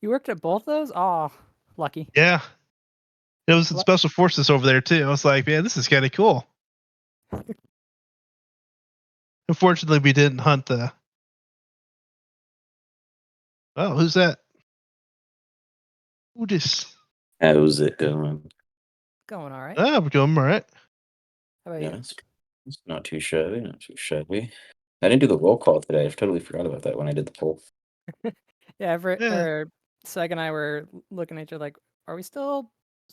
You worked at both those? Aw, lucky. Yeah, it was in Lu- special forces over there too. I was like, man, this is kind of cool. Unfortunately, we didn't hunt the. Oh, who's that? Who just? How's it going? Going all right. Ah, we're doing all right. How about Yeah, you? it's not too shabby, not too shabby. I didn't do the roll call today. I totally forgot about that when I did the poll. Yeah, Yeah. Seg and I were looking at each other like, are we still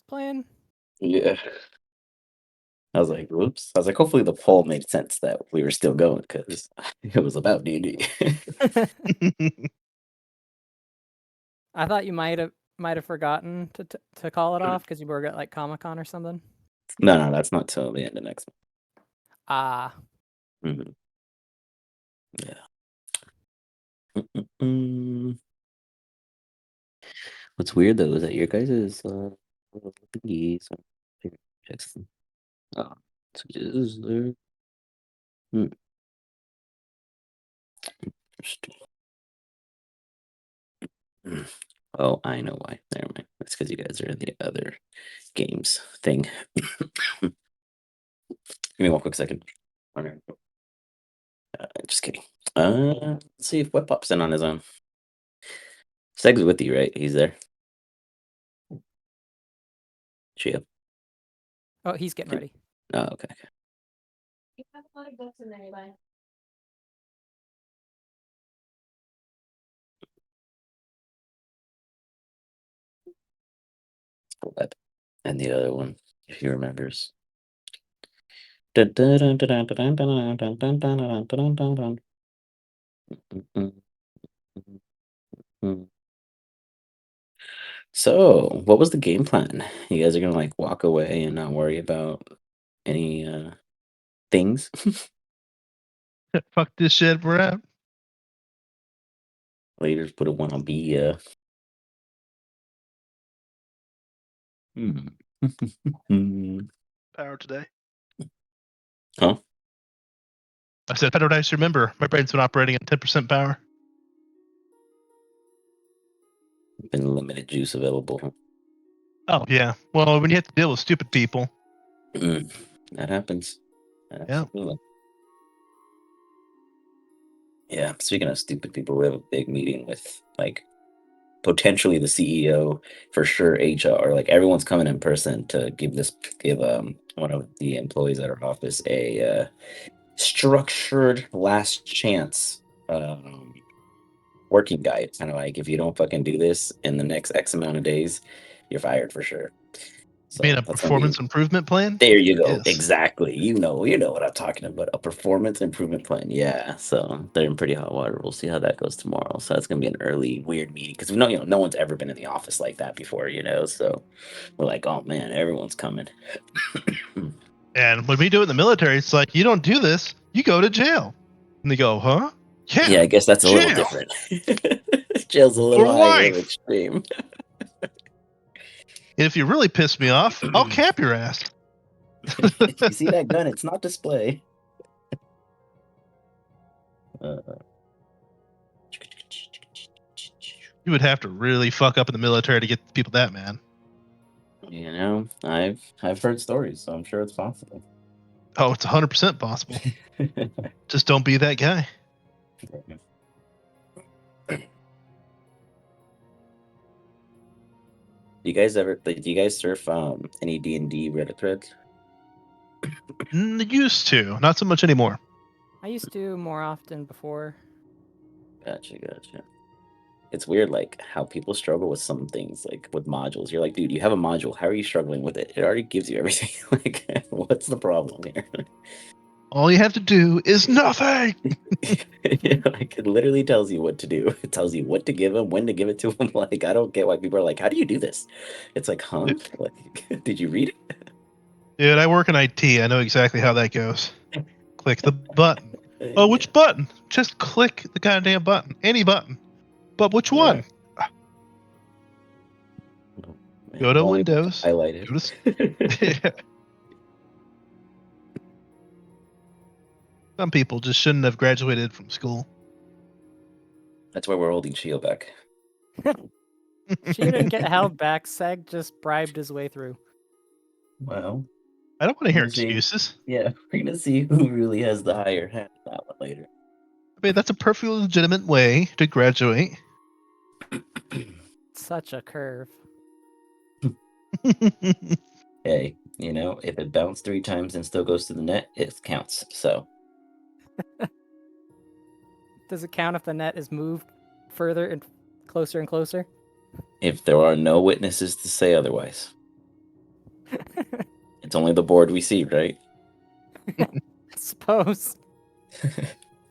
playing? Yeah. I was like, whoops. I was like, hopefully the poll made sense that we were still going because it was about D&D. I thought you might have forgotten to call it off because you were at like Comic-Con or something. No, that's not till the end of next Ah, month. Yeah. Mm. What's weird though is that your guys' thingies are Jackson. Oh, switches there. Interesting. Oh, I know why. Never mind. That's because you guys are in the other games thing. Give me one quick second. Just kidding. Let's see if Web pops in on his own. Seg's with you, right? He's there. Chia. oh, he's getting ready. Oh, okay. You have a lot of books in there, Eli. Web. And the other one, if he remembers. So, what was the game plan? You guys are gonna like walk away and not worry about any things? Fuck this shit, we're out. Later, put a one on B. Power today. Huh? I said, Paradise, remember, my brain's been operating at 10% power. Been limited juice available. Oh, yeah. Well, when you have to deal with stupid people. That happens. Absolutely. Yeah. Speaking of stupid people, we have a big meeting with like potentially the CEO, for sure HR. Like everyone's coming in person to give one of the employees at our office a structured last chance working guide. Kind of like if you don't fucking do this in the next X amount of days, you're fired for sure. You mean So a that's gonna be. performance improvement plan? There you go. Yes. Exactly. You know what I'm talking about. A performance improvement plan. Yeah. So they're in pretty hot water. We'll see how that goes tomorrow. So that's gonna be an early weird meeting because we know, no one's ever been in the office like that before, So we're like, oh man, everyone's coming. And when we do it in the military, it's like, you don't do this, you go to jail. And they go, huh? Yeah, I guess that's a little jail. different. Jail's a little For higher of life. extreme. And if you really piss me off, I'll cap your ass. You see that gun? It's not display. You would have to really fuck up in the military to get people that mad. I've heard stories, so I'm sure it's possible. Oh, it's 100% possible. Just don't be that guy. Do you guys surf any D&D Reddit threads? Used to, not so much anymore. I used to more often before. Gotcha. It's weird, like how people struggle with some things, like with modules. You're like, dude, you have a module. How are you struggling with it? It already gives you everything. Like, what's the problem here? All you have to do is nothing. Like, it literally tells you what to do. It tells you what to give them, when to give it to them. Like, I don't get why people are like, how do you do this? It's like, huh? Like, did you read it? Dude, I work in IT. I know exactly how that goes. Click the button. Oh, which button? Just click the goddamn button. Any button. But which one? Oh, Go to only Windows. highlighted. Some people just shouldn't have graduated from school. That's why we're holding Shield back. She didn't get held back. Seg just bribed his way through. Well, I don't want to hear Let's see. excuses. yeah, we're gonna see who really has the higher hand on that one later. I mean, that's a perfectly legitimate way to graduate. Such a curve. Hey, if it bounced 3 times and still goes to the net, it counts. So Does it count if the net is moved further and closer and closer? if there are no witnesses to say otherwise, it's only the board we see, right? I suppose.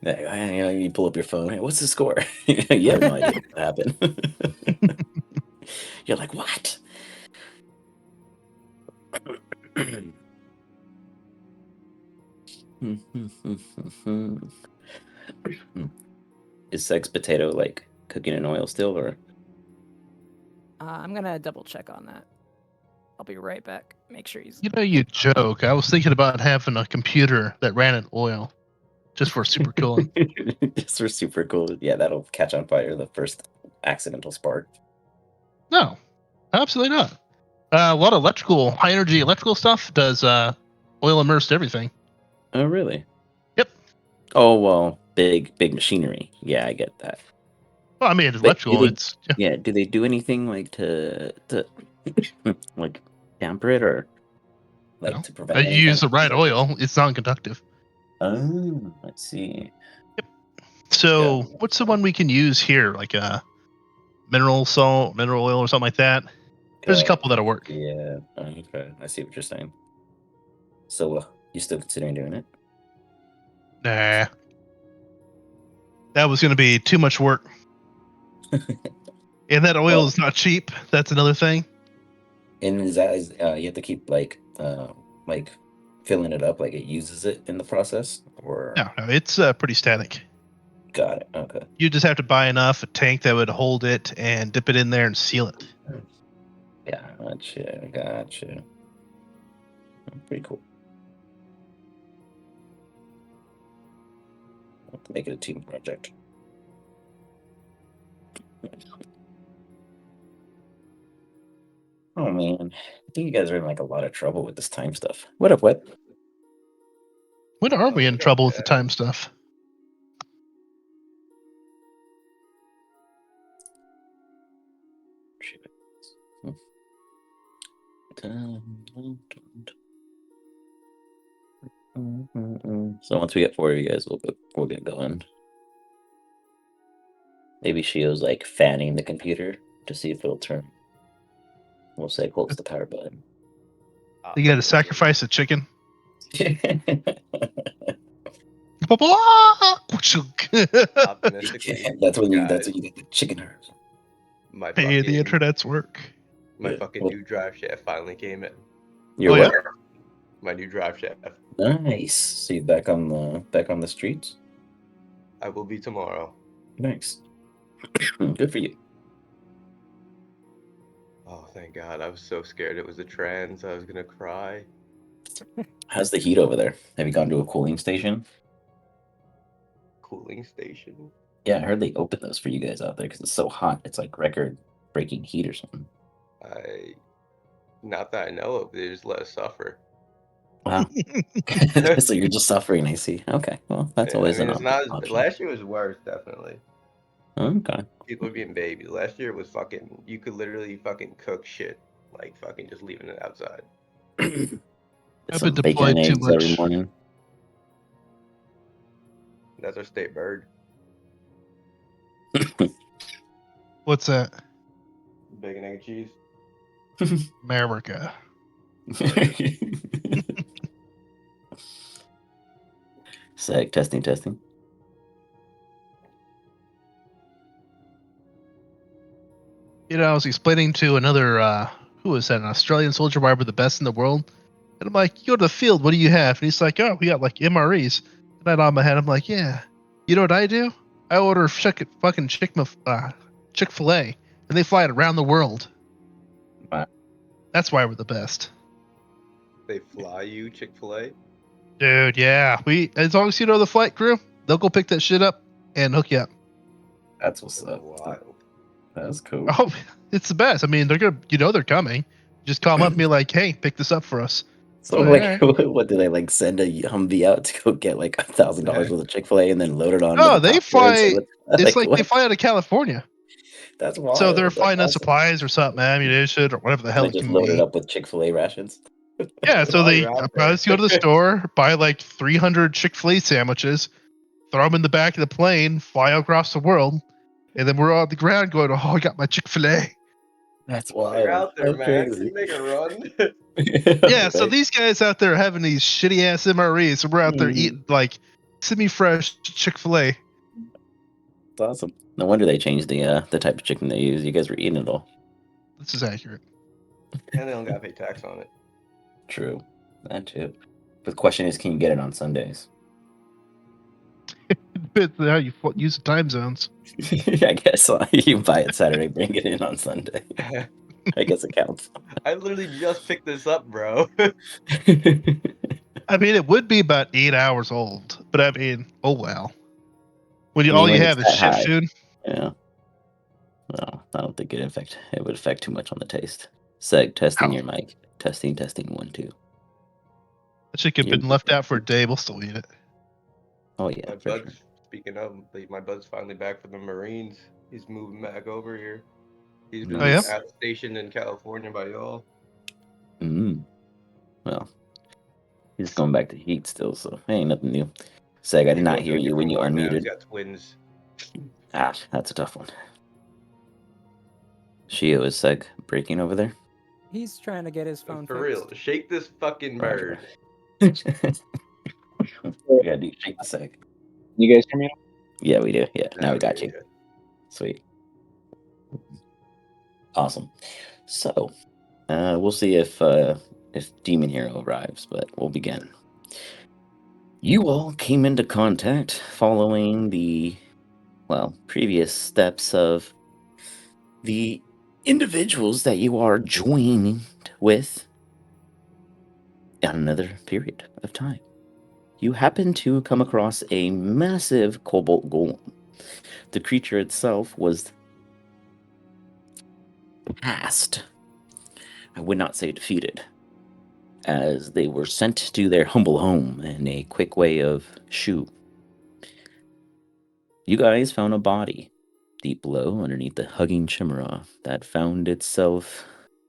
You pull up your phone. Hey, what's the score? You have no idea what happened. You're like, what? Is Sex Potato like cooking in oil still, or? I'm gonna double check on that. I'll be right back. Make sure he's. You know, you joke. I was thinking about having a computer that ran in oil, just for super cooling. Just for super cool. Yeah, that'll catch on fire the first accidental spark. No, absolutely not. A lot of high energy electrical stuff does oil immersed everything. Oh, really? Yep. Oh, well, big machinery. Yeah, I get that. Well, I mean, it's But electrical. It's yeah, do they do anything like to like damper it or like to prevent you any kind use the of right damage? oil. It's non-conductive. Oh, let's see. So, Yeah. what's the one we can use here? Like a mineral salt, mineral oil, or something like that. There's a couple that'll work. Yeah. Okay, I see what you're saying. So, you still considering doing it? Nah, that was going to be too much work. And that oil Well- is not cheap. That's another thing. And is you have to keep like filling it up, like it uses it in the process, or No, it's pretty static. got it? Okay. You just have to buy a tank that would hold it and dip it in there and seal it. Yeah, gotcha. Pretty cool. I'll have to make it a team project. Oh man, I think you guys are in like a lot of trouble with this time stuff. What up, what? When are we in trouble with the time stuff? So once we get 4 of you guys, we'll get going. Maybe Shio's like fanning the computer to see if it'll turn. We'll say holds the power button. You got to sacrifice a chicken. Optimistically, that's when you guys, get the chicken herbs. my Hey, the fucking internet's work. my fucking new drive shaft finally came in. You're Oh, yeah? what? My new drive shaft. Nice. So you back on the streets? I will be tomorrow. Nice. Good for you. Oh, thank God! I was so scared it was a trans. I was gonna cry. How's the heat over there? Have you gone to a cooling station? Cooling station. Yeah, I heard they opened those for you guys out there because it's so hot. It's like record-breaking heat or something. Not that I know of. They just let us suffer. Wow. So you're just suffering, I see. Okay, well, that's I always mean, an it's not. option. Last year was worse, definitely. Okay. People were being babies. Last year was fucking. You could literally fucking cook shit, like fucking just leaving it outside. I've Some been bacon and deployed too eggs every much. morning. That's our state bird. What's that? Bacon, egg, and cheese. America. Sec, testing. You know, I was explaining to another, who was that, an Australian soldier why we're the best in the world. And I'm like, you go to the field, what do you have? And he's like, oh, we got like MREs. And I nod my head, I'm like, yeah. You know what I do? I order fucking Chick-fil-A, and they fly it around the world. Wow. That's why we're the best. They fly you Chick-fil-A. Dude, yeah. As long as you know the flight crew, they'll go pick that shit up and hook you up. That's what's up. Wild. That's cool. Oh, it's the best. I mean, they're gonna, they're coming. Just call them up and be like, "Hey, pick this up for us." So Oh, like, yeah. what do they like send a Humvee out to go get like $1,000 worth of Chick-fil-A and then load it onto No, the they copter? And say, fly. what? It's like they what? fly out of California, That's so they're wild. That's flying us awesome. supplies or something, ammunition or whatever the hell They it just can load it be. up with Chick-fil-A rations. Yeah, so While they you're out us go to the there. store, buy like 300 Chick-fil-A sandwiches, throw them in the back of the plane, fly across the world, and then we're on the ground going, "Oh, I got my Chick-fil-A." That's While you're wild. out there, That's man, can crazy. you make a run? Yeah, so Right? these guys out there having these shitty ass MREs, so we're out there Mhm. eating like semi-fresh Chick-fil-A. It's awesome. No wonder they changed the type of chicken they use. You guys were eating it all. This is accurate. And they don't gotta pay tax on it. True. That too. But the question is, can you get it on Sundays? Depends on how you use the time zones. I guess you buy it Saturday, bring it in on Sunday. I guess it counts. I literally just picked this up, bro. I mean, it would be about 8 hours old, but I mean, oh well. When I mean, all you when have it's is that shit high, food. yeah. Well, I don't think it would affect too much on the taste. Seg, testing Ow. your mic. Testing, 1, 2. That shit could have been left out for a day. We'll still eat it. Oh yeah, My for sure. bud's speaking of, my bud's finally back from the Marines. He's moving back over here. He's been Oh, yeah? Nice. stationed in California by y'all. Well, he's going back to heat still, so ain't nothing new. Seg, I did He's not going to hear a you when different you one now. He's unmuted. got twins. Ah, that's a tough one. Shio, is Seg breaking over there? He's trying to get his phone For fixed. real, shake this fucking Roger. bird. We gotta do shake the Seg. You guys hear me? Yeah, we do. Yeah, now we got hear you. Sweet. Awesome. So, we'll see if Demon Hero arrives, but we'll begin. You all came into contact following the, previous steps of the individuals that you are joined with at another period of time. You happen to come across a massive cobalt golem. The creature itself was passed. I would not say defeated, as they were sent to their humble home in a quick way of shoo. You guys found a body deep below underneath the hugging chimera that found itself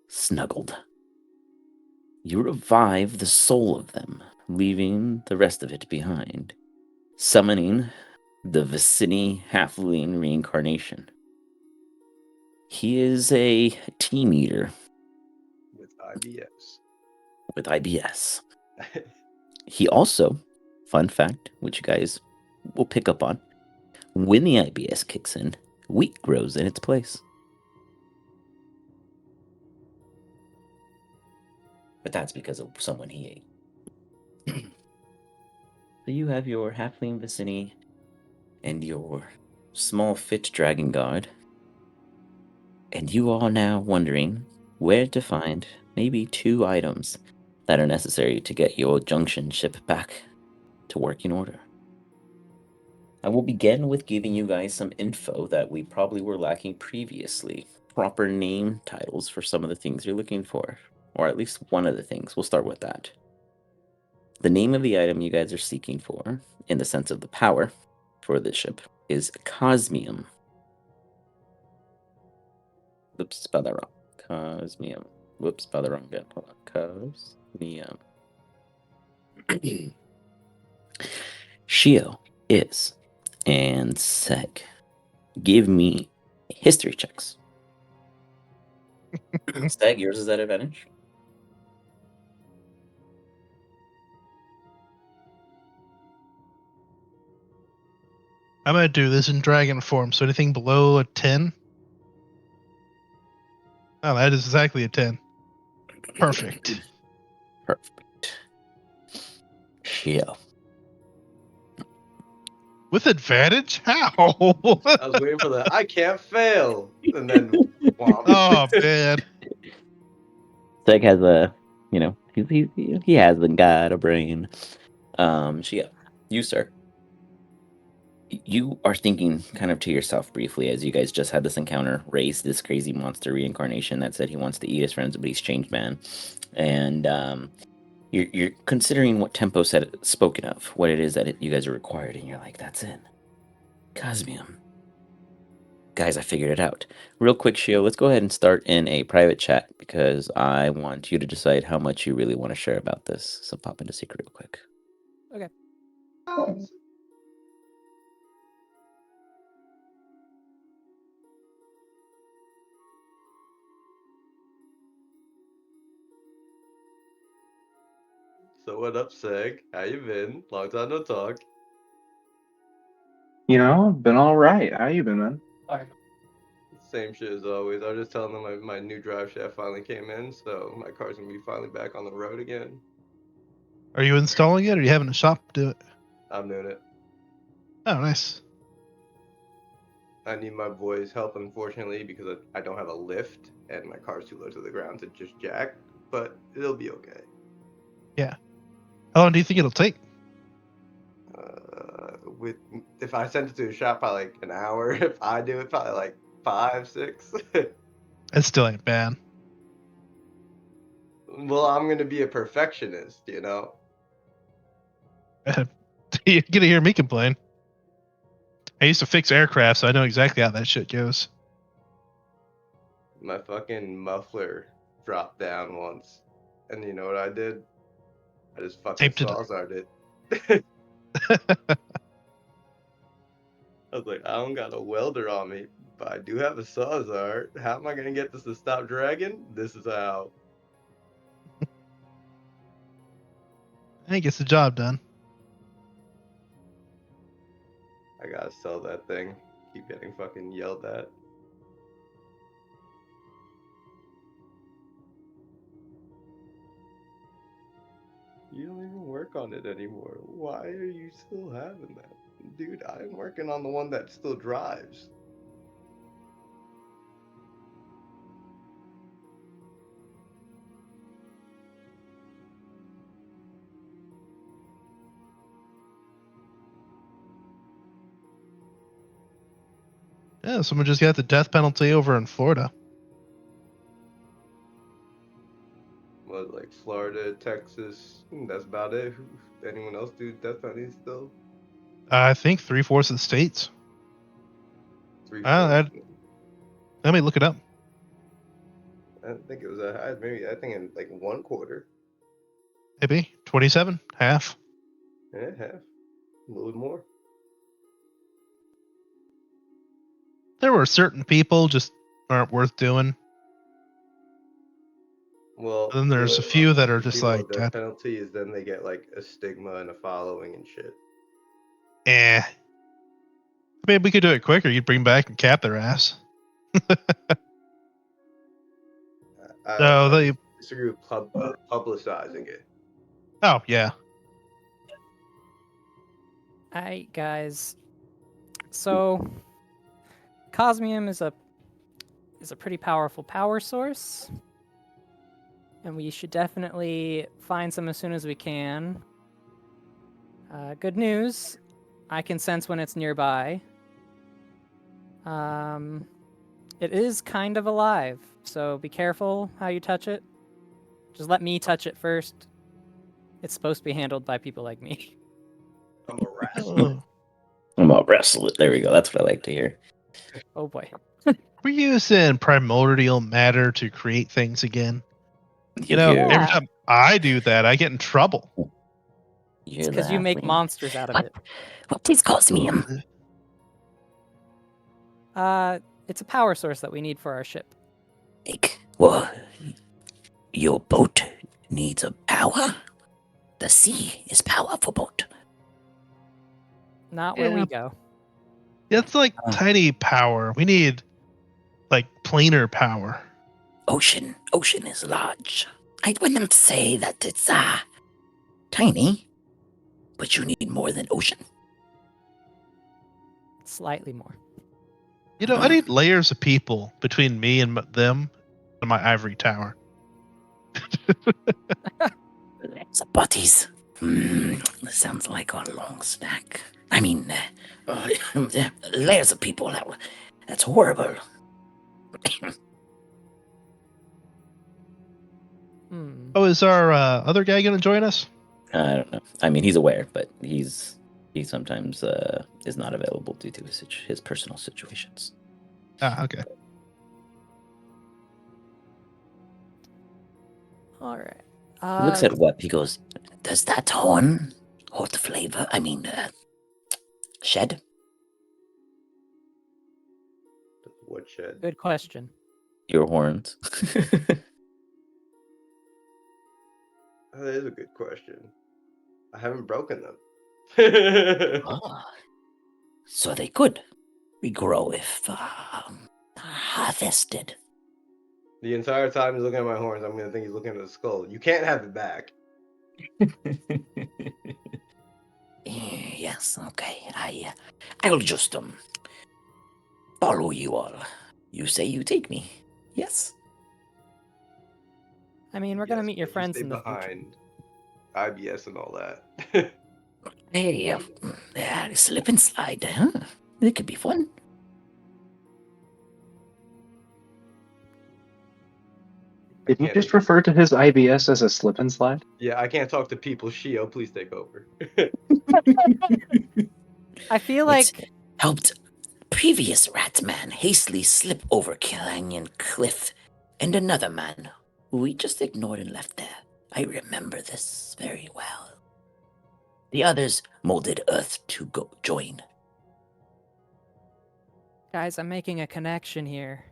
snuggled. You revive the soul of them, leaving the rest of it behind, summoning the Vicini halfling reincarnation. He is a team eater With IBS. with IBS. He also, fun fact, which you guys will pick up on, when the IBS kicks in, wheat grows in its place. But that's because of someone he ate. So you have your halfling Vicini and your small fit dragon god. And you are now wondering where to find maybe 2 items that are necessary to get your junction ship back to working order. I will begin with giving you guys some info that we probably were lacking previously. Proper name titles for some of the things you're looking for, or at least one of the things. We'll start with that. The name of the item you guys are seeking for, in the sense of the power for the ship, is Cosmium. Oops, spelled that wrong. Cosmium. Whoops, spelled that wrong again. Hold on. Cosmium. Shio is and Seg. Give me history checks. Seg, yours is at advantage. I'm gonna do this in dragon form. So anything below a 10? Oh, that is exactly a 10. Perfect. Perfect. Shio. With advantage? How? I was waiting for the I can't fail. And then womp. Oh man. Seg has a, he hasn't got a brain. Shio, you, sir. you are thinking kind of to yourself briefly as you guys just had this encounter. Raise this crazy monster reincarnation that said he wants to eat his friends, but he's changed, man. And you're considering what Tempo said, spoken of, what it is that you guys are required, and you're like, that's it. Cosmium. Guys, I figured it out. Real quick, Shio, let's go ahead and start in a private chat because I want you to decide how much you really want to share about this. So pop into secret real quick. Okay. So what up, Seg? How you been? Long time no talk. You know, been all right. How you been, man? Same shit as always. I was just telling them my new drive shaft finally came in, so my car's gonna be finally back on the road again. Are you installing it, or are you having a shop do it? I'm doing it. Oh, nice. I need my boys' help, unfortunately, because I don't have a lift and my car's too low to the ground to just jack. But it'll be okay. How long do you think it'll take? If I send it to a shop, probably like an hour. If I do it, probably like 5, 6. It still ain't bad. Well, I'm gonna be a perfectionist, you know. You get to hear me complain. I used to fix aircraft, so I know exactly how that shit goes. My fucking muffler dropped down once, and you know what I did? I just fucking Taped it. sawzarred it. I was like, I don't got a welder on me, but I do have a sawzart. How am I gonna get this to stop dragging? This is how. I think gets the job done. I gotta sell that thing. Keep getting fucking yelled at. You don't even work on it anymore. Why are you still having that? Dude, I'm working on the one that still drives. Yeah, someone just got the death penalty over in Florida. Was like Florida, Texas. That's about it. Anyone else do death penalty still? I think 3/4 of the states. 3/4. Let me look it up. I didn't think it was that high. Maybe I think in like 1/4. Maybe 27, half. Yeah, half. A little bit more. There were certain people just aren't worth doing. Well, And then there's a few that are the just people like, with death penalty is then they get like a stigma and a following and shit. I mean, we could do it quicker. You'd bring back and cap their ass. No, I they. disagree with publicizing it. Oh yeah. Alright, guys. So, Cosmium is a pretty powerful power source, and we should definitely find some as soon as we can. Good news, I can sense when it's nearby. It is kind of alive, so be careful how you touch it. Just let me touch it first. It's supposed to be handled by people like me. I'm a wrestler. Oh. I'm gonna wrestle it. There we go. That's what I like to hear. Oh boy. We're using primordial matter to create things again. You know, hear- every Yeah. time I do that, I get in trouble. you It's hear because you that, make man? monsters out of it. What is Cosmium? It's a power source that we need for our ship. Well, your boat needs a power. The sea is powerful boat. Not where Yeah. we go. It's like Oh. tiny power. We need like planar power. Ocean is large. I wouldn't say that it's tiny, but you need more than ocean. Slightly more. You know, I need layers of people between me and them and my ivory tower. Lots of bodies. This sounds like a long stack. I mean, Layers of people. That's horrible. Hmm. Oh, is our other guy going to join us? I don't know. I mean, he's aware, but he sometimes is not available due to his personal situations. Ah, okay. All right. He looks at Web. He goes, "Does that horn hold the flavor? I mean, shed?" What shed? Good question. Your horns. That is a good question. I haven't broken them. Ah, so they could regrow if harvested. The entire time he's looking at my horns, I'm gonna think he's looking at the skull. You can't have it back. Yes, okay. I'll just follow you all. You say you take me. Yes. I mean, we're gonna Yes, meet your but you friends stay in the future. behind IBS and all that. Hey, slip and slide, huh? It could be fun. Did you can't- just refer to his IBS as a slip and slide? Yeah, I can't talk to people. Shio, please take over. I feel It's like helped previous rat man hastily slip over Canyon Cliff and another man who we just ignored and left there. I remember this very well. The others molded Earth to go join. guys, I'm making a connection here.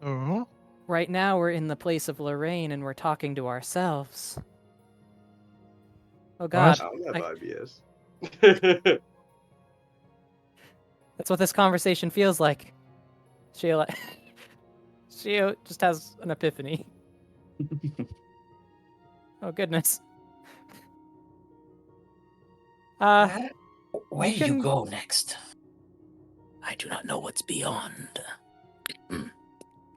Oh. Right now, we're in the place of Lorraine and we're talking to ourselves. Oh God, I don't have I- IBS. that's what this conversation feels like. Shio just has an epiphany. Oh goodness. Where you can- you go next? I do not know what's beyond.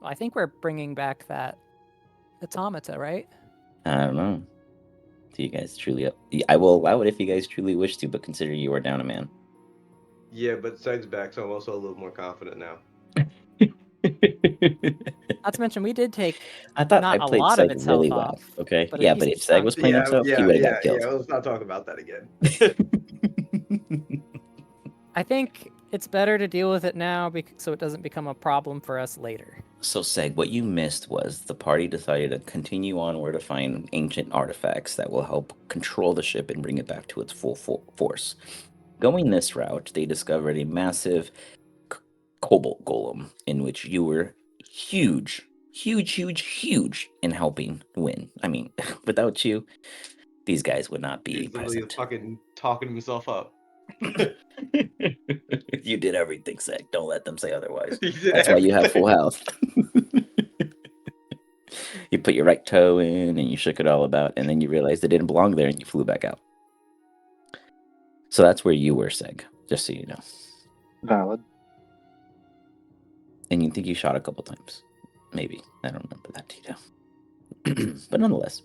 I think we're bringing back that automata, right? I don't know. Do you guys truly? I will allow it if you guys truly wish to, but consider you are down a man. Yeah, but Seg's back, so I'm also a little more confident now. Not to mention, we did take I thought not I a played lot of Seg its really health well. off, Okay, but a yeah, but decent if Seg chunk. was playing himself, he would have got killed. Yeah, let's not talk about that again. I think it's better to deal with it now so it doesn't become a problem for us later. So, Seg, what you missed was the party decided to continue onward to find ancient artifacts that will help control the ship and bring it back to its full force. Going this route, they discovered a massive cobalt golem in which you were huge in helping win. I mean, without you, these guys would not be He's literally present. fucking talking himself up. You did everything, Seg. Don't let them say otherwise. He did That's why you have full everything. health. You put your right toe in and you shook it all about, and then you realized it didn't belong there and you flew back out. So that's where you were, Seg, just so you know. Valid. And you think you shot a couple times. Maybe. I don't remember that detail. But nonetheless.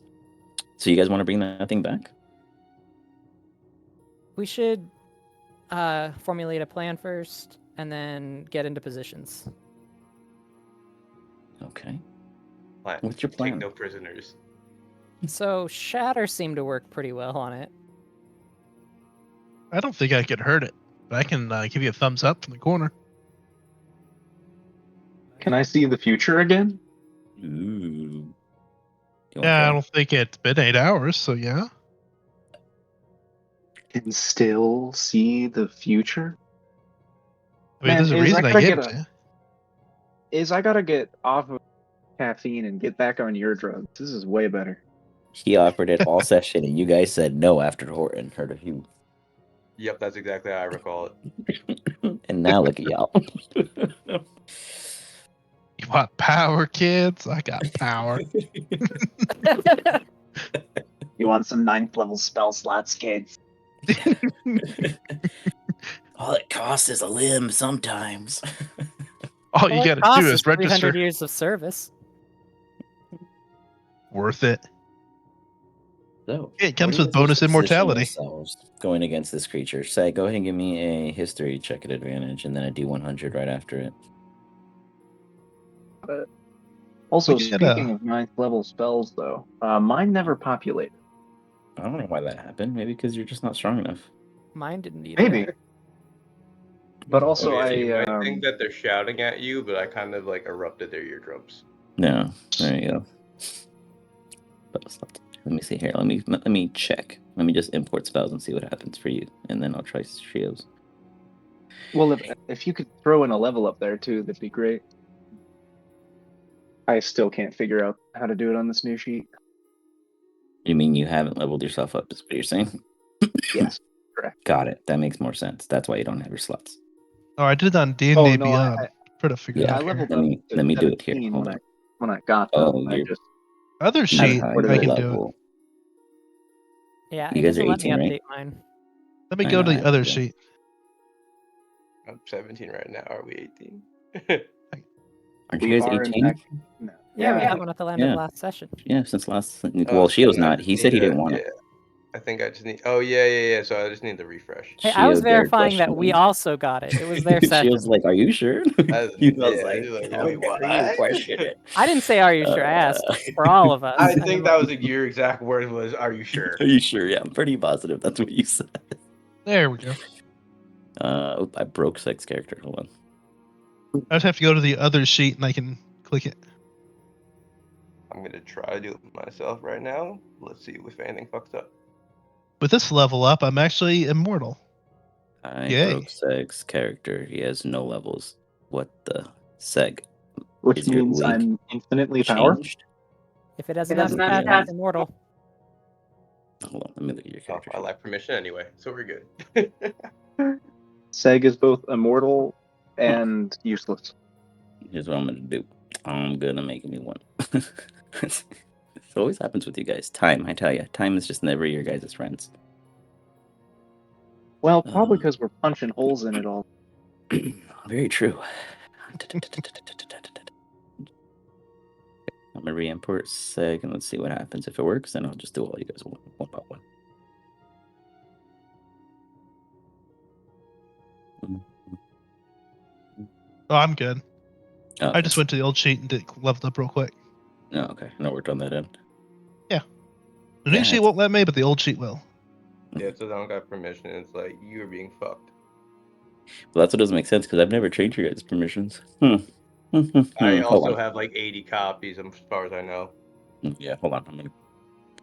So you guys want to bring that thing back? We should formulate a plan first and then get into positions. Okay. Plan. What's your Take plan? no prisoners. So Shatter seemed to work pretty well on it. I don't think I could hurt it, but I can give you a thumbs up from the corner. Can I see the future again? Ooh. You wanna Yeah, I try? don't think it's been 8 hours, so yeah. Can still see the future? I mean, Man, there's a reason I gave it to you. I gotta get off of caffeine and get back on your drugs. This is way better. He offered it all session, and you guys said no after Horton heard of you. Yep, that's exactly how I recall it. And now look at y'all. You want power, kids? I got power. You want some 9th level spell slots, kids? All it costs is a limb sometimes. All you Well, it gotta costs do us is 300 register. years of service. Worth it. So It comes where do with you guys bonus wish to position immortality. yourselves going against this creature? Say, go ahead and give me a history check at advantage, and then a D100 right after it. Also, We get speaking a- of 9th level spells, though, mine never populated. I don't know why that happened. Maybe because you're just not strong enough. Mine didn't either. Maybe. But also, Okay, you I might think that they're shouting at you, but I kind of like erupted their eardrums. No, there you go. Let me see here. Let me check. Let me just import spells and see what happens for you, and then I'll try trios. well, if you could throw in a level up there too, that'd be great. I still can't figure out how to do it on this new sheet. You mean you haven't leveled yourself up? Is what you're saying? Yes, correct. Got it. That makes more sense. That's why you don't have your slots. Oh, I did it on D&D Oh no, Beyond. Try to figure Yeah, it I out here. leveled Let up me to let me do it here. 17 Hold on. when I got Oh, them. I you're just Other That's sheet, high what I is can it? do it. level. Yeah, You it guys are doesn't let me 18, update right? mine. Let me I go know, to I the other have to. sheet. I'm 17 right now. Are we 18? Aren't we you guys are in 18? fact no. Yeah, we Yeah, got one at the end Yeah. of last session. Yeah, since last. Oh, Well, Shio's then I not. just He need said he to- didn't want yeah, it. I think I just need. Oh yeah. So I just need the refresh. Hey, I was Shio dared verifying that question we me. also got it. It was their session. Shio's like, "Are you sure?" I, He was yeah, like, you're like, "How wait, what? dare you question it?" I didn't say, "Are you sure?" I asked Uh, for all of us. I and think then, that was your exact word was, "Are you sure?" Are you sure? Yeah, I'm pretty positive that's what you said. There we go. I broke Sex's character. Hold on. I just have to go to the other sheet and I can click it. I'm gonna try to do it myself right now. Let's see if anything fucks up. With this level up, I'm actually immortal. I Yay. broke Sex's character. He has no levels. What the Seg? which Is your means link I'm infinitely powerful. changed? if it has It enough doesn't have capacity, cap- it's immortal. Hold on, let me look at your Oh, character. I sheet. lack permission anyway, so we're good. Seg is both immortal and useless. Here's what I'm gonna do. I'm gonna make a new one. It always happens with you guys. Time, I tell you, time is just never your guys' friends. Well, probably Um, because we're punching holes in it all. Very true. I'm gonna re-import Seg and let's see what happens. If it works, then I'll just do all you guys one by one. Oh, I'm good. Oh, I just went to the old sheet and leveled up real quick. Oh, okay. No worked on that end. The new Yeah, sheet it's- won't let me, but the old sheet will. Yeah, so I don't got permission. It's like you're being fucked. Well, that's what doesn't make sense because I've never changed your guys' permissions. I Hold also on. have like 80 copies, as far as I know. Yeah, hold on. I'm gonna.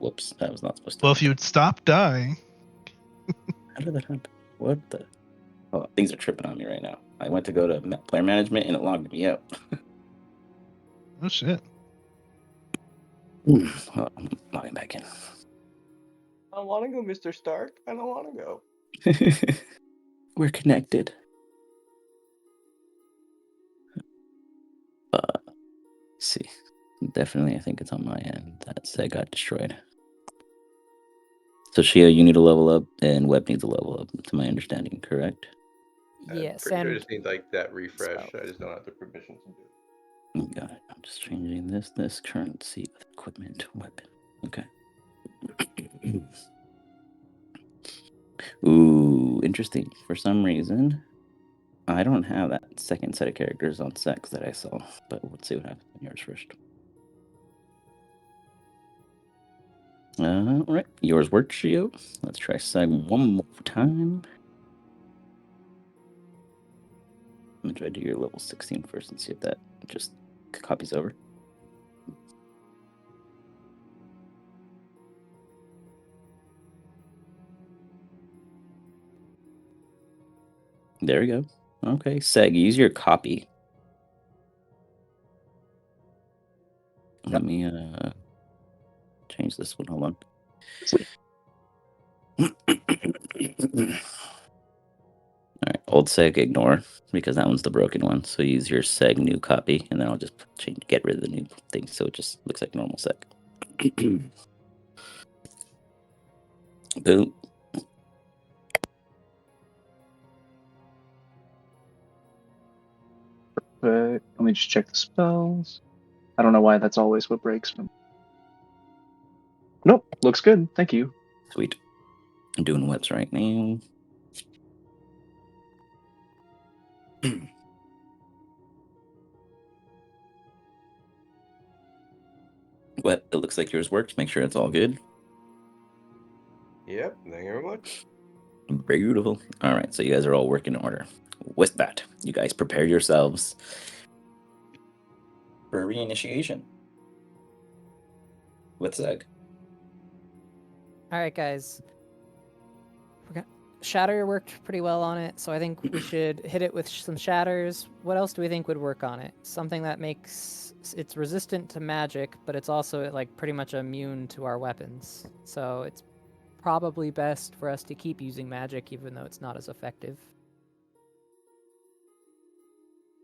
Whoops, that was not supposed to. Well, if you would stop dying. How did that happen? What the? Oh, things are tripping on me right now. I went to go to player management and it logged me out. Oh, shit. Hold on, I'm logging back in. I don't want to go, Mr. Stark. I don't want to go. We're connected. Let's see. Definitely, I think it's on my end. That Seg got destroyed. So Shio, you need to level up, and Web needs a level up, to my understanding, correct? Yes, Pretty sure I and just need like that refresh. so- I just don't have the permission to do it. Got it. I'm just changing this currency with equipment weapon. Okay. Ooh, interesting. For some reason, I don't have that second set of characters on Sex that I saw, but let's see what happens on yours first. All right, yours worked, Shio. Let's try Seg one more time. I'm gonna try to do your level 16 first and see if that just copies over. There we go. Okay, Seg, use your copy. Let me change this one. Hold on. All right, old Seg, ignore because that one's the broken one. So use your Seg new copy, and then I'll just get rid of the new thing so it just looks like normal Seg. Boom. But let me just check the spells. I don't know why that's always what breaks them. Nope, looks good. Thank you. Sweet. I'm doing whips right now. Well, it looks like yours worked. Make sure it's all good. Yep, thank you very much. Beautiful. All right, so you guys are all working in order. With that, you guys prepare yourselves for reinitiation with Zeg. All right, guys. Shatter worked pretty well on it, so I think we should hit it with some shatters. What else do we think would work on it? Something that makes it's resistant to magic, but it's also like pretty much immune to our weapons. So it's probably best for us to keep using magic, even though it's not as effective.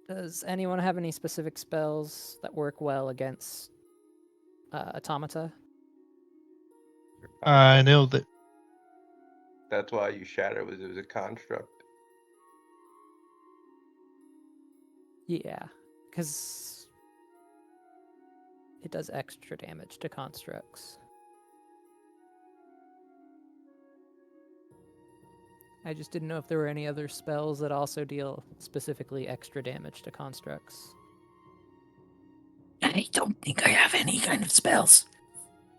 Does anyone have any specific spells that work well against automata? I know that. That's why you shatter it was a construct. Yeah, because it does extra damage to constructs. I just didn't know if there were any other spells that also deal specifically extra damage to constructs. I don't think I have any kind of spells.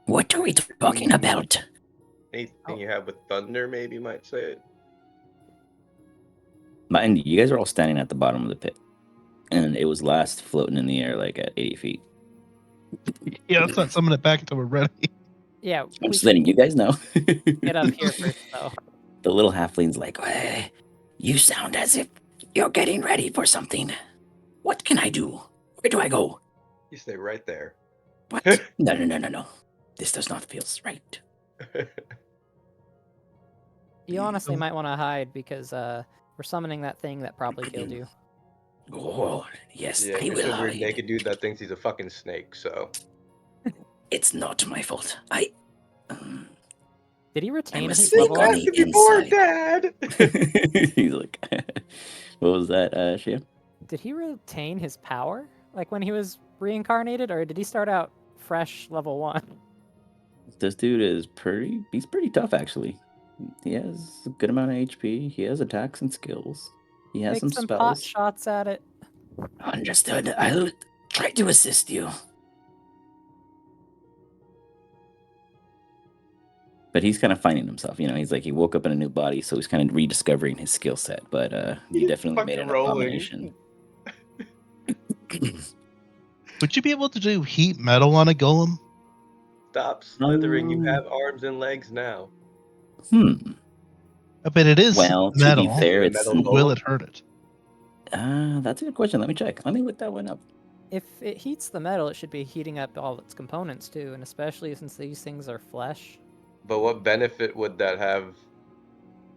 What are we talking about? Anything you have with thunder, maybe you might say it. Mind you, you guys are all standing at the bottom of the pit. And it was last floating in the air like at 80 feet. Yeah, let's not summon it back until we're ready. Yeah, I'm we just should letting you guys know. get up here first, though. The little halfling's like, hey, you sound as if you're getting ready for something. What can I do? Where do I go? You stay right there. What? No. This does not feel right. You honestly might want to hide because we're summoning that thing that probably killed you. Oh, yes, Yeah, I you're will some weird hide. naked dude that thinks he's a fucking snake, so. It's not my fault. Did he retain a his snake level on up? the inside. Dad! He's like, what was that, Shia? Did he retain his power? Like when he was reincarnated, or did he start out fresh level 1? This dude is he's pretty tough, actually. He has a good amount of HP. He has attacks and skills. He has Take some pot spells. shots at it. Understood. I'll try to assist you. But he's kind of finding himself, he's like, he woke up in a new body, so he's kind of rediscovering his skill set. But you He's definitely made fucking an rolling. abomination. Would you be able to do heat metal on a golem? Stop slithering. You have arms and legs now. I bet it is Well, metal. to be fair, A it's metal Will golem? it hurt it? that's a good question. Let me check. Let me look that one up. If it heats the metal, it should be heating up all its components too, and especially since these things are flesh. But what benefit would that have?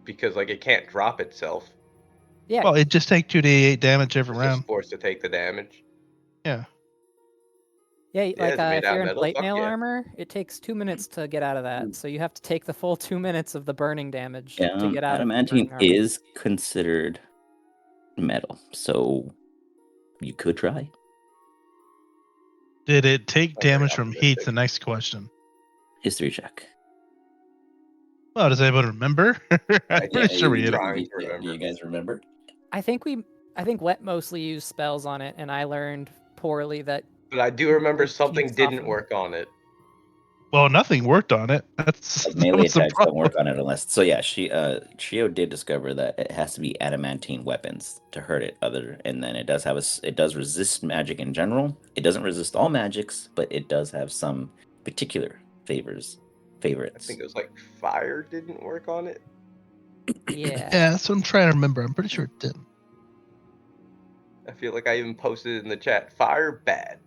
Because, like, it can't drop itself. Yeah, Well, it just take 2d8 damage every It's round. just forced to take the damage. Yeah. yeah. Like it's made if out you're of in metal, plate fuck mail yeah. armor, it takes 2 minutes to get out of that. So you have to take the full 2 minutes of the burning damage to get out of the Adamantine burning armor. is considered metal, so you could try. Did it take Sounds very damage from heat? optimistic. The next question. History check. Well, does anybody remember? I'm pretty sure we you hit it. trying to remember. Do you guys remember? I think Wet mostly used spells on it, and I learned poorly that. But I do remember It something keeps didn't off- work on it. Well, nothing worked on it. That's Like that melee was the attacks don't problem. work on it unless. So yeah, Shio did discover that it has to be adamantine weapons to hurt it. And then it does have it does resist magic in general. It doesn't resist all magics, but it does have some particular favorites. I think it was like fire didn't work on it. Yeah. Yeah, that's what I'm trying to remember. I'm pretty sure it didn't. I feel like I even posted it in the chat. Fire bad.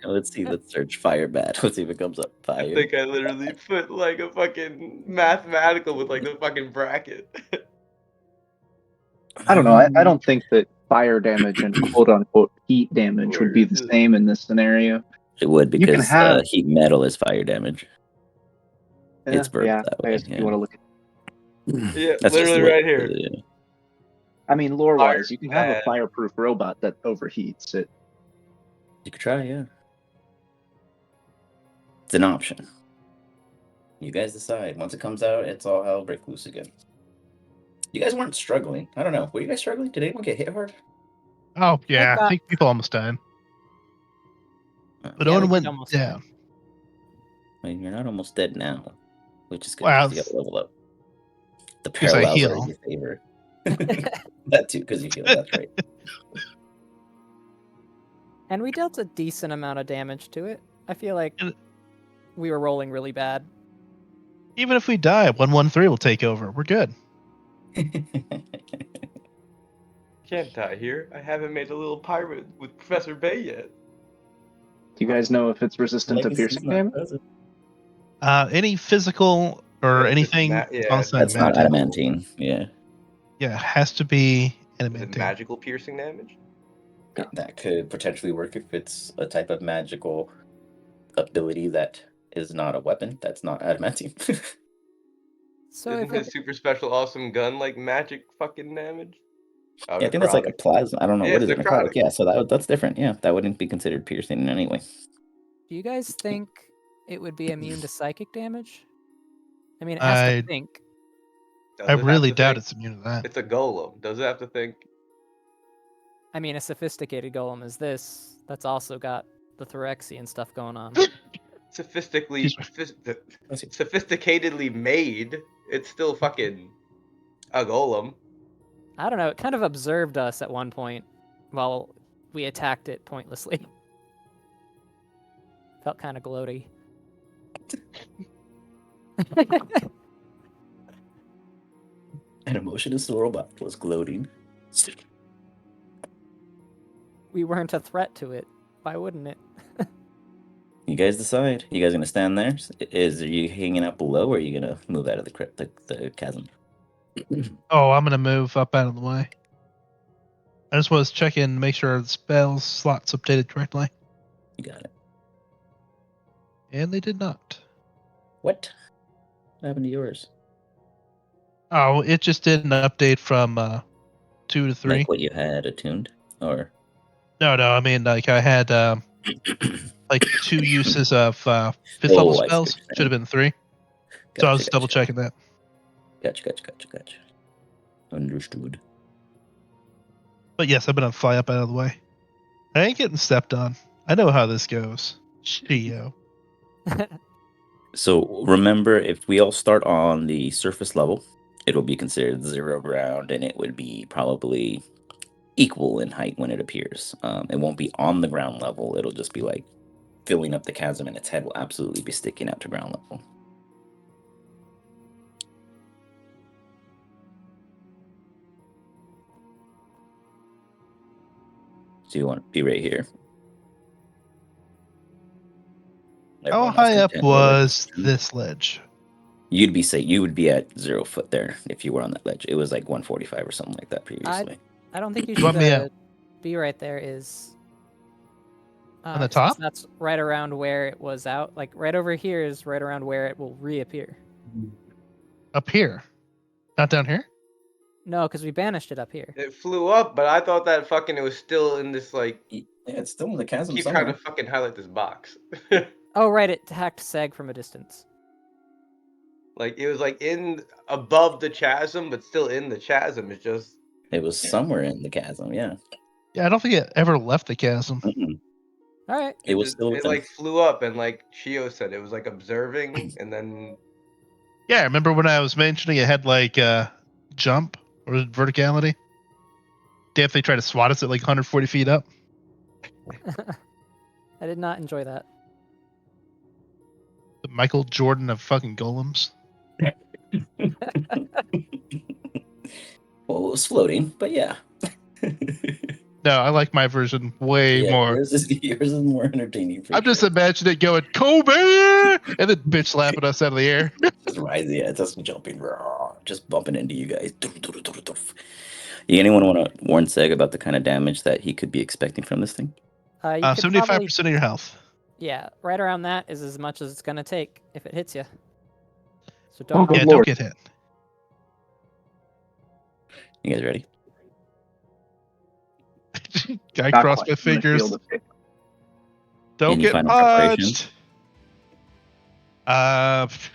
Let's see. Let's search fire bad. Let's see if it comes up. Fire. I think I literally put like a fucking mathematical with like the fucking bracket. I don't know. I don't think that fire damage and quote unquote heat damage would be the same in this scenario. It would You can because have- heat metal is fire damage. It's verbed yeah, that I way. guess if you want to look at. Yeah, That's just literally the way- right here. I mean, lore-wise, Fire you can have a bad. fireproof robot that overheats. It You could try, yeah. It's an option. You guys decide. Once it comes out, it's all hell break loose again. You guys weren't struggling. I don't know. Were you guys struggling? Did anyone get hit hard? Oh yeah, got- I think people almost died, but Yeah, no we one did went almost down. I mean, you're not almost dead now, which is good Wow, because you got to level up. The because I parallels are in heal. your favor. That too, because you heal. That's right. And we dealt a decent amount of damage to it. I feel like And- we were rolling really bad. Even if we die, 113 will take over. We're good. Can't die here. I haven't made a little pirate with Professor Bay yet. Do you guys know if it's resistant to Legacy's piercing not damage? present. Any physical or If it's anything yeah, outside That's not adamantine. adamantine. Yeah. Yeah, it has to be Is it adamantine. magical piercing damage? That could potentially work if it's a type of magical ability that is not a weapon. That's not adamantine. So Isn't if his it, super special awesome gun like magic fucking damage? Oh, Yeah, I think that's like a necrotic. plasma. I don't know Yeah, what it's is it, necrotic. necrotic. Yeah, so that's different. Yeah, that wouldn't be considered piercing in any way. do you guys think it would be immune to psychic damage? I mean, it has to think. Does I it have really to doubt think? it's immune to that. It's a golem. Does it have to think? I mean, a sophisticated golem is this. That's also got the Thoraxian stuff going on. Sophisticatedly, sophisticatedly made. It's still fucking a golem. I don't know. It kind of observed us at one point while we attacked it pointlessly. Felt kind of gloaty. An emotionless robot was gloating. We weren't a threat to it. Why wouldn't it? You guys decide. You guys gonna stand there? Are you hanging out below, or are you gonna move out of the crypt, the chasm? Oh, I'm gonna move up out of the way. I just was checking, make sure the spell slots updated correctly, You got it. and they did not. What happened to yours? Oh, it just did an update from 2 to 3. Like what you had attuned, or No, I mean like I had like 2 uses of 5th level Oh, I see what spells. you're Should have saying. been 3. So I was double checking that. Gotcha. Understood. But yes, I'm gonna fly up out of the way. I ain't getting stepped on. I know how this goes. Shio. So remember, if we all start on the surface level, it'll be considered 0 ground, and it would be probably equal in height when it appears. It won't be on the ground level. It'll just be like filling up the chasm, and its head will absolutely be sticking out to ground level. So you want to be right here. How Everyone else high can up stand where they're was positioned. this ledge? You'd be safe. You would be at 0 foot there if you were on that ledge. It was like 145 or something like that previously. I don't think you You want should me at- be right there. Is On the since top? that's right around where it was out. Like right over here is right around where it will reappear. Up here, not down here. No, because we banished it up here. It flew up, but I thought that fucking it was still in this like. Yeah, it's still in the chasm Keep somewhere. trying to fucking highlight this box. Oh right, it hacked Seg from a distance. Like it was like in above the chasm, but still in the chasm. It's just It was somewhere in the chasm, yeah. Yeah, I don't think it ever left the chasm. Mm-mm. All right. It was still it within. like flew up and like Shio said, it was like observing and then Yeah, remember when I was mentioning it had like jump or verticality? Damn, if they try to swat us at like 140 feet up. I did not enjoy that. The Michael Jordan of fucking golems. Well, it was floating, but yeah. No, I like my version way Yeah, more. yours is more entertaining. For I'm just sure. imagining it going, Kobe! And then bitch slapping us out of the air. Just rising, yeah, it's us jumping, just bumping into you guys. Anyone want to warn Seg about the kind of damage that he could be expecting from this thing? You could 75% probably, of your health. yeah, right around that is as much as it's gonna take if it hits you. So Oh, don't. good Yeah, lord. don't get hit. You guys ready? I Not crossed quite. my I'm gonna fingers. field of faith. Don't Any get final preparations? punched.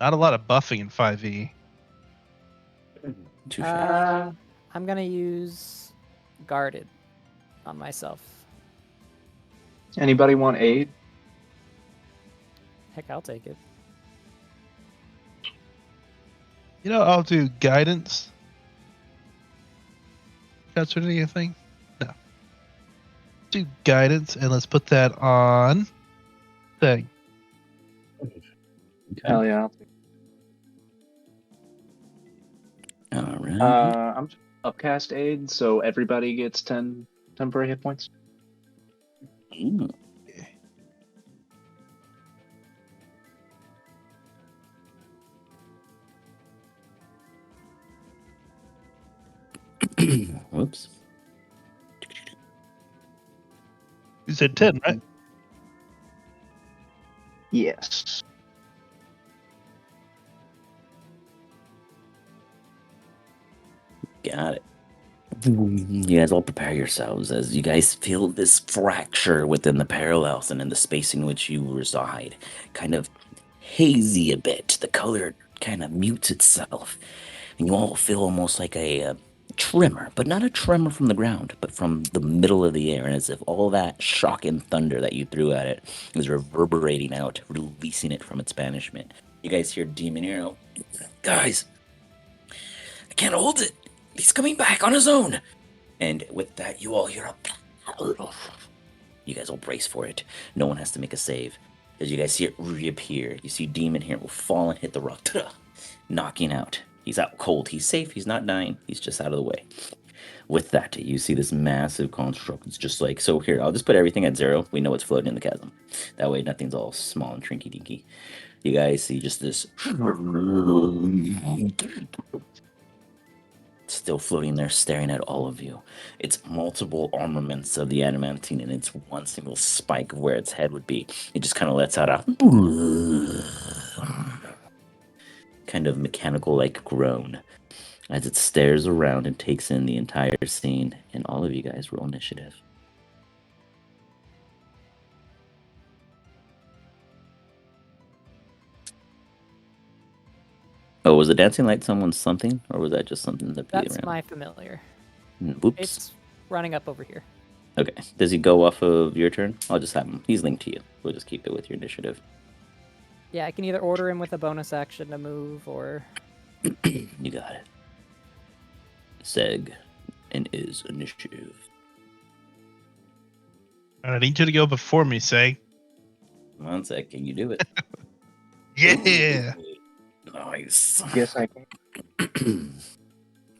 Not a lot of buffing in 5e. Touche. I'm gonna use guarded on myself. Anybody want aid? Heck, I'll take it. You know, I'll do guidance. That's anything? No. Do guidance, and let's put that on thing. Okay. Hell yeah. I'll take All it. right. I'm just upcast aid, so everybody gets 10 temporary hit points. Ooh. Whoops. You said 10, right? Yes. Got it. You guys all prepare yourselves as you guys feel this fracture within the parallels and in the space in which you reside. Kind of hazy a bit. The color kind of mutes itself. And you all feel almost like a tremor, but not a tremor from the ground, but from the middle of the air. And as if all that shock and thunder that you threw at it is reverberating out, releasing it from its banishment. You guys hear Demon Hero. Guys, I can't hold it. He's coming back on his own. And with that, you all hear a... You guys all brace for it. No one has to make a save. As you guys see it reappear, you see Demon here will fall and hit the rock, knocking out. He's out cold. He's safe. He's not dying. He's just out of the way. With that, you see this massive construct. It's just like, so here, I'll just put everything at 0. We know it's floating in the chasm. That way, nothing's all small and trinky dinky. You guys see just this... still floating there, staring at all of you. It's multiple armaments of the adamantine, and it's one single spike of where its head would be. It just kind of lets out a kind of mechanical-like groan as it stares around and takes in the entire scene. And all of you guys roll initiative. Oh, was the dancing light someone's something, or was that just something to be That's around? my familiar. Whoops. It's running up over here. Okay. Does he go off of your turn? I'll just have him. He's linked to you. We'll just keep it with your initiative. Yeah, I can either order him with a bonus action to move, or You got it. Seg and is initiative. I need you to go before me, say. 1 sec, can you do it? Yeah. Nice. Yes, I can.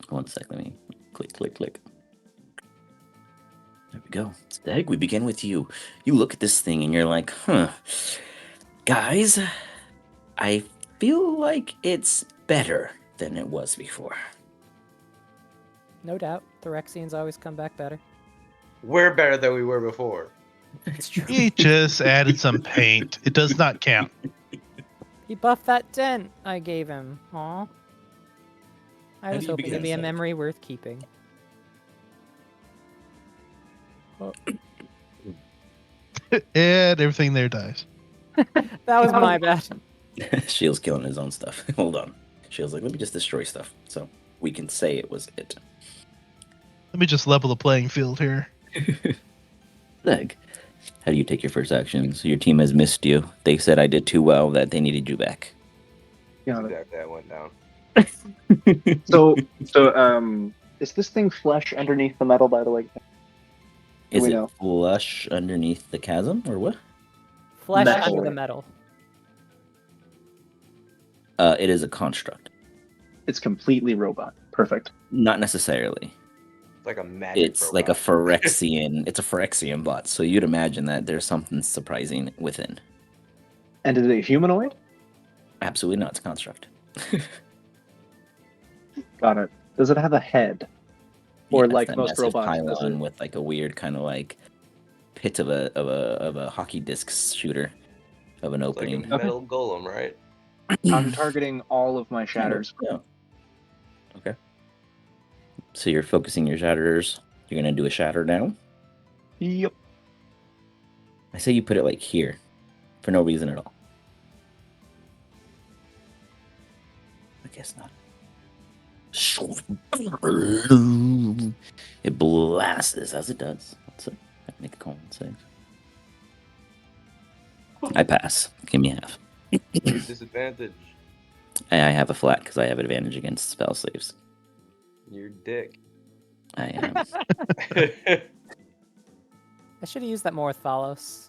1 sec, let me click. There we go. Stag, we begin with you. You look at this thing and you're like, guys, I feel like it's better than it was before. no doubt, the Rexians always come back better. We're better than we were before. It's true. He just added some paint. It does not count. He buffed that dent I gave him. Aw. I How was do you hoping to begin, be a Seg? memory worth keeping. And everything there dies. That was my bad. Shield's killing his own stuff. Hold on. Shield's like, let me just destroy stuff. So we can say it was it. Let me just level the playing field here. Leg. How do you take your first action? So your team has missed you. They said I did too well that they needed you back. Got it. Exactly, that went down. So, is this thing flesh underneath the metal, by the way? Is we it know? flush underneath the chasm or what? Flesh Metal. under the metal. It is a construct. It's completely robot. Perfect. Not necessarily. It's like a magic It's like a robot. Phyrexian. It's a Phyrexian bot. So you'd imagine that there's something surprising within. And is it humanoid? Absolutely not. It's a construct. Got it. Does it have a head? Or Yeah, it's like that most massive robots, does pylon it? with like a weird kind of like pit of a hockey disc shooter of an It's like a opening. metal golem, right? I'm targeting all of my shatters. Yeah. Okay. So you're focusing your shatters. You're gonna do a shatter now. Yep. I say you put it like here, for no reason at all. guess not. It blasts as it does. Let's make a con save. I pass. Give me half. Disadvantage. I have a flat because I have advantage against spell saves. Your dick. I am. I should have used that more with Thalos.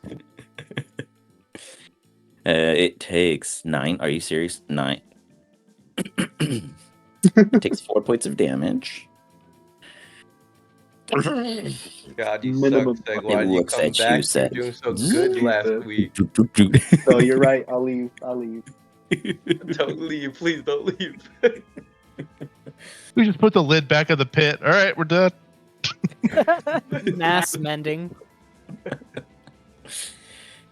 It takes 9. Are you serious? 9. It takes 4 points of damage. God, you Minimum. suck, Seg. It Why did you looks come at you, back? You were Seg. doing so good last Yeah. week. No, you're right. I'll leave. Don't leave. Please don't leave. We just put the lid back of the pit. All right, we're done. Mass mending.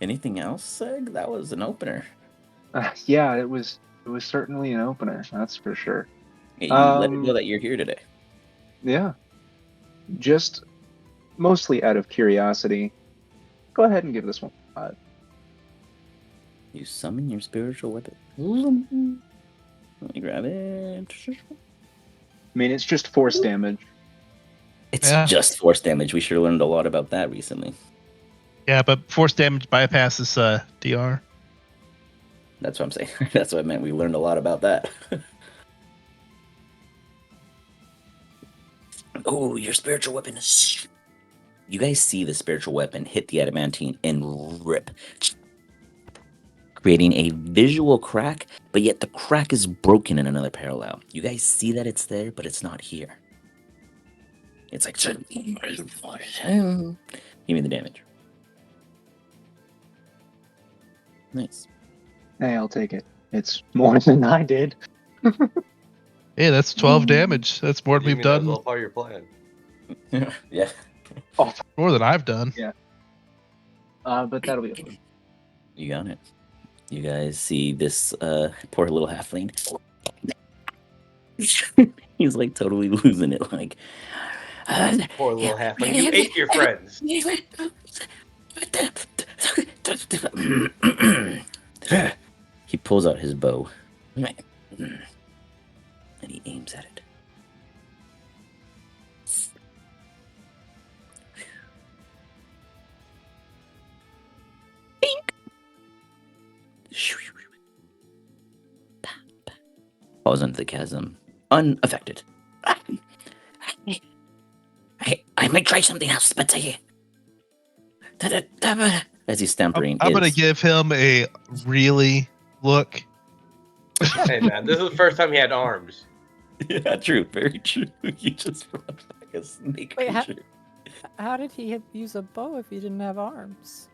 Anything else, Seg? That was an opener. Yeah, it was certainly an opener. That's for sure. You let it know that you're here today. Yeah. Just mostly out of curiosity, go ahead and give this one a 5. You summon your spiritual weapon. Let me grab it. I mean, it's just force damage. It's Yeah. just force damage. We sure learned a lot about that recently. Yeah, but force damage bypasses DR. That's what I'm saying. That's what I meant. We learned a lot about that. Oh, your spiritual weapon is... You guys see the spiritual weapon hit the adamantine and rip, creating a visual crack, but yet the crack is broken in another parallel. You guys see that it's there, but it's not here. It's like... Give me the damage. Nice. Hey, I'll take it. It's more than I did. Hey, that's 12 damage. That's more than You we've mean that was done. all part of your plan. Yeah. More than I've done. But that'll be okay. You got it. You guys see this poor little halfling? He's like totally losing it. Like, Poor little halfling. You ate your friends. He pulls out his bow and he aims at it. Falls into the chasm, unaffected. I might try something else, but as he's stampering, I'm gonna give him a really look. Hey man, this is the first time he had arms. Yeah, true, very true. You just brought back a snake Wait, creature. How did he use a bow if he didn't have arms?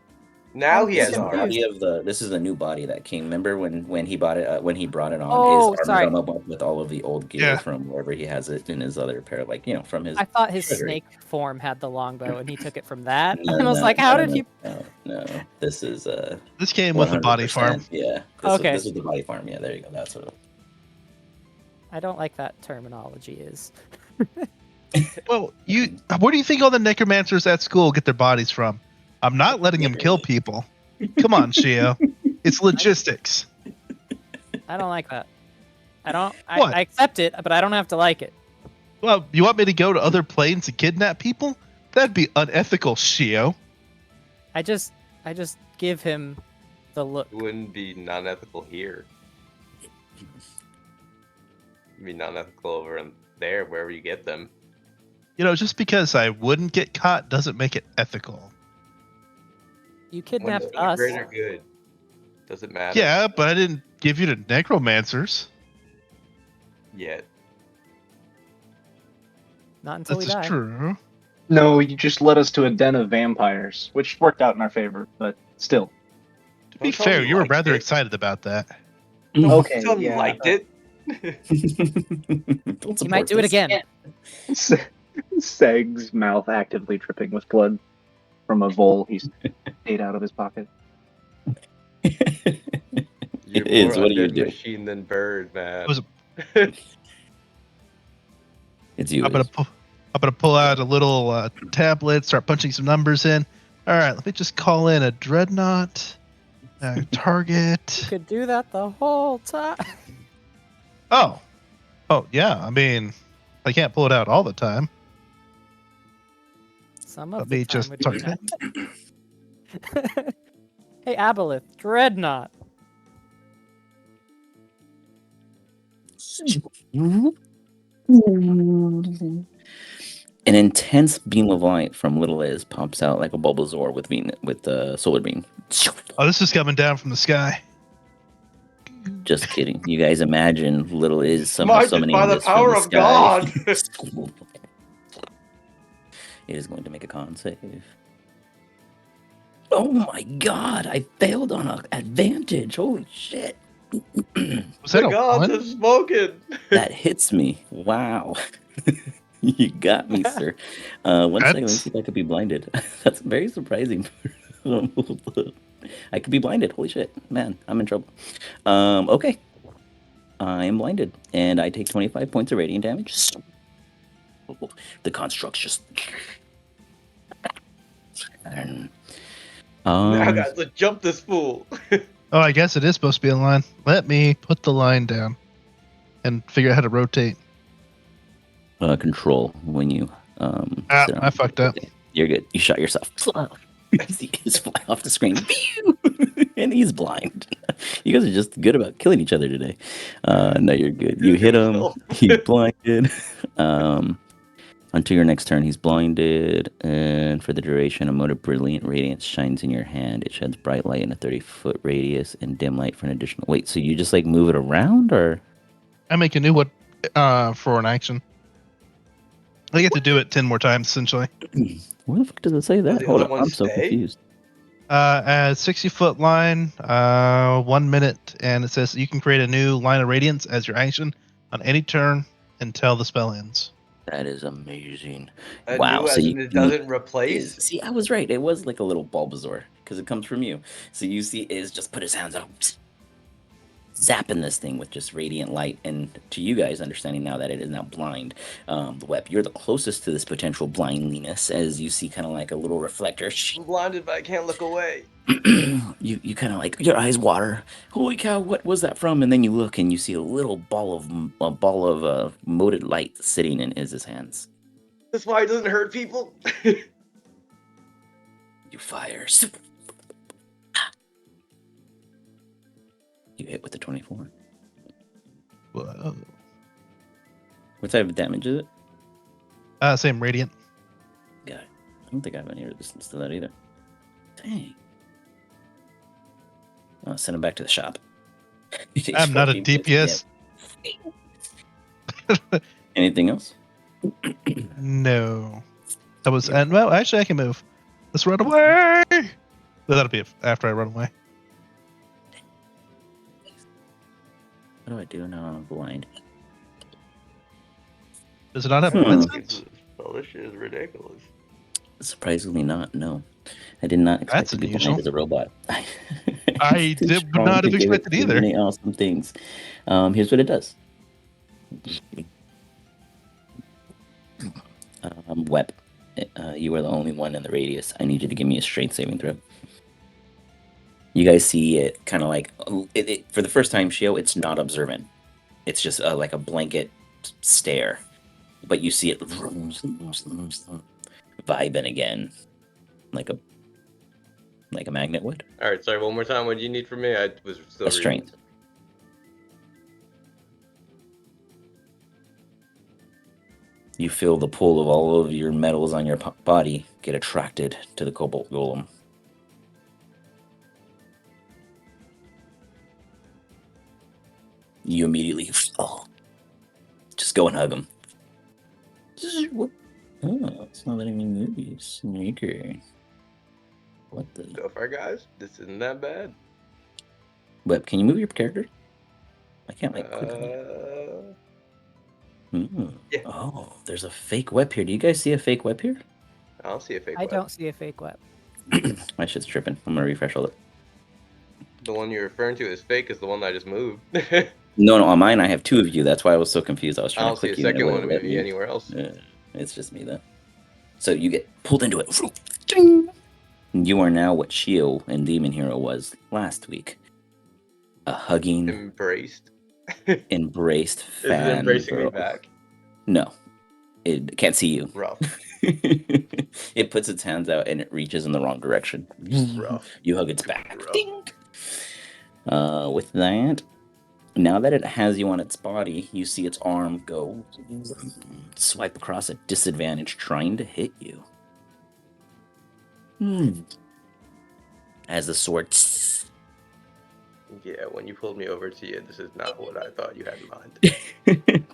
Now he This has is arms. Body of this is the new body that came. Remember when he bought it? When he brought it on, Oh, his armor sorry. come up with all of the old gear Yeah. from wherever he has it in his other pair, like from his. I thought his treasury. snake form had the longbow, and he took it from that. No, and I was no, like, how no, did he? No, this is This came with the body 100%. farm. Yeah. Okay. This was the body farm. Yeah, there you go. That's what. I don't like that terminology. Is Well, where do you think all the necromancers at school get their bodies from? I'm not letting them kill Literally. people. Come on, Shio. It's logistics. I don't like that. I don't. What? I accept it, but I don't have to like it. Well, you want me to go to other planes and kidnap people? That'd be unethical, Shio. I just give him the look. It wouldn't be non-ethical here. It'd be non-ethical over in there, wherever you get them. Just because I wouldn't get caught doesn't make it ethical. You When kidnapped it's us. greater good. Doesn't matter. Yeah, but I didn't give you to necromancers. Yet. Not until This we is die. true. No, you just led us to a den of vampires, which worked out in our favor, but still. To be Don't tell fair, me you were liked rather it. excited about that. Okay, Tell me yeah. liked it. He might do it again. Seg's mouth actively dripping with blood from a vole he's ate out of his pocket. You're It is, more what do you undead do? machine than bird, man. It was It's you. I'm gonna pull out a little tablet, start punching some numbers in. All right, let me just call in a dreadnought, target. You could do that the whole time. Oh, Oh yeah, I mean, I can't pull it out all the time. Some of Let the me time just would be target. nice. Hey, Aboleth, Dreadnought. An intense beam of light from Little Liz pops out like a Bulbasaur with the solar beam. Oh, this is coming down from the sky. Just kidding. You guys imagine Little Liz somehow Smited by summoning the this from power the of sky. God. It is going to make a con save. Oh my god, I failed on an advantage. Holy shit. Was that The a gods have one? spoken. That hits me. Wow. You got me, sir. One second, let me see if I could be blinded. That's very surprising. I could be blinded. Holy shit. Man, I'm in trouble. Okay. I am blinded, and I take 25 points of radiant damage. The constructs just. Now, guys, let's jump this fool. Oh, I guess it is supposed to be in line. Let me put the line down and figure out how to rotate. Control when you sit on I fucked up. You're good. You shot yourself. You see his fly off the screen. And he's blind. You guys are just good about killing each other today. No, you're good. You hit him. He's blinded. Until your next turn, he's blinded. And for the duration, a mode of brilliant radiance shines in your hand. It sheds bright light in a 30-foot radius and dim light for an additional. Wait, so you just like move it around, or? I make a new one for an action. I get to do it 10 more times essentially. Where the fuck does it say that? the Hold other on, one I'm so stay? confused. 60-foot line, 1 minute, and it says you can create a new line of radiance as your action on any turn until the spell ends. That is amazing. A Wow. new So as you in it can doesn't replace. see, I was right. It was like a little Bulbasaur because it comes from you. So you see, is just put his hands out, zapping this thing with just radiant light. And to you guys, understanding now that it is now blind, the web, you're the closest to this potential blindliness as you see kind of like a little reflector. I'm blinded, but I can't look away. you kind of like your eyes water. Holy cow! What was that from? And then you look and you see a little ball of moted light sitting in Iz's hands. That's why it doesn't hurt people. You fire. You hit with the 24. Whoa. What type of damage is it? Same radiant. Got it. I don't think I have any resistance to that either. Dang. I'll send him back to the shop. I'm not a DPS. Anything else? No. That was, and well, actually, I can move. Let's run away. But that'll be after I run away. What do I do now? I'm blind. Does it not have Hmm. coincidence? Oh, this shit is ridiculous. Surprisingly, not. No, I did not expect That's to be unusual. blind as a robot. I Too did strong not to have give it expected too either. many awesome things. Here's what it does. Web. You are the only one in the radius. I need you to give me a strength saving throw. You guys see it kind of like for the first time, Shio. It's not observant. It's just like a blanket stare, but you see it vibing again, like a magnet would. All right, sorry. One more time. What do you need from me? I was still A reading. strength. You feel the pull of all of your metals on your body get attracted to the cobalt golem. You immediately just go and hug him. Oh, it's not letting me move you, sneaker. What the? So far, guys, this isn't that bad. Web, can you move your character? I can't like quickly. Yeah. Oh, there's a fake web here. Do you guys see a fake web here? I don't see a fake I web. don't see a fake web. My shit's tripping. I'm gonna refresh all it. The one you're referring to is fake is the one that I just moved. No, on mine I have two of you. That's why I was so confused. I was I trying don't to see click a you. And it second wouldn't one let maybe me. anywhere else. It's just me though. So you get pulled into it. Ding! You are now what Shio and Demon Hero was last week. A hugging, Embraced. embraced Is it embracing me fangirl. back? No, it can't see you. Rough. It puts its hands out and it reaches in the wrong direction. Rough. You hug its back. Rough. Ding! With that, now that it has you on its body, you see its arm go swipe across at disadvantage, trying to hit you. As the sword Yeah, when you pulled me over to you, this is not what I thought you had in mind.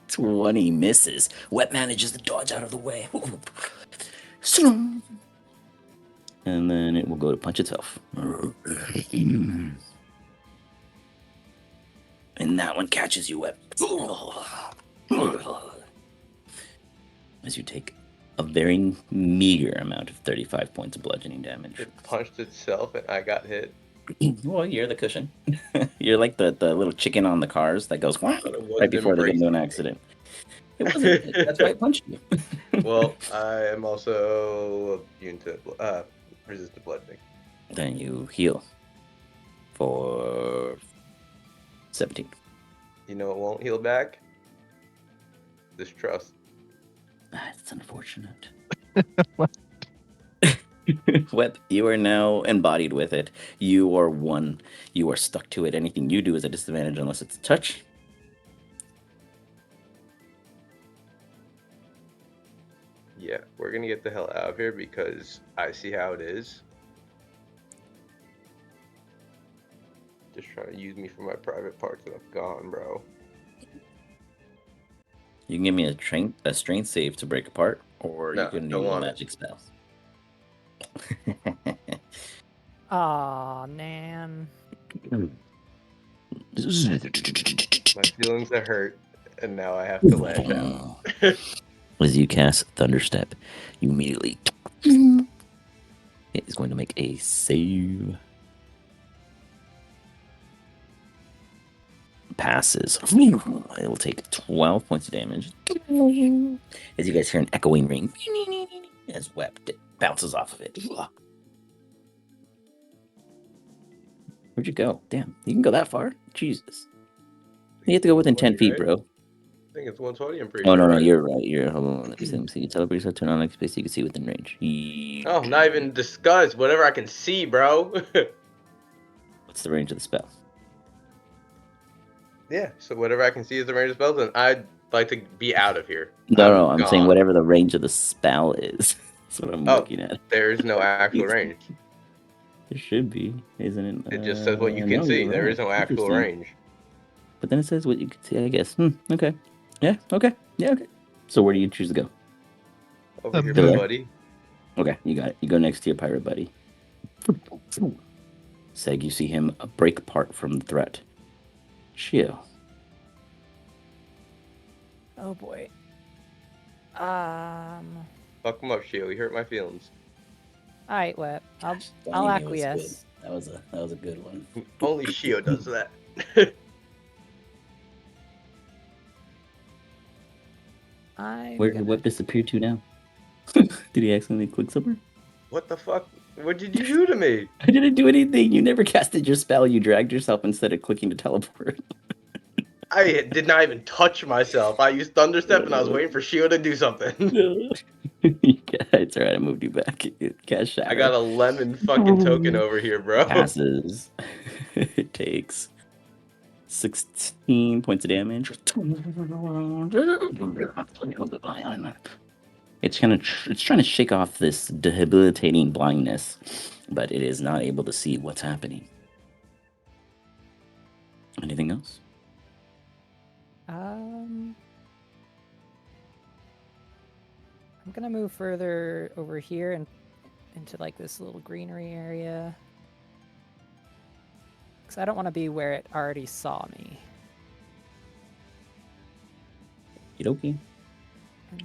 20 misses. Wet manages to dodge out of the way. And then it will go to punch itself. And that one catches you, Wet. As you take a very meager amount of 35 points of bludgeoning damage. It punched itself and I got hit. Well, you're the cushion. You're like the little chicken on the cars that goes right before they get into an accident. It wasn't. That's why it punched you. Well, I am also immune to resistant bludgeoning. Then you heal for 17. You know it won't heal back? Distrust. That's unfortunate. Web, you are now embodied with it. You are one. You are stuck to it. Anything you do is a disadvantage unless it's a touch. Yeah, we're gonna get the hell out of here because I see how it is. Just trying to use me for my private parts and I'm gone, bro. You can give me a strength save to break apart, or No, you can don't do a want it. magic spell. Aw, Nan. My feelings are hurt, and now I have to lash out. As you cast Thunderstep, you immediately. It is going to make a save. Passes. It will take 12 points of damage. As you guys hear an echoing ring. As Web bounces off of it. Where'd you go? Damn, you can go that far? Jesus. You have to go within 10 feet, Right? bro. I think it's 120, I'm pretty Oh, sure. no, right? you're right. Hold on, let me see. You teleport yourself to an unlocked space you can see within range. Oh, not even discuss. Whatever I can see, bro. What's the range of the spell? Yeah, so whatever I can see is the range of spells, and I'd like to be out of here. No, I'm saying gone. whatever the range of the spell is. That's what I'm looking at. There's no actual range. There should be, isn't it? It just says what you can no, see. you're There right. is no actual Interesting. range. But then it says what you can see, I guess. Okay. Yeah, okay. Yeah, okay. So where do you choose to go? Over here, There. my buddy. Okay, you got it. You go next to your pirate buddy. Seg, you see him break apart from the threat. Chill. Oh boy. Fuck him up, Shio. He hurt my feelings. Alright, Web. I'll Finding you was acquiesce. good. That was a good one. Only Shio does that. Where did Web disappear to now? Did he accidentally click somewhere? What the fuck? What did you do to me? I didn't do anything. You never casted your spell. You dragged yourself instead of clicking to teleport. I did not even touch myself. I used Thunderstep and I was waiting for Shio to do something. It's alright. I moved you back. Cast Shadow. I got a lemon fucking token over here, bro. Passes. It takes 16 points of damage. It's trying to shake off this debilitating blindness, but it is not able to see what's happening. Anything else? I'm gonna move further over here and into like this little greenery area. Because I don't want to be where it already saw me. Okie dokie.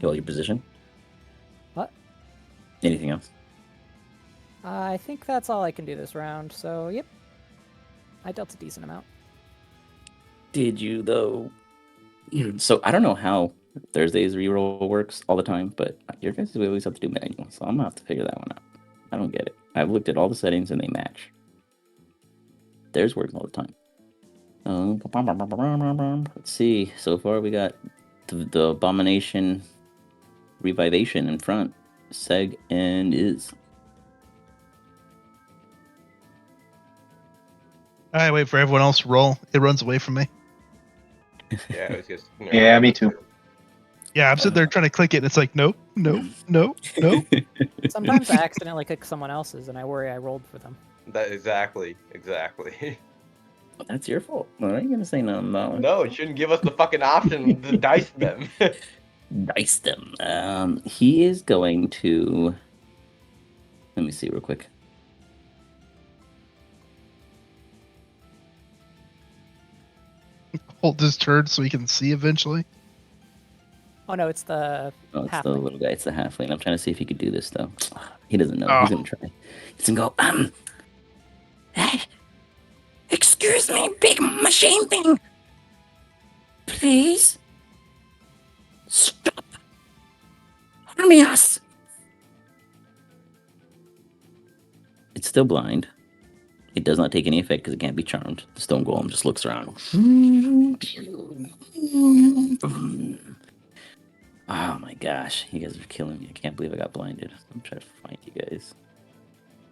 Hold your position. What? Anything else? I think that's all I can do this round, so yep. I dealt a decent amount. Did you, though? So I don't know how Thursday's reroll works all the time, but your guys always have to do manual, so I'm gonna have to figure that one out. I don't get it. I've looked at all the settings and they match. Theirs work all the time. Let's see. So far, we got the Abomination Revivation in front. Seg and is. I wait for everyone else to roll. It runs away from me. Yeah, it was just. Yeah, me too. Yeah, I'm sitting there trying to click it, and it's like, nope, nope, nope, nope. Sometimes I accidentally click someone else's, and I worry I rolled for them. That exactly. That's your fault. I ain't gonna say nothing about it. No, it shouldn't give us the fucking option to dice them. Dice them. He is going to. Let me see real quick. Hold this turd so he can see eventually. Oh no, it's the Oh, it's the halfling. little guy. It's the halfling. I'm trying to see if he could do this though. He doesn't know. Oh. He's gonna try. He's gonna go. Excuse me, big machine thing. Please stop harming us. It's still blind. It does not take any effect because it can't be charmed. The stone golem just looks around. Oh my gosh, you guys are killing me. I can't believe I got blinded. I'm trying to find you guys.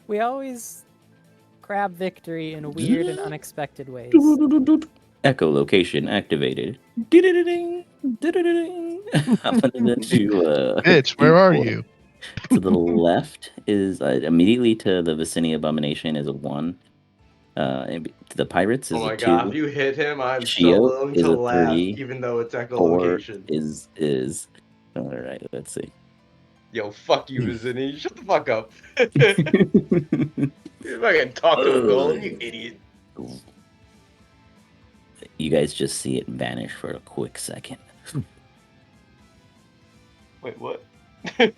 We always grab victory in weird and unexpected ways. Echolocation activated. I'm gonna do Bitch, where are you? To the left is immediately to the vicinity abomination is a 1. To the pirates is Oh my a 2. god, if you hit him, I'm so Shio willing is to a laugh, 3. even though it's 4 echolocation. is all right. Let's see. Yo, fuck you, Vizzini. Shut the fuck up. You're fucking talk to a golem, you idiot. You guys just see it vanish for a quick second. Wait, what? And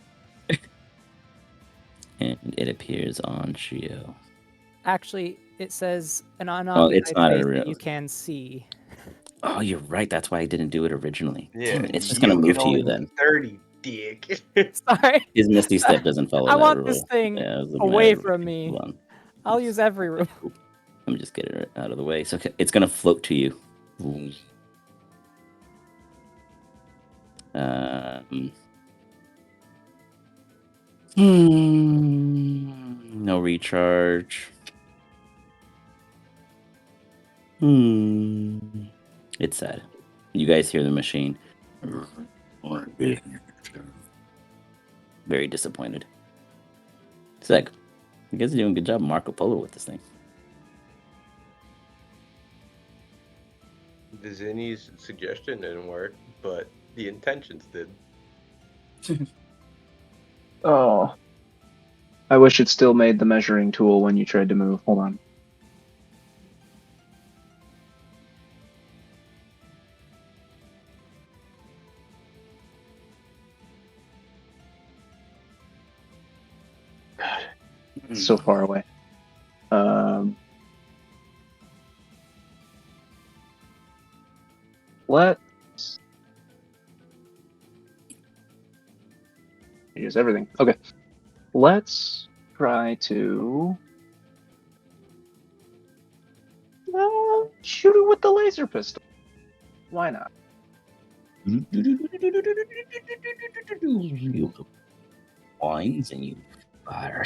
it appears on Shio. Actually, it says an Oh, unoccupied it's not a space real. that you can see. Oh, you're right. That's why I didn't do it originally. Yeah, Damn it. It's just gonna move to you then. 30, dick. Sorry, His Misty Step doesn't follow I that want rule. this thing Yeah, I was looking away at it. from me. Hold on. I'll use every room. Let me just get it out of the way. So it's gonna float to you. No recharge. It's sad. You guys hear the machine. Very disappointed. Seg, you guys are doing a good job Marco Polo with this thing. Vizzini's suggestion didn't work, but the intentions did. Oh. I wish it still made the measuring tool when you tried to move. Hold on. God, it's so far away. Let's use everything. Okay. Let's try to shoot it with the laser pistol. Why not? Wines and you fire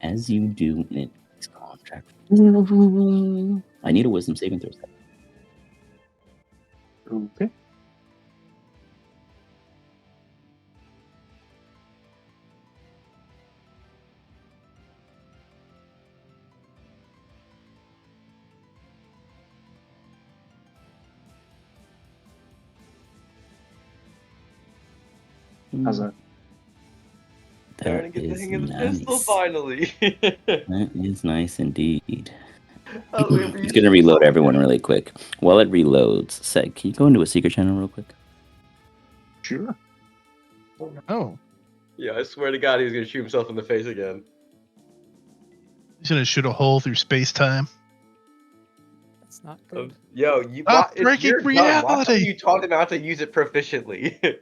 as you do in its contract. I need a wisdom saving throw. Okay. How's that? Starting to get the is hang of the pistol nice. finally. That is nice indeed. Oh, we ever It's used gonna it? reload everyone really quick. While it reloads, Seg, can you go into a secret channel real quick? Sure. Oh, Yeah, I swear to God, he was gonna shoot himself in the face again. he's gonna shoot a hole through space time. That's not good. Yo, you Stop it's breaking your gun. Why reality. don't you taught him how to use it proficiently?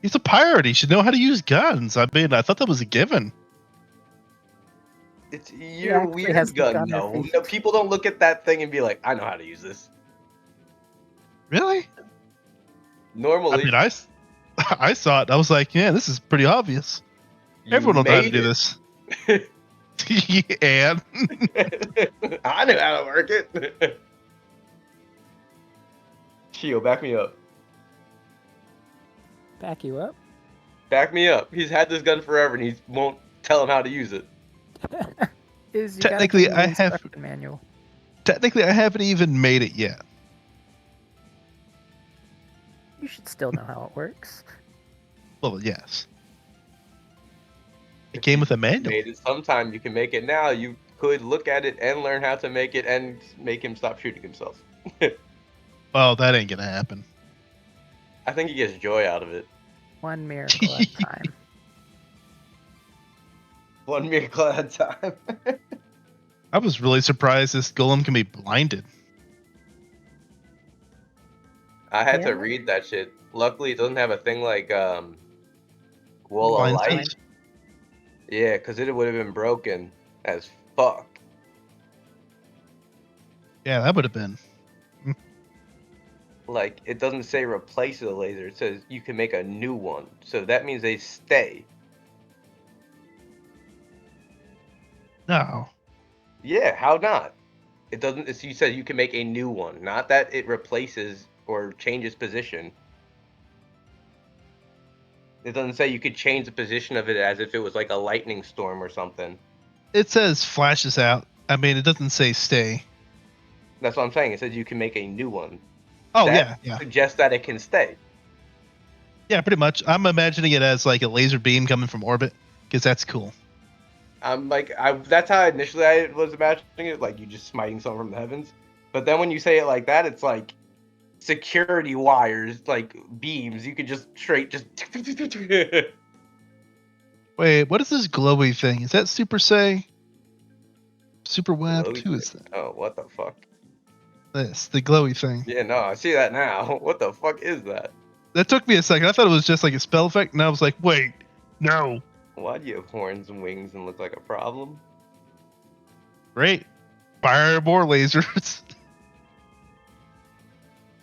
He's a pirate. He should know how to use guns. I mean, I thought that was a given. It's your actually has weird the gun, gun no. repeat. No, people don't look at that thing and be like, I know how to use this. Really? I Normally, mean, I saw it. I was like, yeah, this is pretty obvious. you Everyone knows how to made do it. this. And I knew how to work it. Chio, back me up. Back you up. Back me up. He's had this gun forever and he won't tell him how to use it. Is you Technically, gotta give him the I have- instruction manual. technically, I haven't even made it yet. You should still know how it works. Well, yes. It came with a manual. Made it sometime. You can make it now. You could look at it and learn how to make it and make him stop shooting himself. Well, that ain't gonna happen. I think he gets joy out of it. One miracle at a time. One miracle at a time. I was really surprised this golem can be blinded. I had to Yeah. read that shit. Luckily, it doesn't have a thing like Wall of Blind Light. sense? Yeah, because it would have been broken as fuck. Yeah, that would have been. Like, it doesn't say replace the laser. It says you can make a new one. So that means they stay. No. Yeah, how not? It doesn't. It's, you said you can make a new one, not that it replaces or changes position. It doesn't say you could change the position of it as if it was like a lightning storm or something. It says flashes out. I mean, it doesn't say stay. That's what I'm saying. It says you can make a new one. Oh, That yeah. suggests that it can stay. Yeah, pretty much. I'm imagining it as like a laser beam coming from orbit, because that's cool. I'm like, that's how initially I was imagining it, like you just smiting something from the heavens. But then when you say it like that, it's like security wires, like beams. You could just straight just. Wait, what is this glowy thing? Is that Super Say? Super Webbed? Glowy Who is thing. that? Oh, what the fuck? This, the glowy thing. Yeah, no, I see that now. What the fuck is that? That took me a second. I thought it was just like a spell effect, and I was like, wait, no. Why do you have horns and wings and look like a problem? Great. Fire more lasers.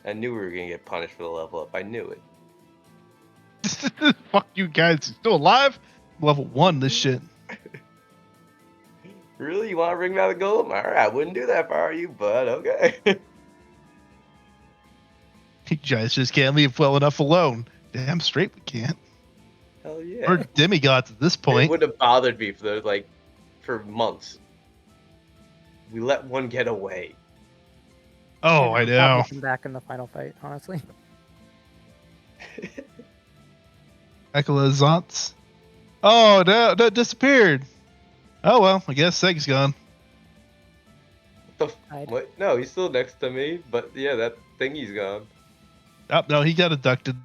I knew we were gonna get punished for the level up. I knew it. Fuck you guys. Still alive? Level 1, this shit. Really? You want to bring me out of the golem? Alright, I wouldn't do that if I were you, but okay. You guys just can't leave well enough alone. Damn straight we can't. Hell yeah. We're demigods at this It point. wouldn't have bothered me for months. We let one get away. Oh, I I'll probably know. come back in the final fight, honestly. Echolazants. Oh, no, that disappeared. Oh, well, I guess Seg's gone. Hide. What? No, he's still next to me, but yeah, that thingy's gone. Oh, no, he got abducted.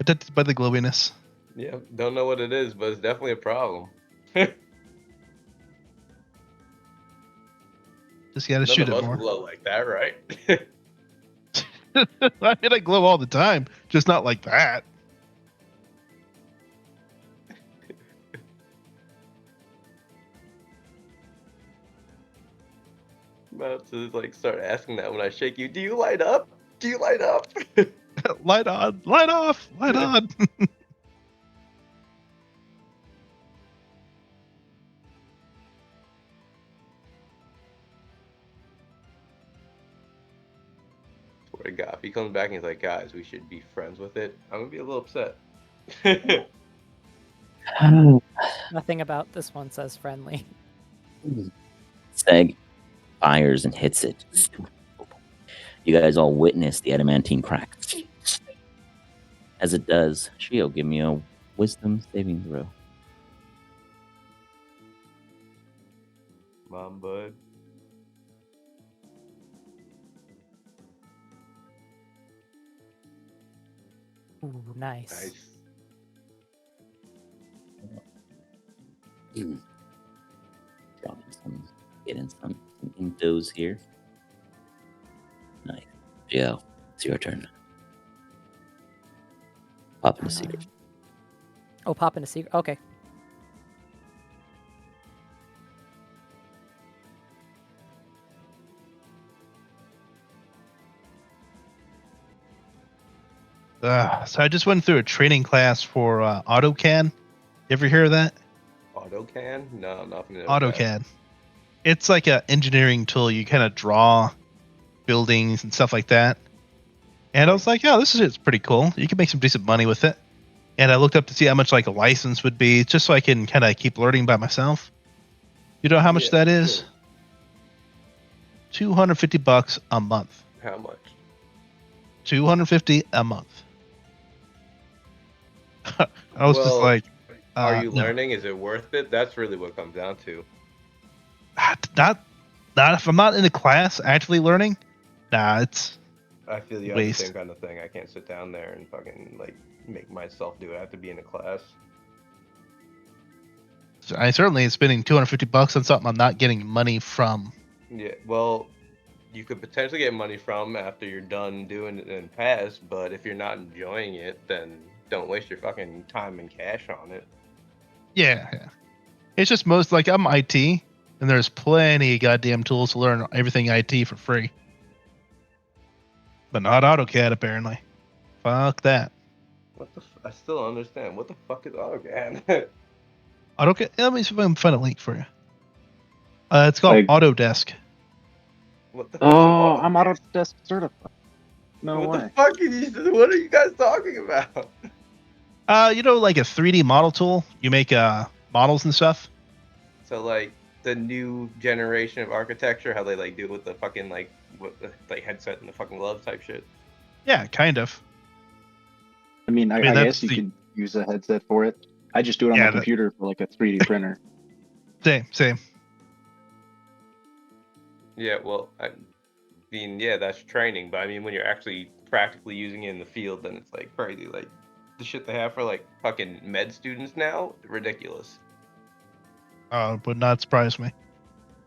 Abducted by the glowiness. Yeah, don't know what it is, but it's definitely a problem. Just gotta None shoot of it us more. glow like that, right? I mean, I glow all the time, just not like that. I'm about to like start asking that when I shake you. Do you light up? Do you light up? Light on, light off, light on. Swear to God, if he comes back and he's like, guys, we should be friends with it, I'm gonna be a little upset. Nothing about this one says friendly. Seg fires and hits it. You guys all witness the adamantine crack. As it does, Shio, give me a wisdom saving throw. Come on, bud. Ooh, nice. Nice. Getting some intos here. Nice. Shio, it's your turn. Pop in a secret. Oh, pop in a secret. Okay. So I just went through a training class for AutoCAD. You ever hear of that? AutoCAD? No, I'm not familiar with that. AutoCAD. It's like an engineering tool. You kind of draw buildings and stuff like that. And I was like, oh, this is pretty cool. You can make some decent money with it. And I looked up to see how much like a license would be, just so I can kind of keep learning by myself. You know how much that is? Sure. $250 a month. How much? $250 a month. I was just Well, like, are you no. learning? Is it worth it? That's really what it comes down to. Not if I'm not in the class actually learning. Nah, it's I feel you have waste. the same kind of thing. I can't sit down there and fucking like make myself do it. I have to be in a class. I certainly spending $250 on something I'm not getting money from. Yeah, well, you could potentially get money from after you're done doing it and pass, but if you're not enjoying it, then don't waste your fucking time and cash on it. Yeah. It's just most like I'm IT, and there's plenty of goddamn tools to learn everything IT for free. But not AutoCAD, apparently. Fuck that. I still don't understand. What the fuck is AutoCAD? AutoCAD, let me see if I can find a link for you. It's called Like- Autodesk. What the fuck is Oh, AutoCAD? I'm Autodesk certified. No what way. the fuck what are you guys talking about? Like a 3D model tool. You make models and stuff. So like the new generation of architecture, how they like do it with the fucking like headset and the fucking gloves type shit. Yeah, kind of. I mean, I that's guess you the- could use a headset for it. I just do it on Yeah, my that- computer for like a 3D printer. Same. Yeah, well, I mean, yeah, that's training, but I mean, when you're actually practically using it in the field, then it's like crazy. Like the shit they have for like fucking med students now, ridiculous. Would not surprise me.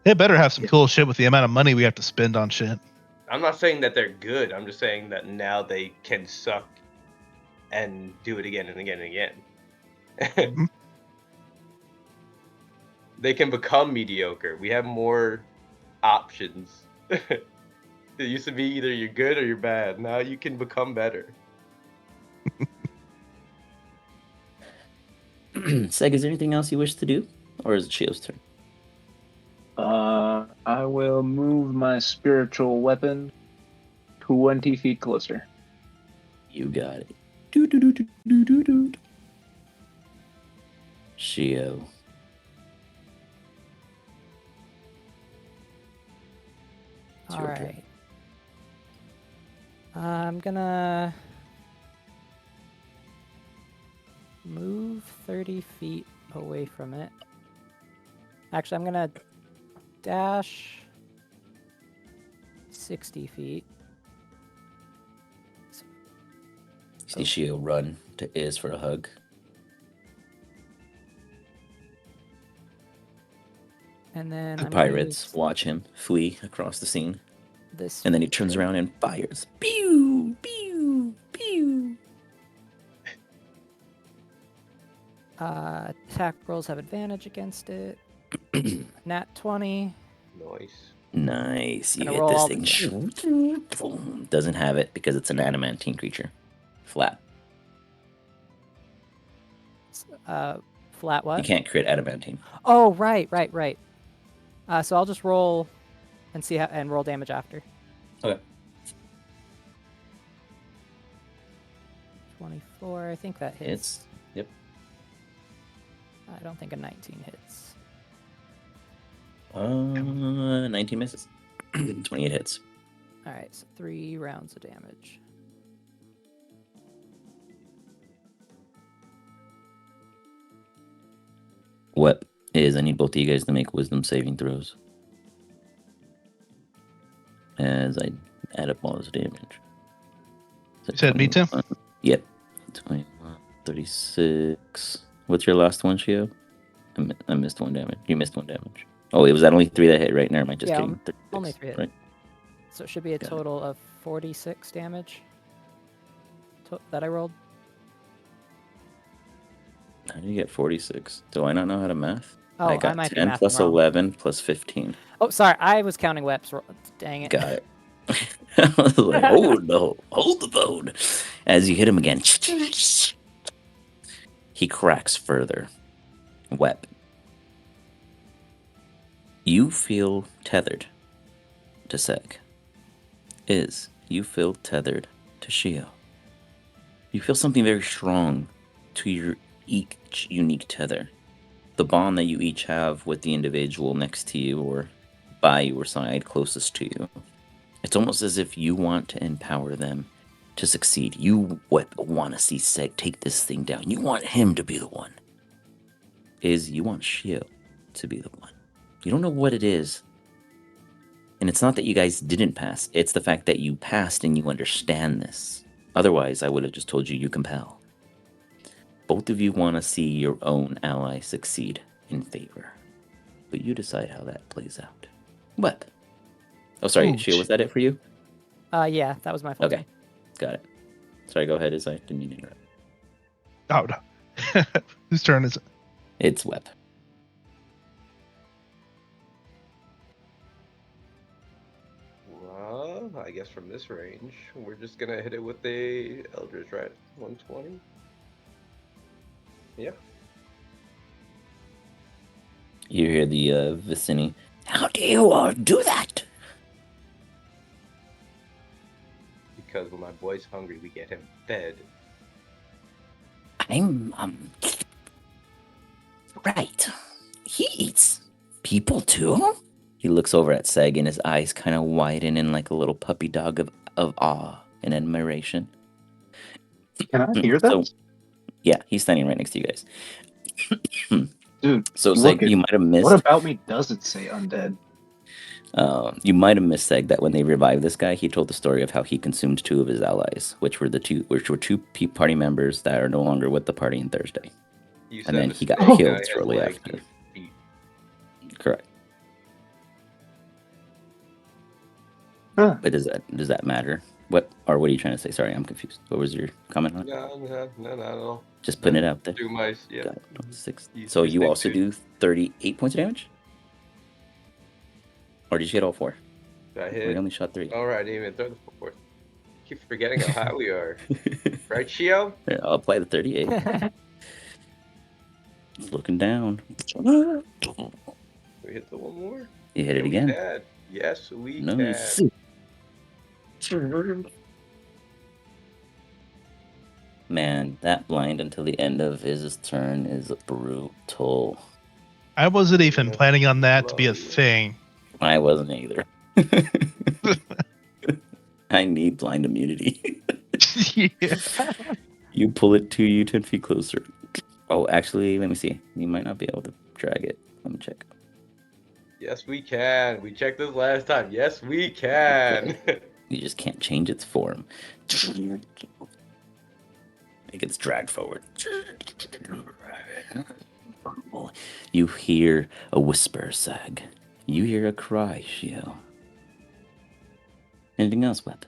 They better have some cool shit with the amount of money we have to spend on shit. I'm not saying that they're good. I'm just saying that now they can suck and do it again and again and again. Mhm. They can become mediocre. We have more options. It used to be either you're good or you're bad. Now you can become better. Seg, is there anything else you wish to do? Or is it Shio's turn? I will move my spiritual weapon 20 feet closer. You got it. Do. Shio. It's All your turn. right. I'm gonna move 30 feet away from it. Actually, I'm gonna dash 60 feet. See Shio run to Iz for a hug. And then The I'm gonna pirates use watch him flee across the scene, this. and then he turns feature. around and fires. Pew! Pew! Pew! Attack rolls have advantage against it. Nat 20. Nice. Nice. You Gonna hit roll this all thing. Boom. Doesn't have it because it's an adamantine creature. Flat. Flat what? You can't crit adamantine. Oh, right. So I'll just roll and see and roll damage after. Okay. 24. I think that hits. Hits. Yep. I don't think a 19 hits. 19 misses. 28 hits. All right, so 3 rounds of damage. What is, I need both of you guys to make wisdom saving throws. As I add up all this damage. So You said me too? 21. Yep. 21, 36. What's your last one, Shio? I missed 1 damage. You missed 1 damage. Oh, was that only 3 that hit, right? Never mind. Just Yeah, kidding. 36, only 3 hit. Right? So it should be a Got it. total of 46 damage that I rolled. How do you get 46? Do I not know how to math? Oh, I got might be 10 mathing plus wrong. 11 plus 15. Oh, sorry, I was counting weps. Dang it. Got it. I was like, hold the phone. As you hit him again, he cracks further. Web. You feel tethered to Seg. You feel tethered to Shio. You feel something very strong to your each unique tether. The bond that you each have with the individual next to you or by your side closest to you. It's almost as if you want to empower them to succeed. You want to see Seg take this thing down. You want him to be the one. You want Shio to be the one. You don't know what it is. And it's not that you guys didn't pass. It's the fact that you passed and you understand this. Otherwise, I would have just told you you compel. Both of you want to see your own ally succeed in favor. But you decide how that plays out. What? Oh, sorry, Ooh, Shio, was that it for you? Yeah, that was my full Okay, got it. Sorry, go ahead, as I didn't mean to interrupt. Oh, no. Whose turn is it? It's Web. Well, I guess from this range, we're just gonna hit it with the Eldritch, right? 120. Yeah. You hear the vicinity. How do you do that? Because when my boy's hungry, we get him fed. I'm right. He eats people too? He looks over at Seg and his eyes kind of widen in like a little puppy dog of awe and admiration. Can I hear So, that? yeah, he's standing right next to you guys. Dude, So, look, Seg, you might have what missed. about me does it say undead? You might have missed Seg that when they revived this guy, he told the story of how he consumed two of his allies, which were two party members that are no longer with the party on Thursday. You And said then the he got snake killed guy has shortly legs after. and feet. Correct. Huh. But does that matter? What are you trying to say? Sorry, I'm confused. What was your comment on it? No, not at all. Just putting it out there. Do my yeah. Got it. 26. Use So my you stick also too. do 38 points of damage? Or did you hit all four? I We hit. only shot 3. All right, I didn't even throw the fourth. Keep forgetting how high we are, right, Shio? Here, I'll apply the 38. day. Looking down. We hit the one more. You hit it We again. can. Yes, we Nice. can. Man, that blind until the end of his turn is brutal. I wasn't even Yeah, planning on that to be a bloody. thing. I wasn't either. I need blind immunity. Yeah. You pull it to you 10 feet closer. Oh, actually, let me see. You might not be able to drag it. Let me check. Yes, we can. We checked this last time. Yes, we can. You just can't change its form. It gets dragged forward. You hear a whisper, Sag. You hear a cry, Shio. Anything else, Web?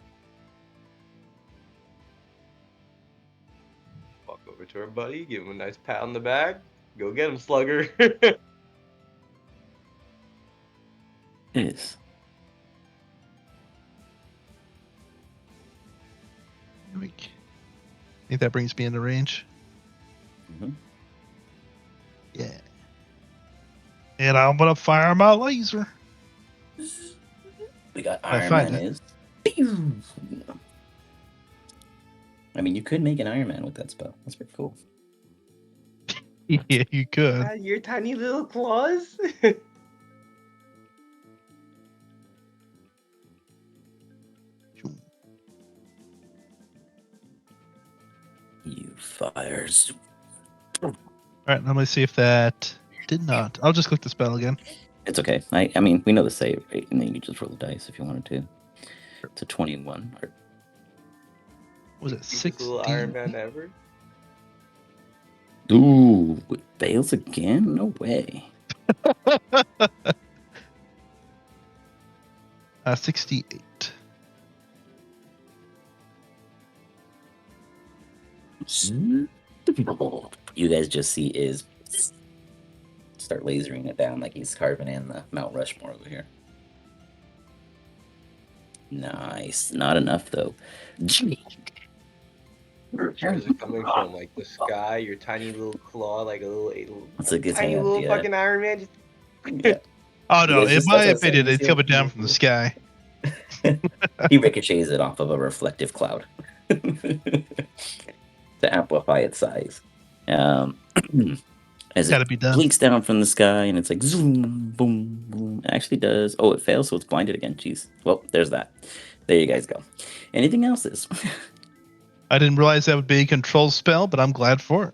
Walk over to our buddy, give him a nice pat on the back. Go get him, Slugger. It is. I think that brings me into range. Mhm. Yeah. And I'm gonna fire my laser. We got I Iron find Man it. is. I mean, you could make an Iron Man with that spell. That's pretty cool. Yeah, you could. Your tiny little claws. You fires. All right, let me see if that did not. I'll just click the spell again. It's okay. I mean, we know the save, right? And then you just roll the dice if you wanted to. It's a 21. Or Was it Cutest little Iron 16? Man ever. Ooh, it fails again? No way. 68. You guys just see Iz start lasering it down like he's carving in the Mount Rushmore over here. Nice. Not enough though. Archers are coming from like the sky. Your tiny little claw, like a little That's a good tiny hand, little yeah. fucking Iron Man. Just Yeah. Oh You no! guys In just- my that's what I said, opinion, you it's see coming him- down from the sky. He ricochets it off of a reflective cloud to amplify its size. As Gotta it be done. blinks down from the sky and it's like zoom, boom, boom. It actually does. Oh, it fails, so it's blinded again. Jeez. Well, there's that. There you guys go. Anything else? I didn't realize that would be a control spell, but I'm glad for it.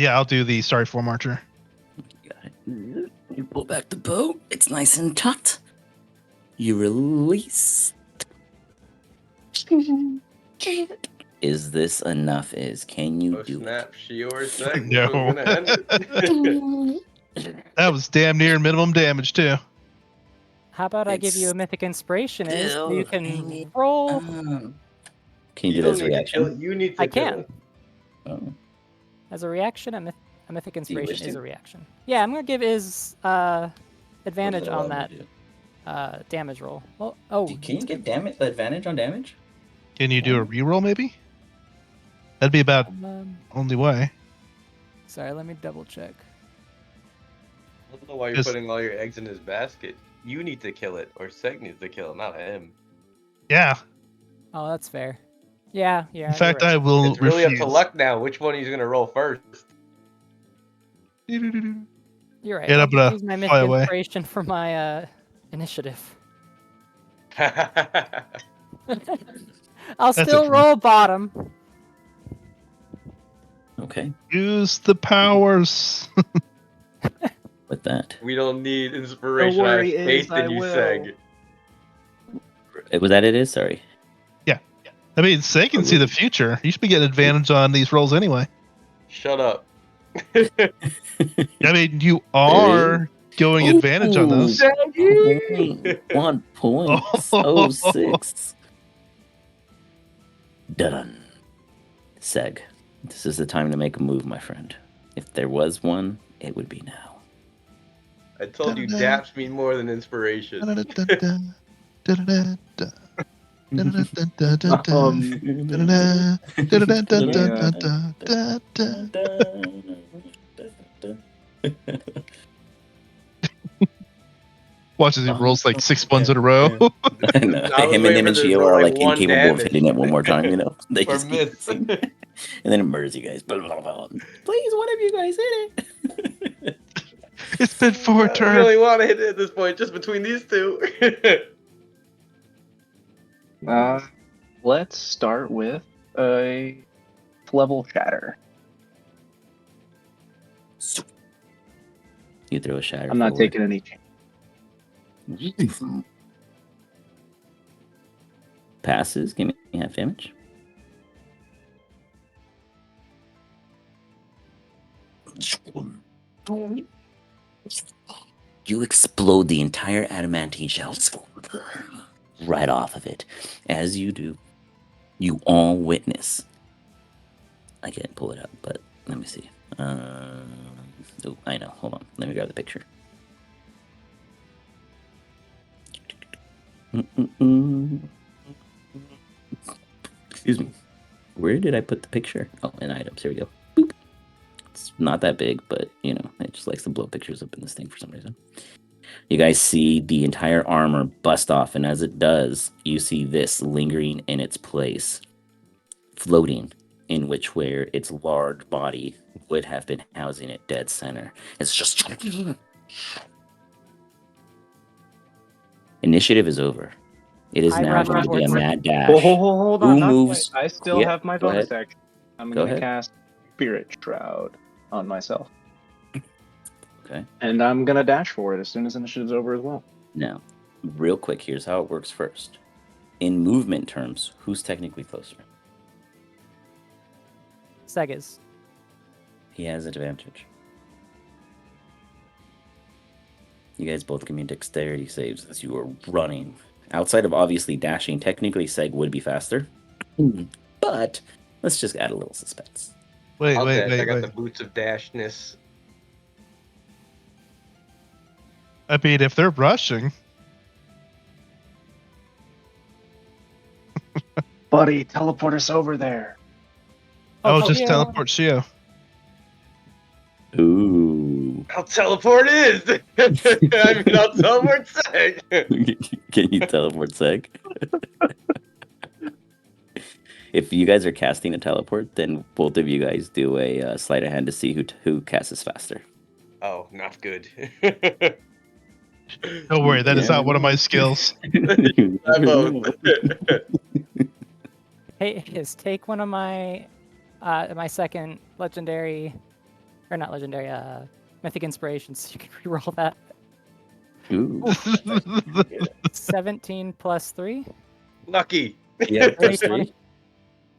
Yeah, I'll do the Sorry Form Archer. Got it. You pull back the bow. It's nice and taut. You release. Is this enough? Can you oh do snap, she or sex. No. This was gonna end it. it? That was damn near minimum damage too. How about I give you a It's mythic inspiration is so you still can hanging roll? Can you do don't this need to kill it. reaction? You need to I kill can. it. Oh. As a reaction, a mythic inspiration is to? a reaction. Yeah, I'm gonna give Iz What advantage does it on allow that me to do? damage roll. Well, oh, Can you get advantage on damage? Can you do a reroll maybe? That'd be about only way. sorry, let me double check. I don't know why you're Just- putting all your eggs in his basket. You need to kill it, or Seg needs to kill it, not him. Yeah. Oh, that's fair. Yeah. In fact, you're I right. will It's really up refuse. to luck now. Which one he's gonna roll first? You're right. Yeah, I'll but, just use my fly mythic away. inspiration for my initiative. I'll That's still okay. roll bottom. Okay, Use the powers. with that. We don't need inspiration. Don't I have worry, faith I in you, will. Seg. Was that it? Sorry. I mean, Say can see the future. You should be getting advantage on these rolls anyway. Shut up. I mean, you are going advantage on those. Shaggy! 1.06. Done. Seg, this is the time to make a move, my friend. If there was one, it would be now. I told you daps mean more than inspiration. Watch as he rolls like 6 ones in a row. I know. I was Him waiting and for this Gio roll, are like, like one incapable of damage. hitting it one more time, you know? They Or just keep miss. missing. And then it murders you guys. Please, one of you guys hit it. It's been 4 We turns. only want to hit it at this point, just between these two. Let's start with a level shatter. You throw a shatter. I'm not forward. taking any chance. Passes. Give me half damage. You explode the entire adamantine shell right off of it. As you do, you all witness. I can't pull it up, but let me see. Oh, I know. Hold on. Let me grab the picture. Excuse me. Where did I put the picture? Oh, in items. Here we go. Boop. It's not that big, but you know, it just likes to blow pictures up in this thing for some reason. You guys see the entire armor bust off, and as it does, you see this lingering in its place, floating, in which where its large body would have been housing it dead center. It's just initiative is over. It is I now rush going to be a towards it. mad dash. Hold Who on, not moves? quite. I still Yeah, have my go bonus ahead. action. I'm Go going to ahead. cast Spirit Shroud on myself. Okay. And I'm going to dash for it as soon as initiative's over as well. Now, real quick, here's how it works first. In movement terms, who's technically closer? Segas. He has advantage. You guys both give me dexterity saves as you are running. Outside of obviously dashing, technically Seg would be faster. But let's just add a little suspense. Wait, I'll dash. I wait, got wait. the boots of dashness. I mean, if they're rushing, Buddy, teleport us over there. Oh, Oh, just yeah. teleport Shio. Ooh. I'll teleport is. I mean, I'll teleport Seg. Can you teleport Seg? If you guys are casting a teleport, then both of you guys do a sleight of hand to see who casts faster. Oh, not good. Don't worry, that is Yeah. not one of my skills. I both. Hey, take one of my my second legendary, or not legendary, mythic inspirations. So you can reroll that. Ooh. 17 plus 3. Lucky. Yeah, plus 20. 3.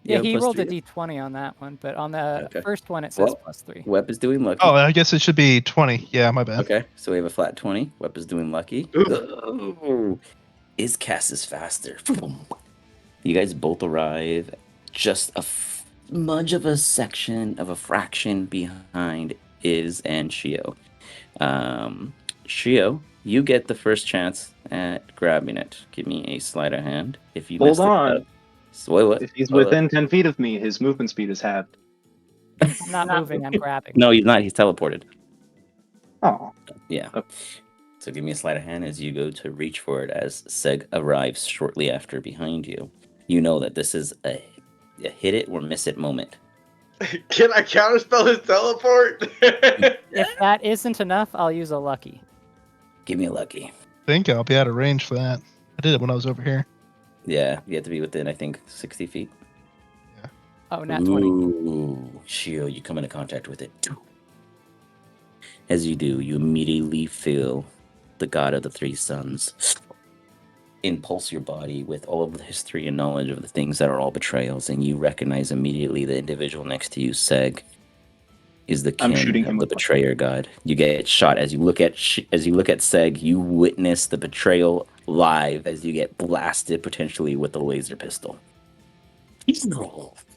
Yeah, he plus rolled 3. a d20 on that one, but on the Okay. first one it says Well, plus 3. Web is doing lucky. Oh, I guess it should be 20. Yeah, my bad. Okay, so we have a flat 20. Web is doing lucky. Ooh. Oh, is Cassis faster? You guys both arrive just a smudge of a section of a fraction behind Iz and Shio. Shio, you get the first chance at grabbing it. Give me a sleight of hand. If you Hold missed it, on. so wait, what? If he's Hold up. within 10 feet of me, his movement speed is halved. I'm not moving, I'm grabbing. No, he's not. He's teleported. Oh, Yeah. Okay. So give me a sleight of hand as you go to reach for it as Seg arrives shortly after behind you. You know that this is a hit it or miss it moment. Can I counterspell his teleport? If that isn't enough, I'll use a lucky. Give me a lucky. I think I'll be out of range for that. I did it when I was over here. Yeah, you have to be within, I think, 60 feet. Oh, nat 20. Ooh, Shio, you come into contact with it. As you do, you immediately feel the god of the three suns impulse your body with all of the history and knowledge of the things that are all betrayals, and you recognize immediately the individual next to you, Seg, is the I'm kin shooting of him the with my- betrayer god. You get shot as you look at Seg. You witness the betrayal live as you get blasted potentially with the laser pistol.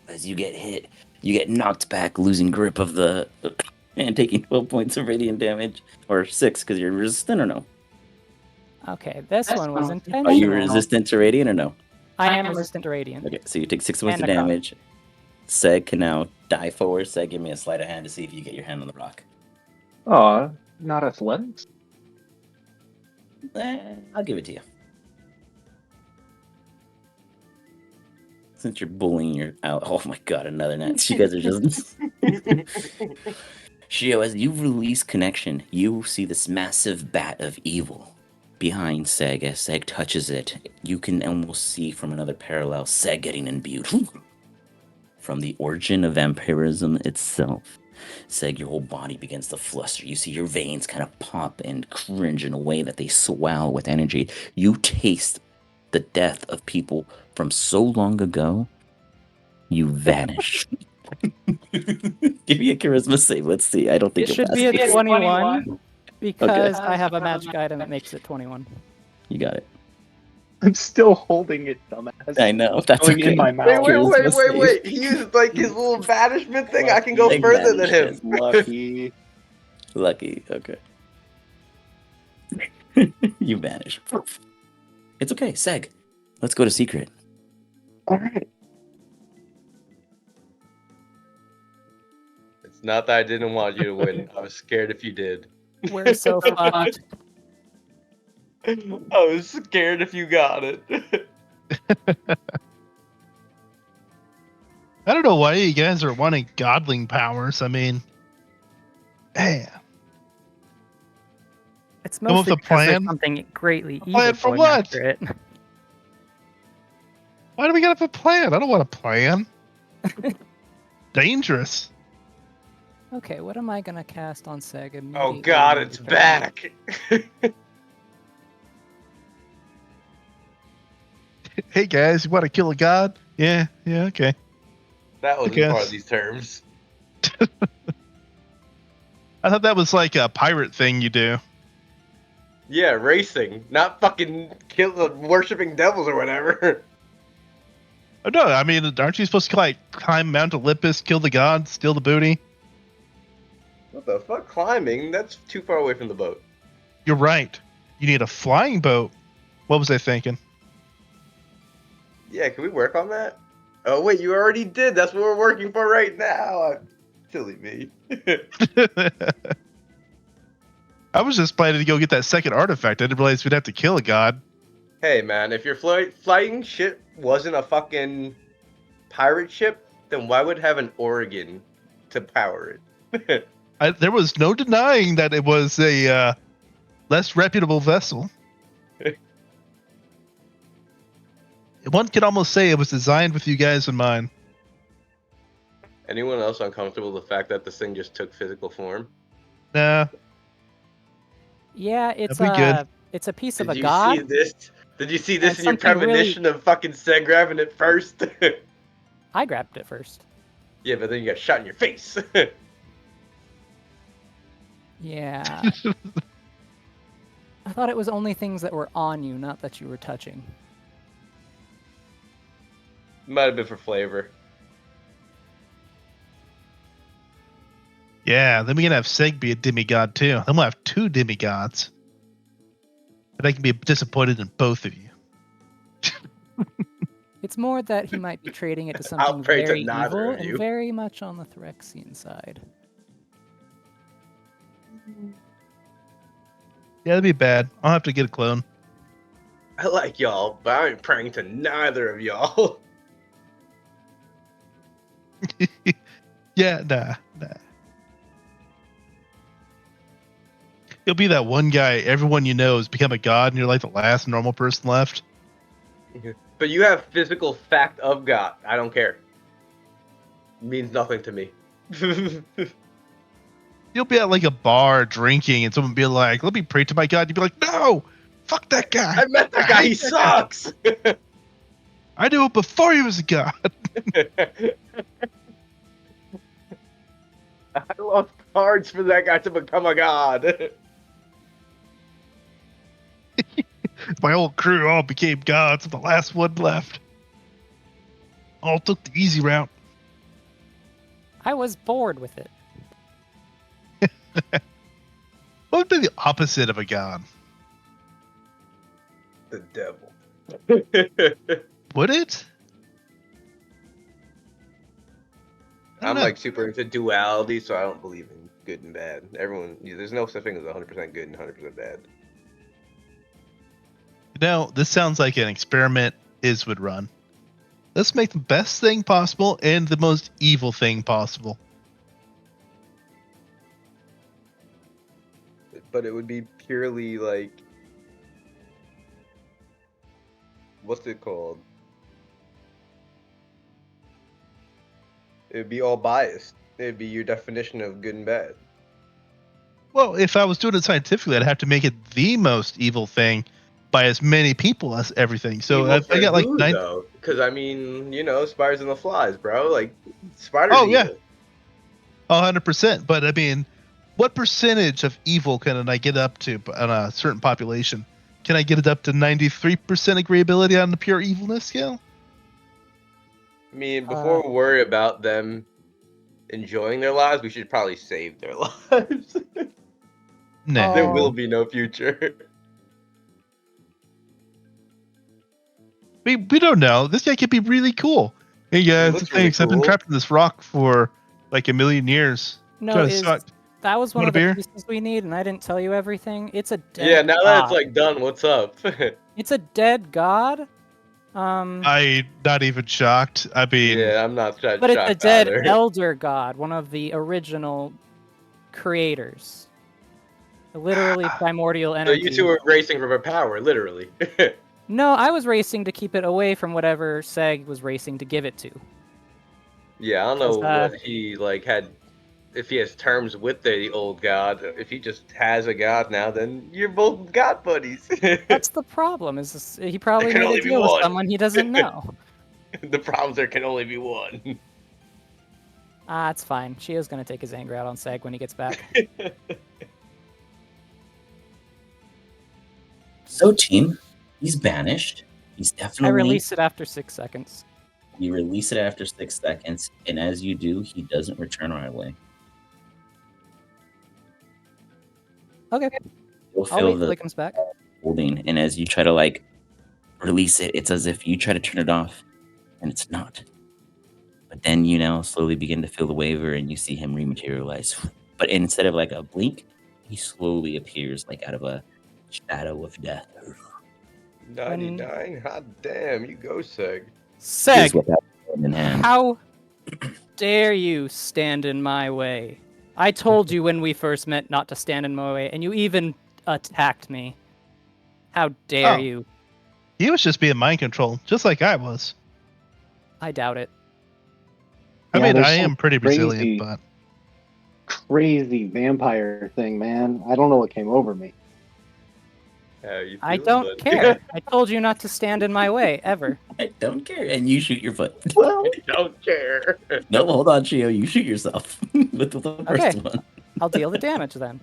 As you get hit, you get knocked back, losing grip of the and taking 12 points of radiant damage, or 6 because you're resistant or no. Okay, this one was Are intentional. you resistant to radiant or no? I am resistant to radiant. Okay, so you take 6 points And of necrotic. damage. Seg can now die forward. Seg, give me a sleight of hand to see if you get your hand on the rock. not athletics? I'll give it to you. Since you're bullying your out. Oh my god, another net. You guys are just. Shio, as you release connection, you see this massive bat of evil behind Seg. As Seg touches it, you can almost see from another parallel Seg getting imbued from the origin of vampirism itself. Seg, your whole body begins to fluster. You see your veins kind of pop and cringe in a way that they swell with energy. You taste the death of people from so long ago. You vanish. Give me a charisma save. Let's see. I don't think It you'll should pass be a this. 21 because I have a magic item that makes it 21. You got it. I'm still holding it, dumbass. I know. That's Going okay. in my Wait, mouth. wait. He used like his little banishment thing. I can go Lucky. further than him. Lucky. Lucky. Okay. You vanish. It's okay. Seg. Let's go to secret. Alright. It's not that I didn't want you to win. I was scared if you did. We're so fucked. I was scared if you got it. I don't know why you guys are wanting godling powers. I mean, man. It's Come up mostly with a because there's plan? something greatly A evil plan for going what? after it. Why do we gotta have a plan? I don't want a plan. Dangerous. Okay, what am I gonna cast on Seg? Oh immediately god, when it's we back. Hey guys, you want to kill a god? Yeah, okay. That wasn't guess. part of these terms. I thought that was like a pirate thing you do. Yeah, racing, not fucking worshipping devils or whatever. Oh no, I mean, aren't you supposed to like climb Mount Olympus, kill the god, steal the booty? What the fuck? Climbing? That's too far away from the boat. You're right. You need a flying boat. What was I thinking? Yeah, can we work on that? Oh wait, you already did. That's what we're working for right now. Silly me. I was just planning to go get that second artifact. I didn't realize we'd have to kill a god. Hey man, if your flying ship wasn't a fucking pirate ship, then why would it have an organ to power it? There was no denying that it was a less reputable vessel. One could almost say it was designed with you guys in mind. Anyone else uncomfortable with the fact that this thing just took physical form? Nah, Yeah, that'd be good. it's a piece of Did a you god. see this? Did you see And this in your something really- premonition of fucking Seg grabbing it first? I grabbed it first. Yeah, but then you got shot in your face. Yeah. I thought it was only things that were on you, not that you were touching. Might have been for flavor. Yeah, then we can have Seg be a demigod too. Then we'll have 2 demigods. And I can be disappointed in both of you. It's more that he might be trading it to I'll something pray to very neither evil of and you. very much on the Phyrexian side. Yeah, that'd be bad. I'll have to get a clone. I like y'all, but I ain't praying to neither of y'all. Yeah, nah. You'll be that one guy everyone you know has become a god and you're like the last normal person left. But you have physical fact of God. I don't care. It means nothing to me. You'll be at like a bar drinking and someone be like, let me pray to my god. You'd be like, no, fuck that guy. I met that guy. He hate that guy. sucks. I knew it before he was a god. I lost cards for that guy to become a god. My whole crew all became gods. I'm the last one left. All took the easy route. I was bored with it. What would be the opposite of a god? The devil. Would it? I don't I'm know. like super into duality, so I don't believe in good and bad. There's no such thing as 100% good and 100% bad. No, this sounds like an experiment Iz would run. Let's make the best thing possible and the most evil thing possible. But it would be purely like, what's it called? It would be all biased. It'd be your definition of good and bad. Well, if I was doing it scientifically, I'd have to make it the most evil thing by as many people as everything. So I got like 9. though, because I mean, spiders and the flies, bro. Like spiders. Oh, yeah. evil. 100%. But I mean, what percentage of evil can I get up to on a certain population? Can I get it up to 93% agreeability on the pure evilness scale? I mean, before we worry about them enjoying their lives, we should probably save their lives. No. There will be no future. We don't know. This guy could be really cool. Hey guys, looks really thanks. I've been cool. trapped in this rock for like a million years. No, Kinda is sucked. that was one Want of a the beer? pieces we need, and I didn't tell you everything. It's a dead Yeah, now that it's god. like done, what's up? It's a dead god. I'm not even shocked. I mean, Yeah, I'm not shocked. But it's a dead either. elder god, one of the original creators. Literally primordial So energy. you two are racing for power, literally. No, I was racing to keep it away from whatever Seg was racing to give it to. Yeah, I don't know 'Cause, what he had. If he has terms with the old god, if he just has a god now, then you're both god buddies. That's the problem. He probably can made only a be deal with one. someone he doesn't know. The problems there can only be one. It's fine. Shio's gonna take his anger out on Seg when he gets back. So, team, he's banished. He's definitely. I release it after 6 seconds. You release it after 6 seconds, and as you do, he doesn't return right away. Okay. You'll I'll feel wait till the he comes back. holding, and as you try to release it, it's as if you try to turn it off, and it's not. But then slowly begin to feel the waiver, and you see him rematerialize. But instead of like a blink, he slowly appears like out of a shadow of death. 99? Hot damn, you go, Seg. Is Seg, without hand in hand. how dare you stand in my way? I told you when we first met not to stand in my way, and you even attacked me. How dare Oh. you? He was just being mind controlled, just like I was. I doubt it. I Yeah, mean, there's I some am pretty crazy- resilient, but Crazy vampire thing, man. I don't know what came over me. How you I feeling, don't bud? care. I told you not to stand in my way, ever. I don't care, and you shoot your foot. Well, Don't care. No, hold on, Chio. You shoot yourself with the first Okay. one. I'll deal the damage then.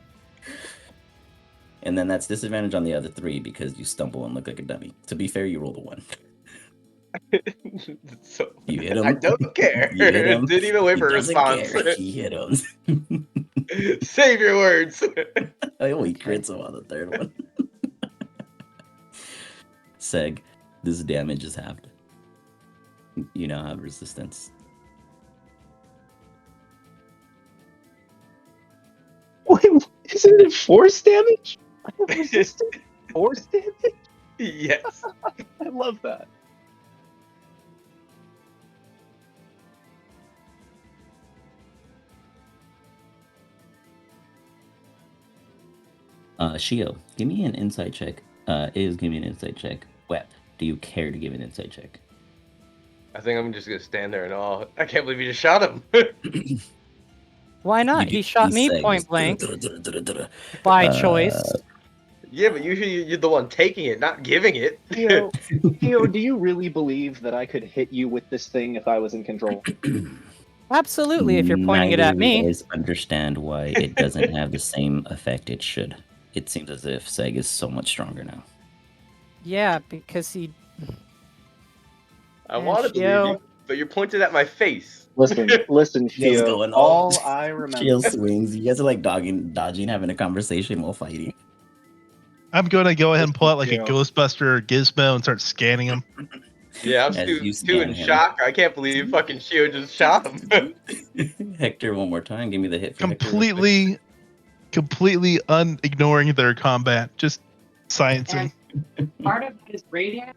And then that's disadvantage on the other 3 because you stumble and look like a dummy. To be fair, you rolled a 1. So, You hit him. I don't care. You hit him. Didn't even wait He for a doesn't response. care. He hit him. Save your words. Oh, he crits him on the 3rd one. Seg, this damage is halved. You now have resistance. wait, isn't it force damage? I have resistant force damage? Yes. I love that. Shio, give me an insight check. Give me an insight check. Wep, do you care to give an insight check? I think I'm just gonna stand there and all. I can't believe you just shot him. Why not? He shot me point blank by choice. Yeah, but usually you're the one taking it, not giving it. Theo, do you really believe that I could hit you with this thing if I was in control? Absolutely, if you're pointing it at Neither me. of you guys understand why it doesn't have the same effect it should. It seems as if Seg is so much stronger now. Yeah, because he. I And want to believe Shio- you, but you're pointed at my face. Listen, Shio's Theo. going All off. I remember. Chill swings. You guys are like dodging, having a conversation while fighting. I'm going to go ahead and pull out like a Yeah. Ghostbuster gizmo and start scanning him. Yeah, I'm As you too in scan him. shock. I can't believe fucking Shio just shot him. Hector, one more time. Give me the hit for Hector real quick. Completely ignoring their combat, just sciencing. Part of his radiant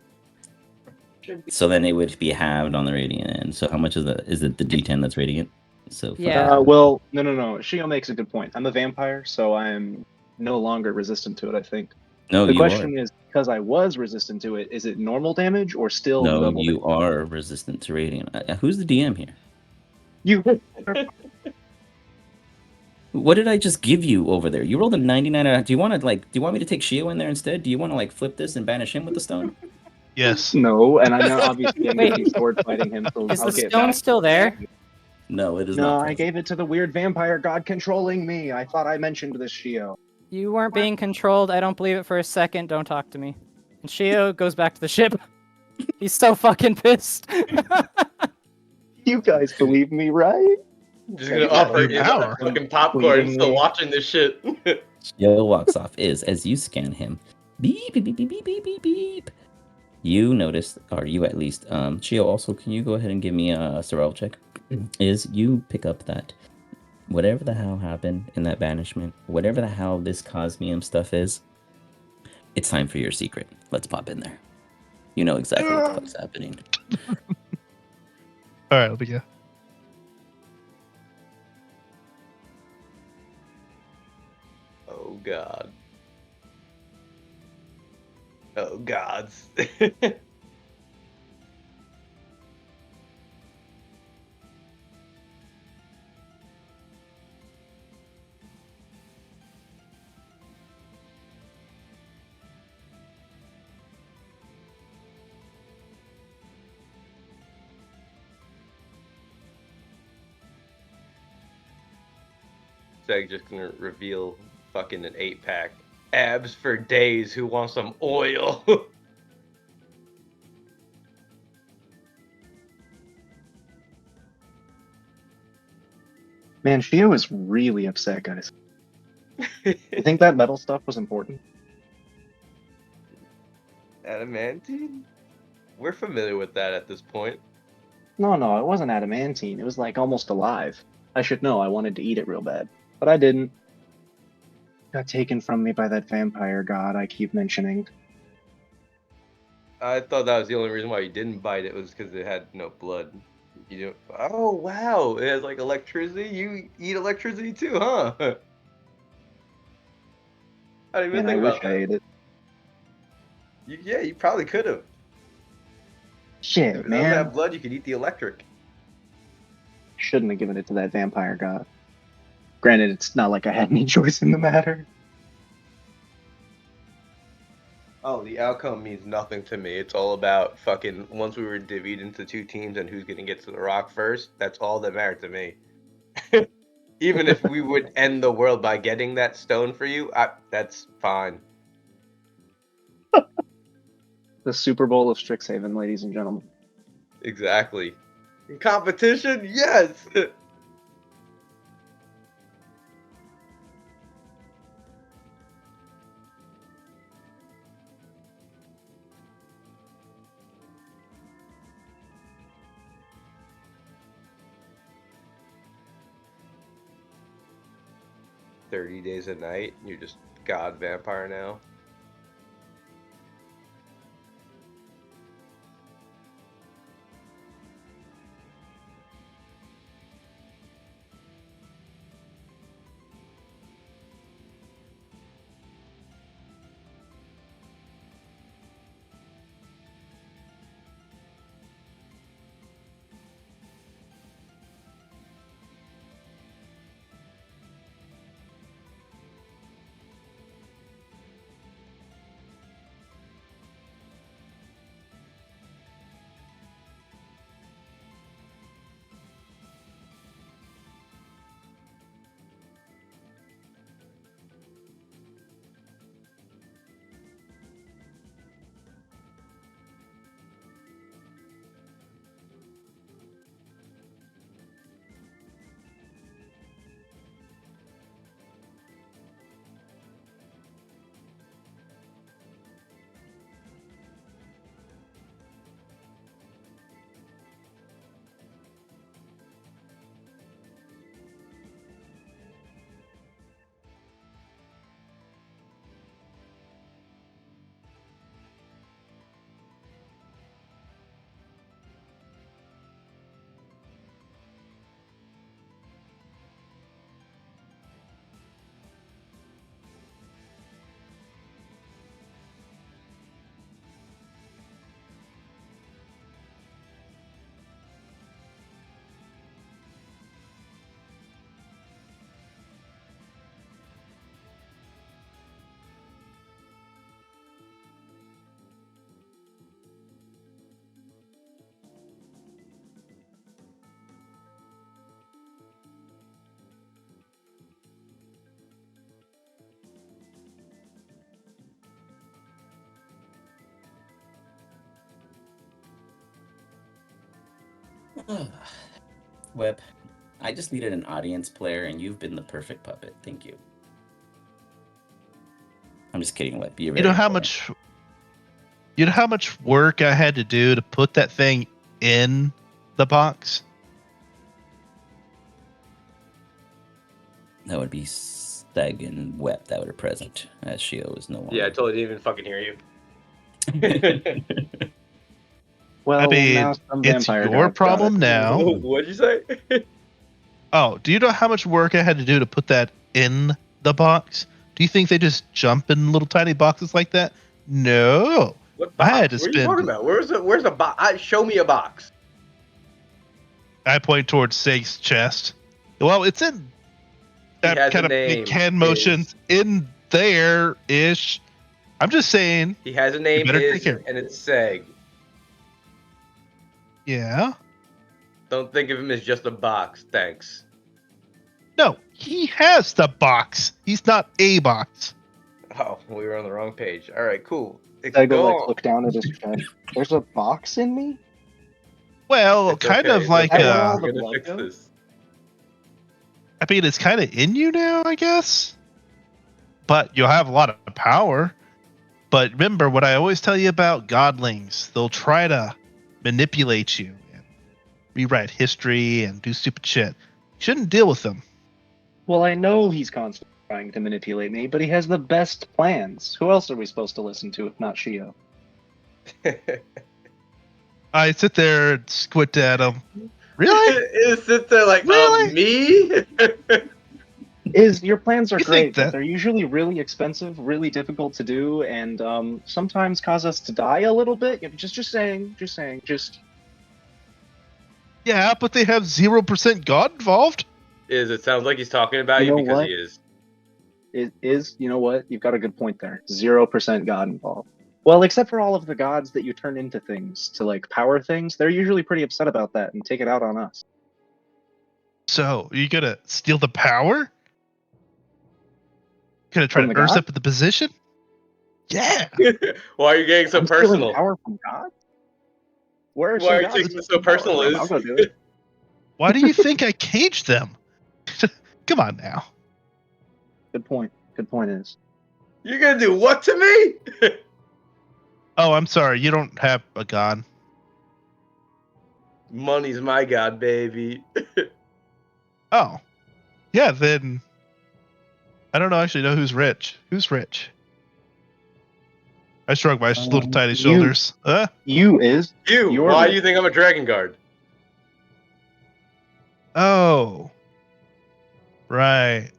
should be So then it would be halved on the radiant end. So how much is that? Is it the D10 that's radiant? So Yeah. Well, no. Shio makes a good point. I'm a vampire, so I'm no longer resistant to it, I think. No, The you question are. is, because I was resistant to it, is it normal damage or still No, normal you damage? are resistant to radiant. Who's the DM here? You What did I just give you over there? You rolled a 99. Do you want me to take Shio in there instead? Do you want to like flip this and banish him with the stone? Yes. No, and I know obviously I'm going to Wait. be sword fighting him, so Is I'll the get stone back. still there? No, it is No, not. I present. gave it to the weird vampire god controlling me. I thought I mentioned this, Shio. You weren't being controlled. I don't believe it for a second. Don't talk to me. And Shio goes back to the ship. He's so fucking pissed. You guys believe me, right? Just gonna Yeah, offer your him power. fucking popcorn, still Fleetingly. watching this shit. Shio walks off. As you scan him, beep beep beep beep beep beep beep beep. You notice, or you at least, Shio. Also, can you go ahead and give me a survival check? Is you pick up that whatever the hell happened in that banishment, whatever the hell this Cosmium stuff is, it's time for your secret. Let's pop in there. You know exactly what the fuck's happening. All right, let me go. Oh god. Oh gods. Seg just gonna reveal fucking an 8-pack. Abs for days, who wants some oil? Man, Shio is really upset, guys. You think that metal stuff was important? Adamantine? We're familiar with that at this point. No, it wasn't adamantine. It was like almost alive. I should know. I wanted to eat it real bad, but I didn't. Got taken from me by that vampire god I keep mentioning. I thought that was the only reason why you didn't bite it was because it had no blood. You don't. Oh wow! It has like electricity. You eat electricity too, huh? I didn't even And I think wish about I that. ate it. Yeah, you probably could have. If Shit, it doesn't man. have blood, you could eat the electric. Shouldn't have given it to that vampire god. Granted, it's not like I had any choice in the matter. Oh, the outcome means nothing to me. It's all about fucking once we were divvied into two teams and who's gonna get to the rock first. That's all that mattered to me. Even if we would end the world by getting that stone for you, that's fine. The Super Bowl of Strixhaven, ladies and gentlemen. Exactly. In competition, yes. 30 days a night. You're just god vampire now. Web, I just needed an audience player, and you've been the perfect puppet. Thank you. I'm just kidding, Web. You're You very know how important. much. You know how much work I had to do to put that thing in the box? That would be Stag and Web that would are present, as Shio is no longer. Yeah, I totally didn't even fucking hear you. Well, I mean, now some it's vampire your gods got problem it. now. What'd you say? Oh, do you know how much work I had to do to put that in the box? Do you think they just jump in little tiny boxes like that? No. What I box? had to What are you spend. talking about? Where's a box? Show me a box. I point towards Sage's chest. Well, it's in He that has kind a of name. big hand motions in there ish. I'm just saying. He has a name, better take care of it. and it's Seg. Yeah. Don't think of him as just a box. Thanks. No, he has the box. He's not a box. Oh, we were on the wrong page. All right, cool. I go Go like on. look down at his chest. There's a box in me? Well, It's kind okay, of it's like okay. Where all We're the gonna blood fix go? this. I mean, it's kind of in you now, I guess. But you'll have a lot of power. But remember what I always tell you about godlings. They'll try to manipulate you. And rewrite history and do stupid shit. You shouldn't deal with them. Well, I know he's constantly trying to manipulate me, but he has the best plans. Who else are we supposed to listen to if not Shio? I sit there and squint at him. Really? It sits there like, Really? me? Your plans are You think great, but that- they're usually really expensive, really difficult to do, and sometimes cause us to die a little bit. Just saying. Yeah, but they have 0% God involved. It sounds like he's talking about You you know because what? he is. It is, you know what? You've got a good point there. 0% God involved. Well, except for all of the gods that you turn into things to like power things, they're usually pretty upset about that and take it out on us. So, you gonna steal the power? Gonna try From to the nurse god? up the position? Yeah. Why are you getting so I'm stealing personal? power from God? Where are Why some are you gods taking this so stealing power personal? from? I'll go do it. Why do you think I caged them? Come on now. Good point. Good point is. You're gonna do what to me? Oh, I'm sorry. You don't have a god. Money's my god, baby. Oh. Yeah, then I don't actually know who's rich. Who's rich? I shrug my little tiny you. shoulders. You is. You. You're Why rich. do you think I'm a dragon guard? Oh. Right.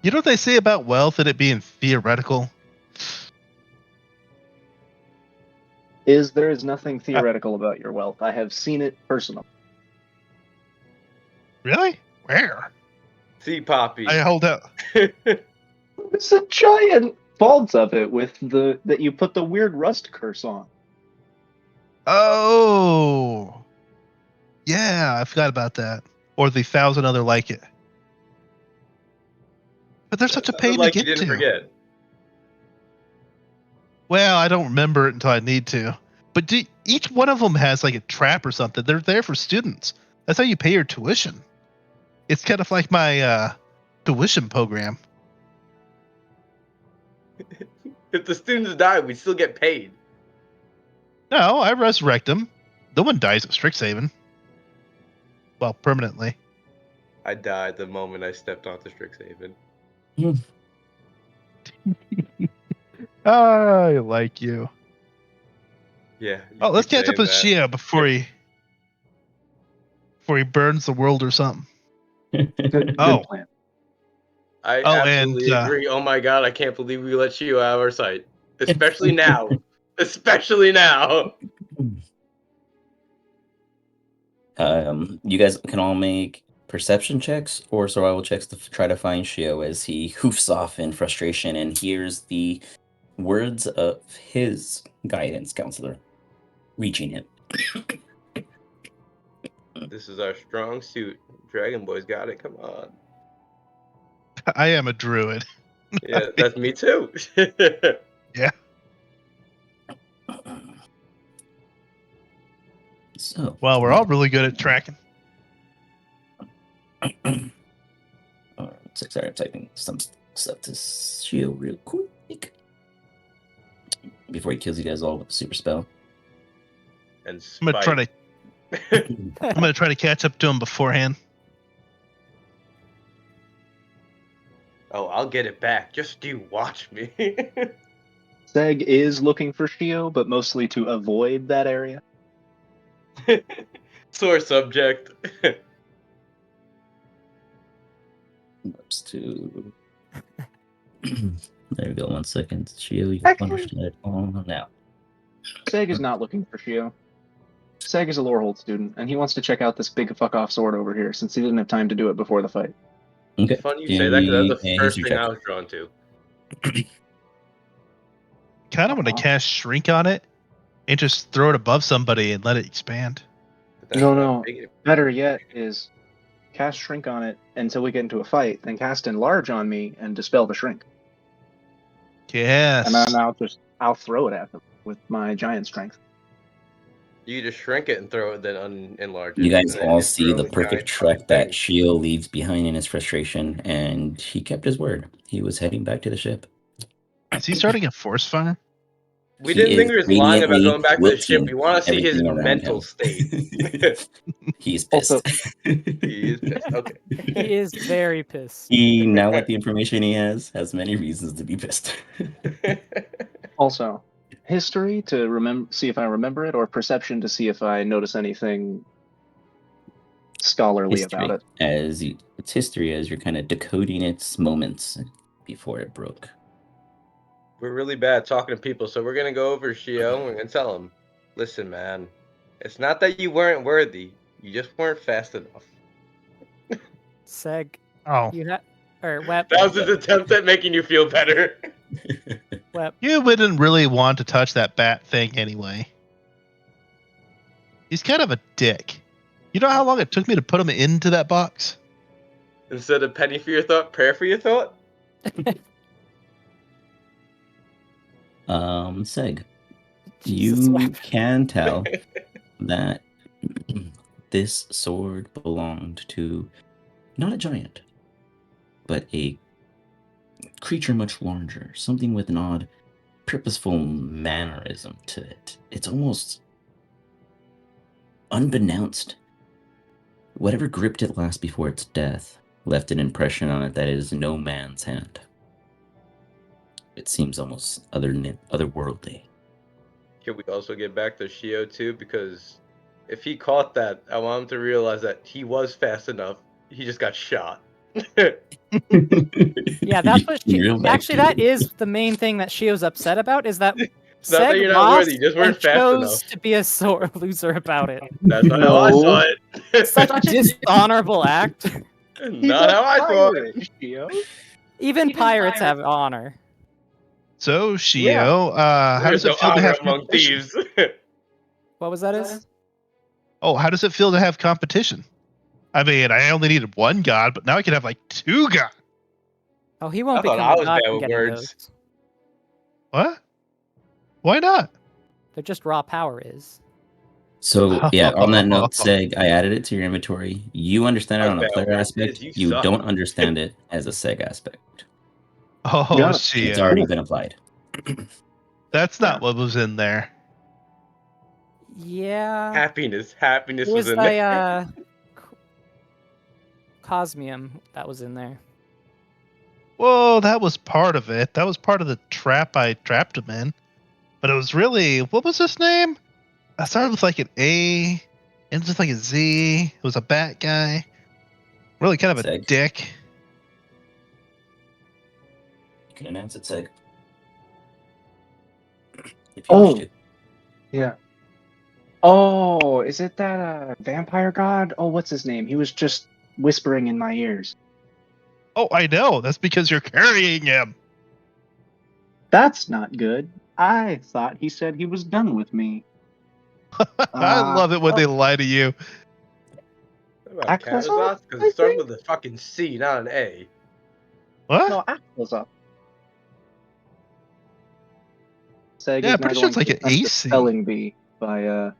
You know what they say about wealth and it being theoretical? There is nothing theoretical about your wealth. I have seen it personally. Really? Where? See, Poppy. I hold out. It's a giant vault of it with that you put the weird rust curse on. Oh. Yeah, I forgot about that. Or the 1,000 other like it. But they're such a pain like to you get didn't to. forget. Well, I don't remember it until I need to. But each one of them has like a trap or something. They're there for students. That's how you pay your tuition. It's kind of like my tuition program. If the students die, we still get paid. No, I resurrect them. No one dies at Strixhaven. Well, permanently. I died the moment I stepped onto Strixhaven. I like you. Yeah. you Oh, let's keep catch up saying with that. Shia before he burns the world or something. Good Oh. plan. I Oh, absolutely and, agree. Oh my god, I can't believe we let you out of our sight. Especially now. Especially now. You guys can all make perception checks or survival checks to try to find Shio as he hoofs off in frustration and hears the words of his guidance counselor reaching him. This is our strong suit. Dragon Boy's got it. Come on. I am a druid. Yeah, that's me too. Yeah. So, Well, we're all really good at tracking. sorry, I'm typing some stuff to Shio real quick before he kills you guys all with a super spell. And I'm gonna try to catch up to him beforehand. Oh, I'll get it back. Just you watch me. Seg is looking for Shio, but mostly to avoid that area. Sore subject. Oops, to there we go. 1 second. Shio, you Actually- understand on now. Seg is not looking for Shio. Seg is a Lorehold student, and he wants to check out this big fuck off sword over here since he didn't have time to do it before the fight. Okay. It's funny you say that because that's the And first history thing check. I was drawn to. Kind of want to cast Shrink on it and just throw it above somebody and let it expand. But that's No, not no. big enough. Better yet is cast Shrink on it until we get into a fight, then cast Enlarge on me and dispel the Shrink. Yes. And then I'll throw it at them with my giant strength. You just shrink it and throw it, then enlarge it. You guys and then all you see throw the giant perfect fucking trek that thing. Shio leaves behind in his frustration, and he kept his word. He was heading back to the ship. Is he starting a force fire? We He didn't think is he was lying about radiantly going back to the ship. We wilting want to see his everything around mental him. state. He's Also- pissed. He is pissed. Okay. He is very pissed. He, now with the information he has many reasons to be pissed. Also, history to see if I remember it, or perception to see if I notice anything scholarly about it. It's history as you're kind of decoding its moments before it broke. We're really bad talking to people, so we're gonna go over to Shio and tell him, listen, man, it's not that you weren't worthy, you just weren't fast enough. Seg, Oh, you have or Wep. That was his attempt at making you feel better. Wep. you wouldn't really want to touch that bat thing anyway. He's kind of a dick. You know how long it took me to put him into that box? Instead of penny for your thought, prayer for your thought. Seg, Jesus, you Wep. can tell that this sword belonged to not a giant, but a creature much larger, something with an odd, purposeful mannerism to it. It's almost unbeknownst. Whatever gripped it last before its death left an impression on it that is no man's hand. It seems almost otherworldly. Can we also get back to Shio too? Because if he caught that, I want him to realize that he was fast enough. He just got shot. Yeah, that's what Real back actually to that it. is the main thing that Shio's upset about is that It's not that Seg you're not lost worthy, you just weren't and fast chose enough. to be a sore loser about it. That's not how I No. saw it. Such a dishonorable act. Not how I saw it. Shio. Even pirates have honor. So, Shio, how There's does no it feel to honor have among competition? thieves. What was that? Is Oh, how does it feel to have competition? I mean, I only needed one god, but now I can have like two gods. oh, he I won't thought become I a was god bad from with getting words. those. What? Why not? They're just raw power is. So yeah, on that note, Seg, I added it to your inventory. You understand it I was on a bad player with words. aspect. You You suck. don't understand it as a Seg aspect. Oh, Yeah. It's Shio. already been applied. That's not what was in there. Yeah. Happiness It was was in there. a Cosmium that was in there. Well, that was part of it. That was part of the trap I trapped him in. But it was really, what was his name? I started with like an A, and just like a Z. It was a bat guy. Really kind of a Seg. dick. You can announce it, Seg. If you wish to. Yeah. Oh, is it that vampire god? Oh, what's his name? He was just whispering in my ears. Oh, I know. That's because you're carrying him. That's not good. I thought he said he was done with me. I love it when they lie to you. What about Aquazot, Karazot? Because I it started think? with a fucking C, not an A. What? No, Aquazot. Seg Yeah, is I'm now pretty sure going it's like to an test the AC. spelling bee by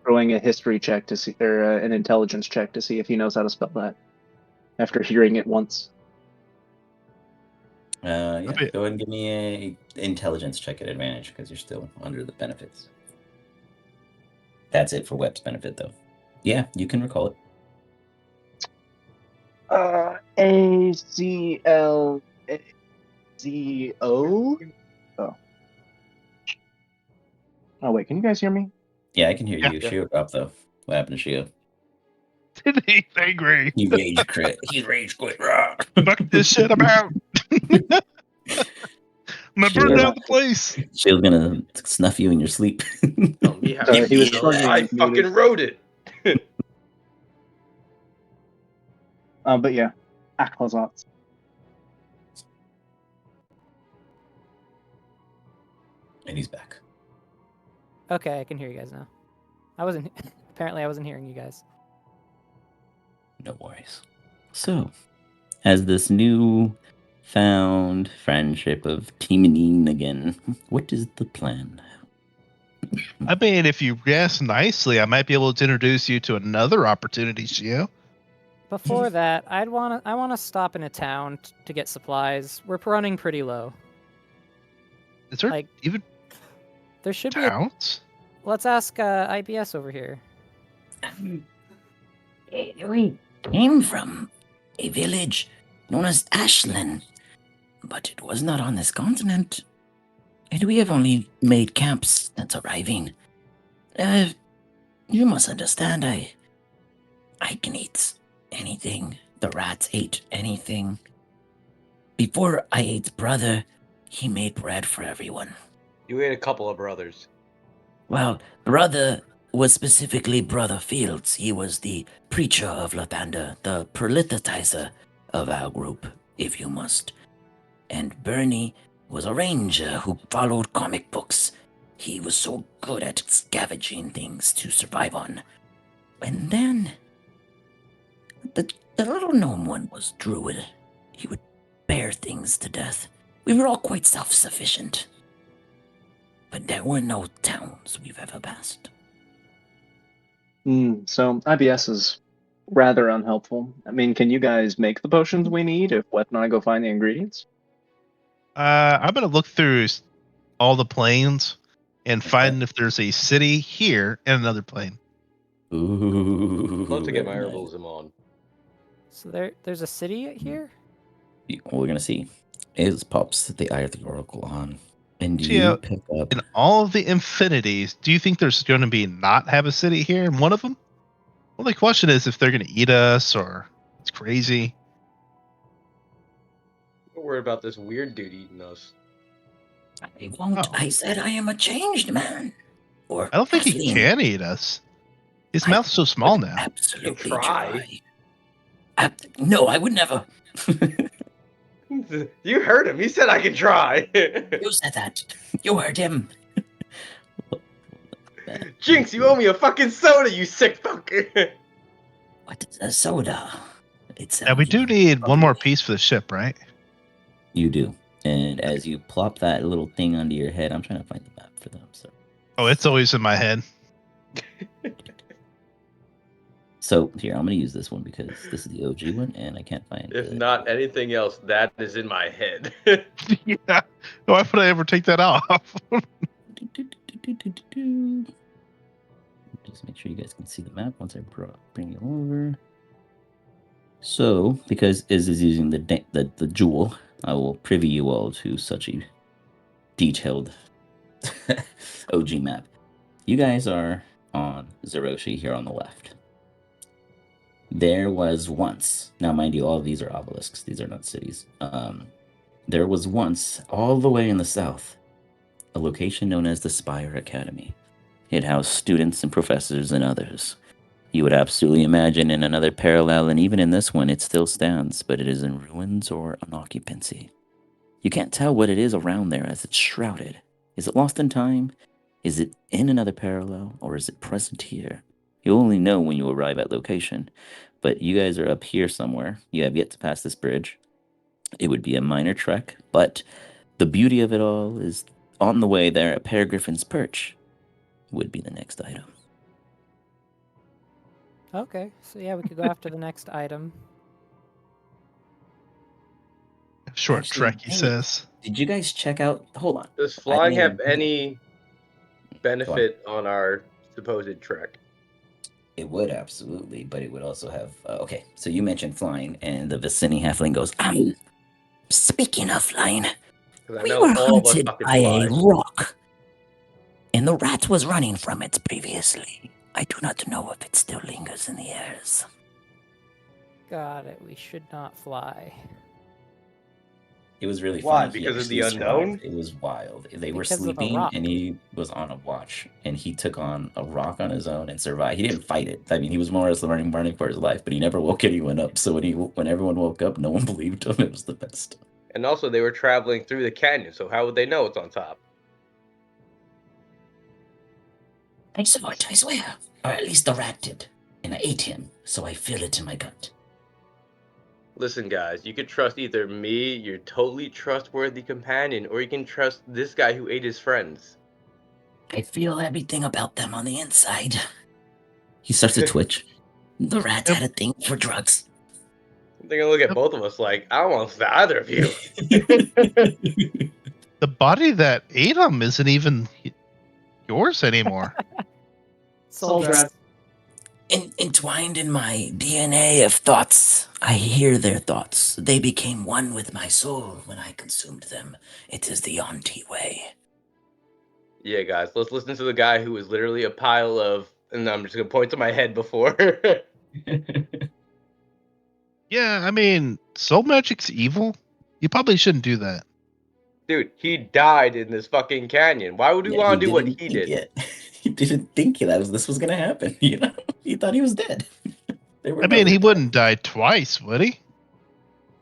throwing a history check to see, or an intelligence check to see if he knows how to spell that. After hearing it once. Yeah, Okay. go ahead and give me a intelligence check at advantage because you're still under the benefits. That's it for Web's benefit, though. Yeah, you can recall it. ACLZO. Oh. Oh wait, can you guys hear me? Yeah, I can hear Yeah. you. Shio dropped, though. What happened to Shio? He's angry. He rage quit. He rage quit. Rah. Fuck this shit, I'm out. I'm gonna burn Shio- down the place. Shio's gonna snuff you in your sleep. Tell me how Sorry, to he was feel. shrugging I and muted. fucking wrote it. But yeah, Aquazot. And he's back. Okay, I can hear you guys now. I wasn't. Apparently, I wasn't hearing you guys. No worries. So, as this new found friendship of teaming again, what is the plan? I mean, if you guess nicely, I might be able to introduce you to another opportunity, Shio. Before that, I want to stop in a town to get supplies. We're running pretty low. Is there Like- even There should be a... Towns? Let's ask IBS over here. We came from a village known as Ashland, but it was not on this continent. And we have only made camps since arriving. You must understand, I can eat anything. The rats ate anything. Before I ate brother, he made bread for everyone. You ate a couple of brothers. Well, brother was specifically Brother Fields. He was the preacher of Lathander, the politicizer of our group, if you must. And Bernie was a ranger who followed comic books. He was so good at scavenging things to survive on. And then the little gnome one was druid. He would bear things to death. We were all quite self-sufficient. But there were no towns we've ever passed. So IBS is rather unhelpful. I mean, can you guys make the potions we need if Wet and I go find the ingredients? I'm gonna look through all the planes and find if there's a city here and another plane. Ooh. I'd love to get my very nice. herbalism on. So there's a city here? What we're gonna see is pops the Eye of the Oracle on, and So, you yeah, pick up. In all of the infinities, do you think there's going to be not have a city here in one of them? Well, the question is if they're going to eat us or it's crazy. Don't worry about this weird dude eating us. I won't. Oh. I said I am a changed man. Or I don't think he halfling. can eat us. His I mouth's so small would now. Absolutely try. try. No, I would never. You heard him. He said I could try. You said that. You heard him. Jinx, you owe me a fucking soda, you sick fucker. What is a soda? It's Now, we do need one more piece for the ship, right? You do, and as you plop that little thing onto your head, I'm trying to find the map for them. Oh, it's always in my head. So here, I'm gonna use this one because this is the OG one, and I can't find. If not anything else, that is in my head. Yeah. Why would I ever take that off? Just make sure you guys can see the map once I bring you over. So, because Iz is using the jewel, I will privy you all to such a detailed OG map. You guys are on Zeroshi here on the left. There was once, now mind you, all of these are obelisks. These are not cities. There was once, all the way in the south, a location known as the Spire Academy. It housed students and professors and others. You would absolutely imagine in another parallel, and even in this one, it still stands, but it is in ruins or on occupancy. You can't tell what it is around there as it's shrouded. Is it lost in time? Is it in another parallel? Or is it present here? You'll only know when you arrive at location. But you guys are up here somewhere. You have yet to pass this bridge. It would be a minor trek, but the beauty of it all is on the way there at Peregriffin's Perch would be the next item. Okay, so yeah, we could go after the next item. Short Actually, trek, he hey. says. Did you guys check out? Hold on. Does flying didn't have even- any benefit on our supposed trek? It would absolutely, but it would also have. Okay, so you mentioned flying, and the Vicini halfling goes, Speaking of flying, 'Cause I we know were all of us hunted fucking by a fly. rock, and the rat was running from it previously. I do not know if it still lingers in the airs. Got it. We should not fly. It was really Why? funny. He Because of the actually unknown? survived. It was wild. They were Because of the sleeping, rock. and he was on a watch, and he took on a rock on his own and survived. He didn't fight it. I mean, he was more or less running for his life, but he never woke anyone up. So when everyone woke up, no one believed him. It was the best. And also, they were traveling through the canyon, so how would they know it's on top? I saw it, I swear. Or at least the rat did. And I ate him, so I feel it in my gut. Listen, guys, you could trust either me, your totally trustworthy companion, or you can trust this guy who ate his friends. I feel everything about them on the inside. He starts to twitch. The rat had a thing for drugs. They're gonna look at both of us like, I don't want to listen to either of you. The body that ate him isn't even yours anymore. Soul dress. Entwined in my DNA of thoughts, I hear their thoughts. They became one with my soul when I consumed them. It is the Yonti way. Yeah, guys, let's listen to the guy who is literally a pile of, and I'm just gonna point to my head before. Yeah, I mean, soul magic's evil. You probably shouldn't do that. Dude, he died in this fucking canyon. Why would we Yeah, want to do what didn't he think did? Yet. He didn't think this was gonna happen. You know, he thought he was dead. They were I mean, never he dead. wouldn't die twice, would he?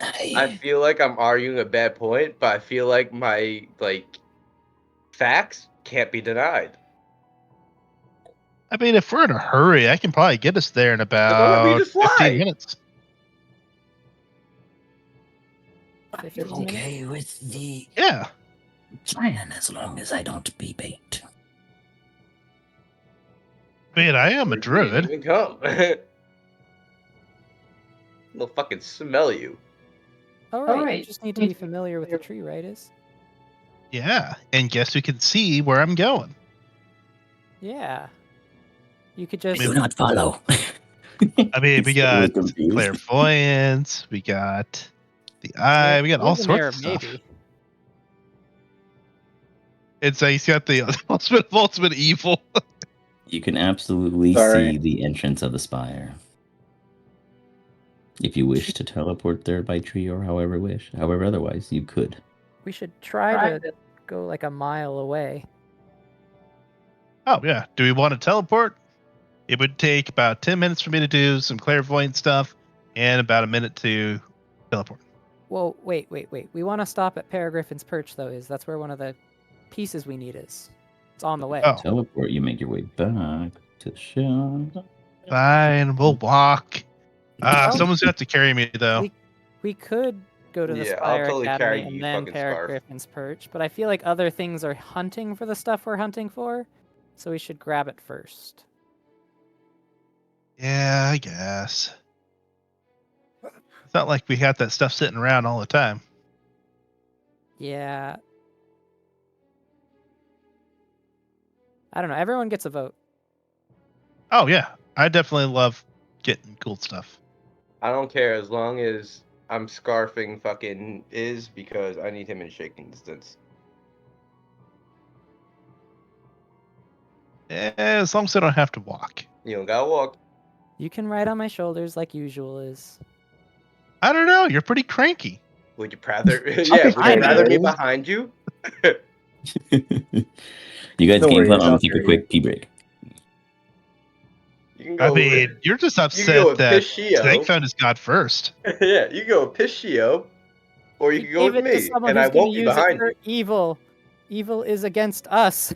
I feel like I'm arguing a bad point, but I feel like my facts can't be denied. I mean, if we're in a hurry, I can probably get us there in As long as we about just 15 fly. minutes. 15 minutes. Okay with the Yeah. plan as long as I don't be bait. I mean, I am a Or he didn't druid. even come. They'll fucking smell you. All right. You just need to be familiar with the tree, right? Yeah. And guess who can see where I'm going? Yeah. You could just. Do not follow. I mean, we He's totally got confused. clairvoyance, we got the eye, we got all There's an sorts error, of stuff. maybe. It's he's got the ultimate evil. You can absolutely Sorry. see the entrance of the spire. If you wish to teleport there by tree or however wish. However, otherwise, you could. We should try to go like a mile away. Oh yeah. Do we want to teleport? It would take about 10 minutes for me to do some clairvoyant stuff and about a minute to teleport. Whoa, wait. We want to stop at Paragriffin's Perch, though. That's where one of the pieces we need is. It's on the way. Oh. Teleport, you make your way back to the shop. Fine, we'll walk. Oh. Someone's gonna have to carry me though. We could go to the Yeah, I'll Spire totally Academy carry and you, then fucking scarf. Paragriffin's Perch, but I feel like other things are hunting for the stuff we're hunting for, so we should grab it first. Yeah, I guess. It's not like we got that stuff sitting around all the time. Yeah. I don't know. Everyone gets a vote. Oh yeah, I definitely love getting cool stuff. I don't care as long as I'm scarfing fucking Iz because I need him in shaking distance. As long as I don't have to walk. You don't gotta walk. You can ride on my shoulders like usual is. I don't know. You're pretty cranky. Would you rather? Okay, Yeah, would you fine, rather be Iz. behind you? You guys Don't game worry, plan. Iz, I'm I'll gonna take a carry quick tea break. You can go. I mean, you're just go upset with that Pishio. Snake found his god first. Yeah, you can go with Pishio, or you can go Gave with it to me, someone and who's I gonna won't be use it behind for you. evil. Evil is against us.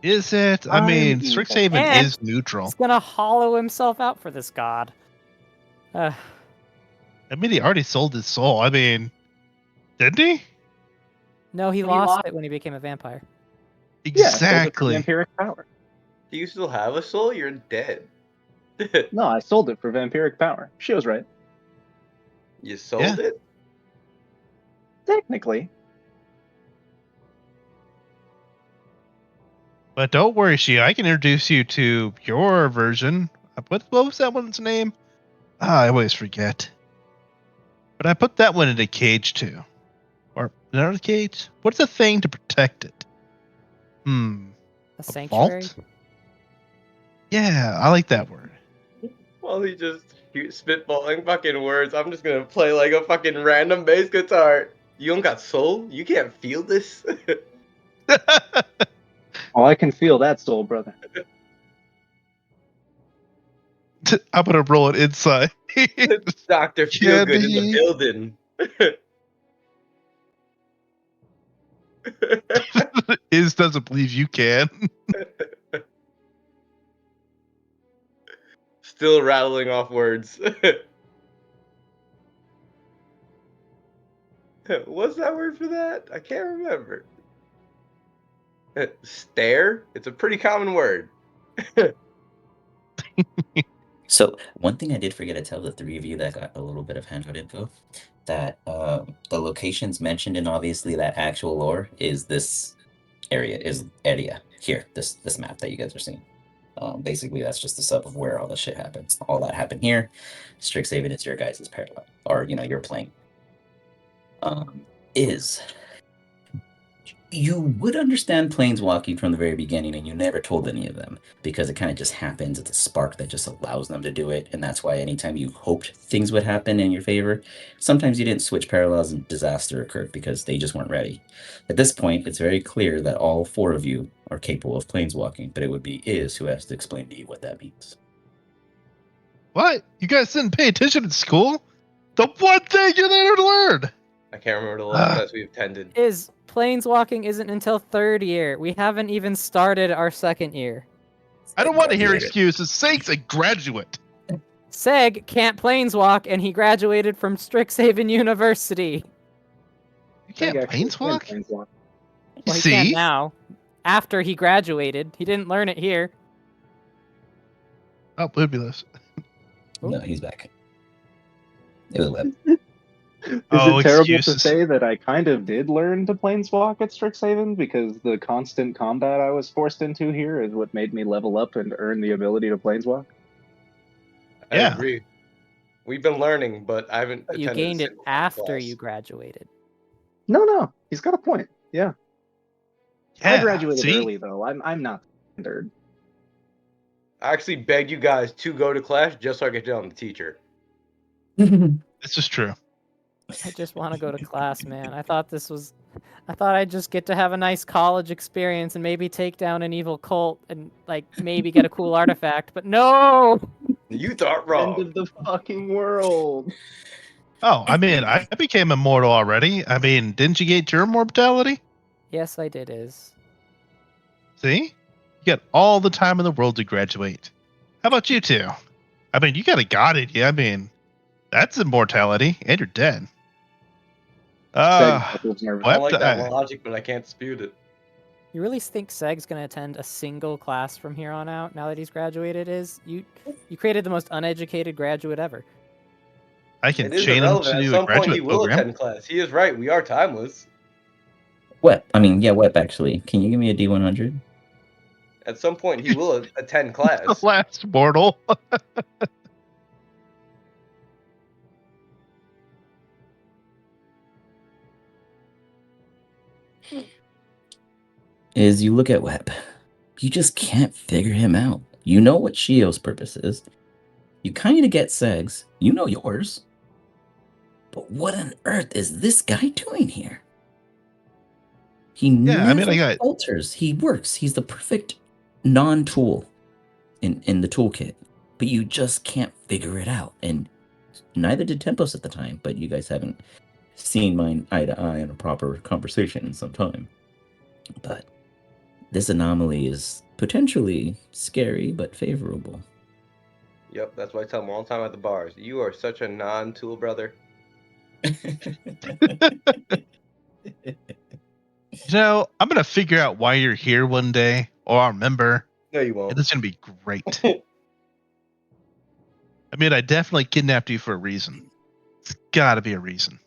Is it? I I'm mean, evil. Strixhaven And is neutral. He's gonna hollow himself out for this god. I mean, he already sold his soul. I mean, didn't he? No, he lost it when he became a vampire. Yeah, sold it for Exactly. vampiric power. Do you still have a soul? You're dead. No, I sold it for vampiric power. She was right. You sold it? Technically. But don't worry, Shia. I can introduce you to your version. What was that one's name? I always forget. But I put that one in a cage too. Or not a cage? What's the thing to protect it? A sanctuary. Vault? Yeah, I like that word. While he just spitballing fucking words, I'm just gonna play like a fucking random bass guitar. You don't got soul? You can't feel this? Oh, I can feel that soul, brother. I'm gonna roll it inside. Dr. Feelgood in the Candy. building. Iz doesn't believe you can. Still rattling off words. What's that word for that? I can't remember. Stare? It's a pretty common word. So one thing I did forget to tell the three of you that got a little bit of handheld info, that the locations mentioned in obviously that actual lore is this area here. This map that you guys are seeing. Basically, that's just the sub of where all the shit happens. All that happened here. Strixhaven is your guys' parallel, or your plane. Is you would understand planeswalking from the very beginning, and you never told any of them because it kind of just happens. It's a spark that just allows them to do it, and that's why anytime you hoped things would happen in your favor, sometimes you didn't switch parallels and disaster occurred because they just weren't ready. At this point, it's very clear that all 4 of you are capable of planeswalking, but it would be Iz who has to explain to you what that means. What? You guys didn't pay attention in school? The one thing you're there to learn! I can't remember the last class we attended. Is planeswalking isn't until 3rd year. We haven't even started our 2nd year. I don't want to hear Graduated. excuses. Sake's a graduate. Seg can't planeswalk, and he graduated from Strixhaven University. You can't Seg actually can planeswalk? planeswalk. Well, he See? can't now. After he graduated, he didn't learn it here. Oh, Bluebulous. No, he's back. It was web. Is Oh, it terrible to excuses. say that I kind of did learn to planeswalk at Strixhaven because the constant combat I was forced into here is what made me level up and earn the ability to planeswalk? I Yeah. agree. We've been learning, but I haven't But you attended a gained it single after class. you graduated. No, he's got a point. Yeah, I Yeah, graduated see? early though. I'm not standard. I actually begged you guys to go to class just so I could tell the teacher. This is true. I just want to go to class, man. I thought I'd just get to have a nice college experience and maybe take down an evil cult and like maybe get a cool artifact. But no! You thought End wrong. of the fucking world. Oh, I mean, I became immortal already. I mean, didn't you get your immortality? Yes, I did, Is. See? You got all the time in the world to graduate. How about you two? I mean, you got it. Yeah, I mean, that's immortality, and you're dead. Seg chuckles nervously. I don't like Wept, that logic, but I can't dispute it. You really think Seg's gonna attend a single class from here on out now that he's graduated? Is you created the most uneducated graduate ever. I can It is chain him irrelevant. to At a some point, he graduate will program. attend class. He is right. We are timeless. Web actually. Can you give me a D100? At some point, he will attend The class. last mortal. Is you look at Web. You just can't figure him out. You know what Shio's purpose is. You kind of get Seg's. You know yours. But what on earth is this guy doing here? He Yeah, I never mean, I got- falters. He works. He's the perfect non-tool in the toolkit. But you just can't figure it out. And neither did Tempos at the time, but you guys haven't seen mine eye to eye in a proper conversation in some time. But this anomaly is potentially scary but favorable. Yep, that's what I tell him all the time at the bars. You are such a non-tool brother. You know, I'm gonna figure out why you're here one day, or I'll remember, No, you and won't. it's gonna be great. I mean, I definitely kidnapped you for a reason. It's gotta be a reason.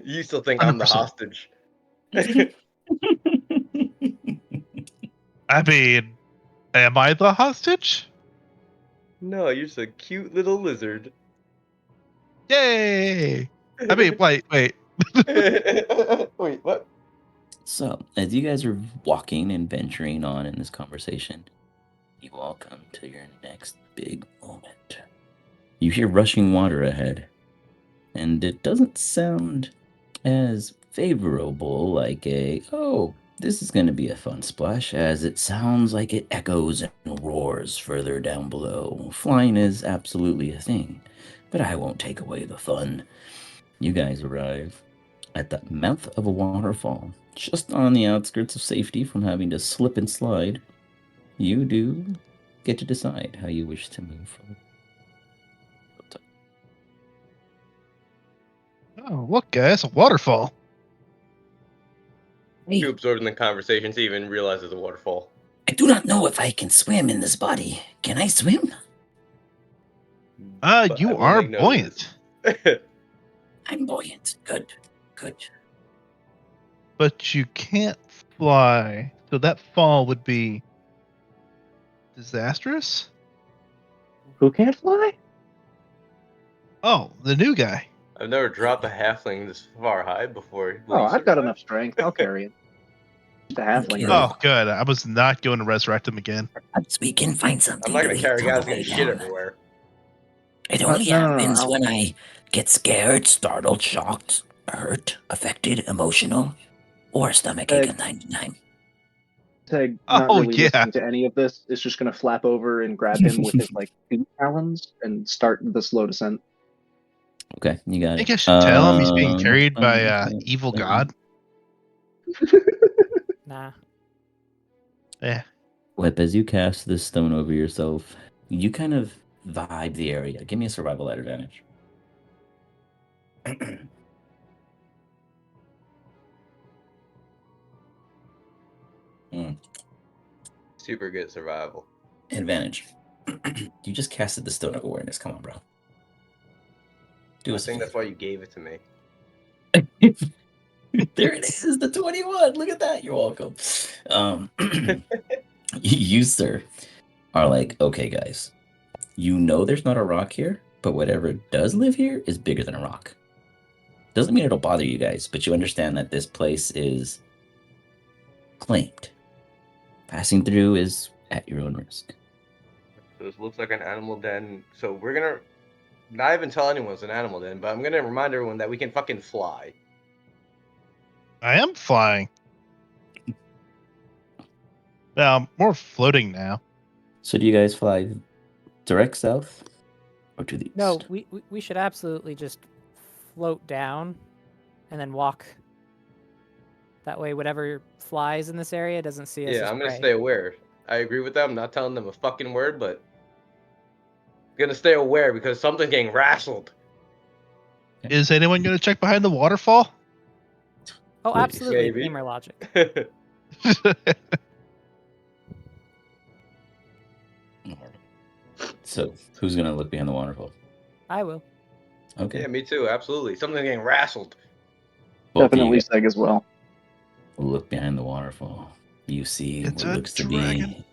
You still think I'm the 100%. hostage. I mean, am I the hostage? No, you're just a cute little lizard. Yay! I mean, wait. Wait, what? So, as you guys are walking and venturing on in this conversation, you all come to your next big moment. You hear rushing water ahead, and it doesn't sound as favorable like this is going to be a fun splash, as it sounds like it echoes and roars further down below. Flying is absolutely a thing, but I won't take away the fun. You guys arrive at the mouth of a waterfall, just on the outskirts of safety from having to slip and slide. You do get to decide how you wish to move forward. Oh, look, guys, a waterfall. Too absorbed in the conversation to even realize it's a waterfall. I do not know if I can swim in this body. Can I swim? But I You will are make note of this. buoyant, I'm buoyant. Good. but you can't fly. So that fall would be disastrous? Who can't fly? Oh, the new guy. I've never dropped a halfling this far high before. Will Oh, you I've got survive? enough strength. I'll carry it. The halfling. Okay. Right? Oh, good. I was not going to resurrect him again. Perhaps we can find something I'm not to gonna lead carry on the guys way getting shit down. everywhere. It No, only no, no, happens I'll- when I get scared, startled, shocked, hurt, affected, emotional, or stomachache of 99. Teg, not Oh, really yeah. listening to any of this, is just gonna flap over and grab him with his like 2 talons and start the slow descent. Okay, you got I think it. I should tell him he's being carried by evil god. Nah. Yeah. Whip, as you cast this stone over yourself, you kind of vibe the area. Give me a survival at advantage. Super good survival. Advantage. You just casted the stone of awareness. Come on, bro. Do I us a think that's favor. why you gave it to me. There it is, the 21. Look at that. You're welcome. You, sir, are like, okay, guys, you know there's not a rock here, but whatever does live here is bigger than a rock. Doesn't mean it'll bother you guys, but you understand that this place is claimed. Passing through is at your own risk. So this looks like an animal den. So we're gonna not even tell anyone it's an animal den, but I'm gonna remind everyone that we can fucking fly. I am flying. Well, I'm more floating now. So do you guys fly direct south or to the east? No, we should absolutely just float down and then walk. That way, whatever flies in this area doesn't see us. Yeah, as I'm gonna prey. stay aware. I agree with them. I'm not telling them a fucking word, but gonna stay aware because something's getting rassled. Is anyone going to check behind the waterfall? Oh, Please. absolutely. Maybe. Gamer logic. So who's gonna look behind the waterfall? I will. Okay. Yeah, me too. Absolutely. Something's getting rassled. Both of you Definitely guys Seg as well. look behind the waterfall. You see It's what a looks to dragon. be